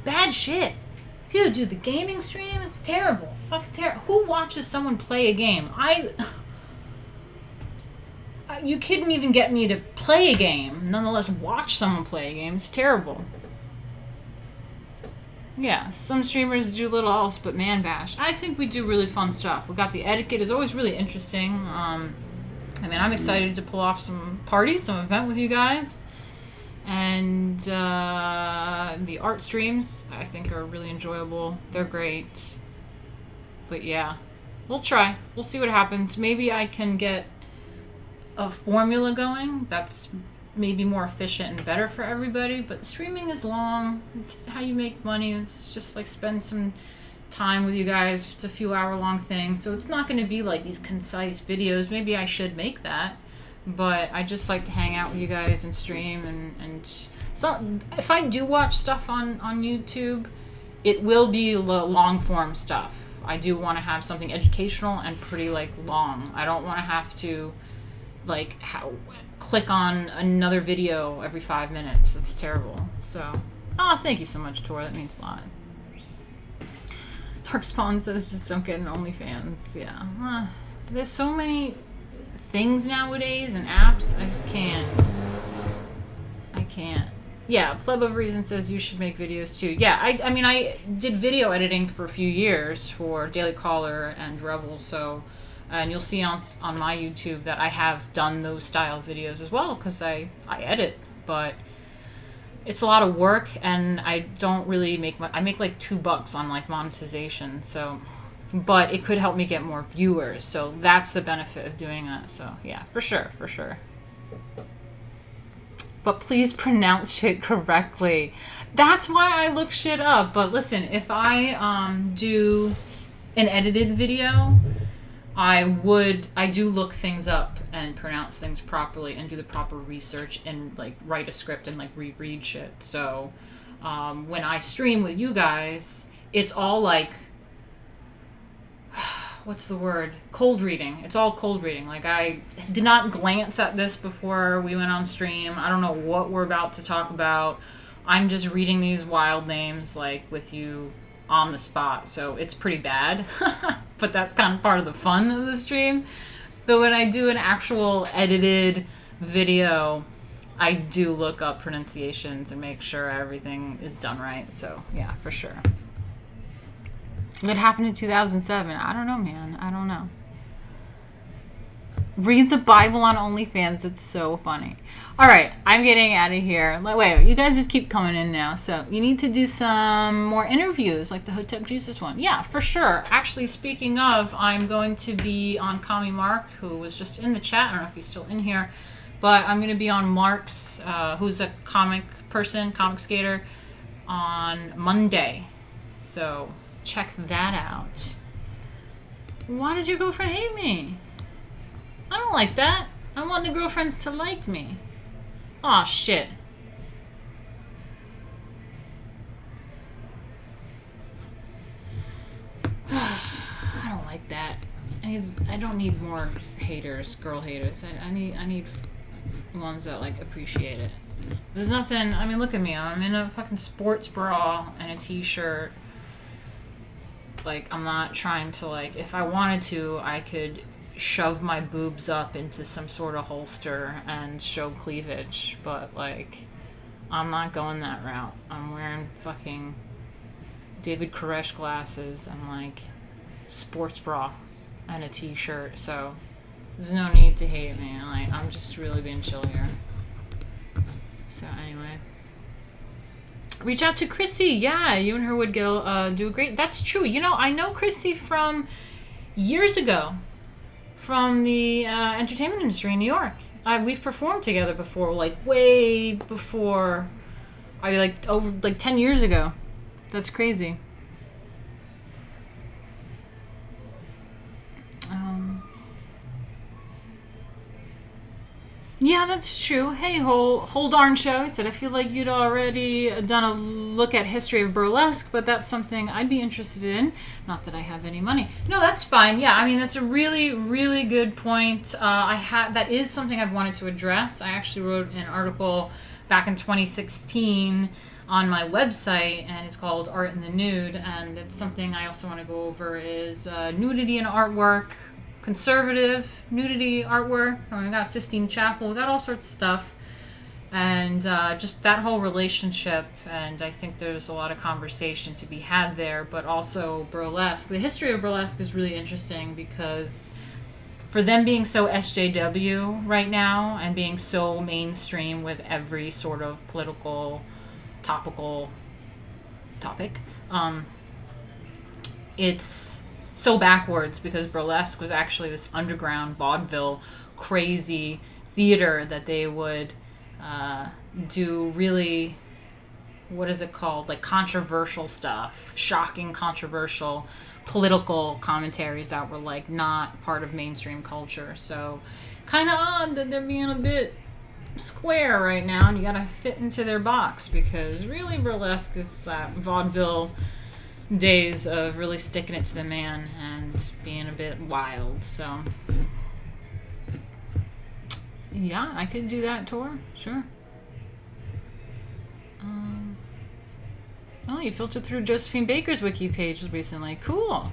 Bad shit. Dude, the gaming stream is terrible. Fucking terrible. Who watches someone play a game? You couldn't even get me to play a game, nonetheless watch someone play a game. It's terrible. Yeah, some streamers do little else but man bash. I think we do really fun stuff. We got the etiquette is always really interesting. I mean, I'm excited to pull off some parties, some event with you guys. And the art streams, I think, are really enjoyable. They're great. But yeah, we'll try. We'll see what happens. Maybe I can get a formula going that's maybe more efficient and better for everybody, but streaming is long. It's how you make money. It's just like spend some time with you guys. It's a few hour long thing, so it's not going to be like these concise videos. Maybe I should make that, but I just like to hang out with you guys and stream, and so if I do watch stuff on YouTube, it will be long form stuff. I do want to have something educational and pretty like long. I don't want to have to like click on another video every 5 minutes. That's terrible. So, thank you so much, Tor. That means a lot. Darkspawn says just don't get an OnlyFans. Yeah. There's so many things nowadays and apps. I just can't. I can't. Yeah, Pleb of Reason says you should make videos too. Yeah, I mean, I did video editing for a few years for Daily Caller and Rebel, so... And you'll see on my YouTube that I have done those style videos as well because I edit, but it's a lot of work and I don't really make I make like $2 on like monetization, so but it could help me get more viewers. So that's the benefit of doing that. So yeah, for sure, for sure. But please pronounce shit correctly. That's why I look shit up. But listen, if I do an edited video, I do look things up and pronounce things properly and do the proper research and like write a script and like reread shit. So when I stream with you guys, it's all like, what's the word? Cold reading. It's all cold reading. Like, I did not glance at this before we went on stream. I don't know what we're about to talk about. I'm just reading these wild names like with you on the spot. So it's pretty bad. But that's kind of part of the fun of the stream. But when I do an actual edited video, I do look up pronunciations and make sure everything is done right. So yeah, for sure. That happened in 2007. I don't know, man. I don't know. Read the Bible on OnlyFans. It's so funny. All right, I'm getting out of here. Wait, you guys just keep coming in now. So you need to do some more interviews, like the Hotep Jesus one. Yeah, for sure. Actually, speaking of, I'm going to be on Kami Mark, who was just in the chat. I don't know if he's still in here. But I'm going to be on Mark's, who's a comic person, comic skater, on Monday. So check that out. Why does your girlfriend hate me? I don't like that. I want the girlfriends to like me. Aw, shit. I don't like that. I don't need more haters, girl haters. I need ones that like appreciate it. There's nothing. I mean, look at me. I'm in a fucking sports bra and a t-shirt. Like, I'm not trying to, like, if I wanted to, I could shove my boobs up into some sort of holster and show cleavage, but like, I'm not going that route. I'm wearing fucking David Koresh glasses and like sports bra and a t-shirt, so there's no need to hate me. Like, I'm just really being chill here. So anyway, reach out to Chrissy. Yeah, you and her would get do a great. That's true. You know, I know Chrissy from years ago, from the entertainment industry in New York. We've performed together before, like way before. Like over like 10 years ago. That's crazy. Yeah, that's true. Hey, whole darn show. He said, I feel like you'd already done a look at history of burlesque, but that's something I'd be interested in. Not that I have any money. No, that's fine. Yeah, I mean, that's a really, really good point. That is something I've wanted to address. I actually wrote an article back in 2016 on my website, and it's called Art in the Nude, and it's something I also want to go over is nudity in artwork, conservative nudity artwork. We got Sistine Chapel, we got all sorts of stuff, and just that whole relationship. And I think there's a lot of conversation to be had there, but also burlesque. The history of burlesque is really interesting because for them being so SJW right now and being so mainstream with every sort of political topic, it's so backwards because burlesque was actually this underground vaudeville crazy theater that they would do really, what is it called, like controversial stuff, shocking controversial political commentaries that were like not part of mainstream culture. So kind of odd that they're being a bit square right now and you gotta fit into their box, because really burlesque is that vaudeville days of really sticking it to the man and being a bit wild. So yeah, I could do that tour, sure. Oh, you filtered through Josephine Baker's wiki page recently. Cool.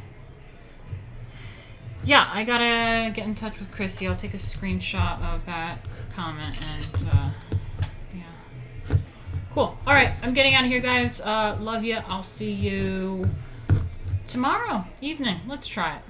Yeah, I gotta get in touch with Chrissy. I'll take a screenshot of that comment and yeah. Cool. All right, I'm getting out of here, guys. Love you. I'll see you tomorrow evening. Let's try it.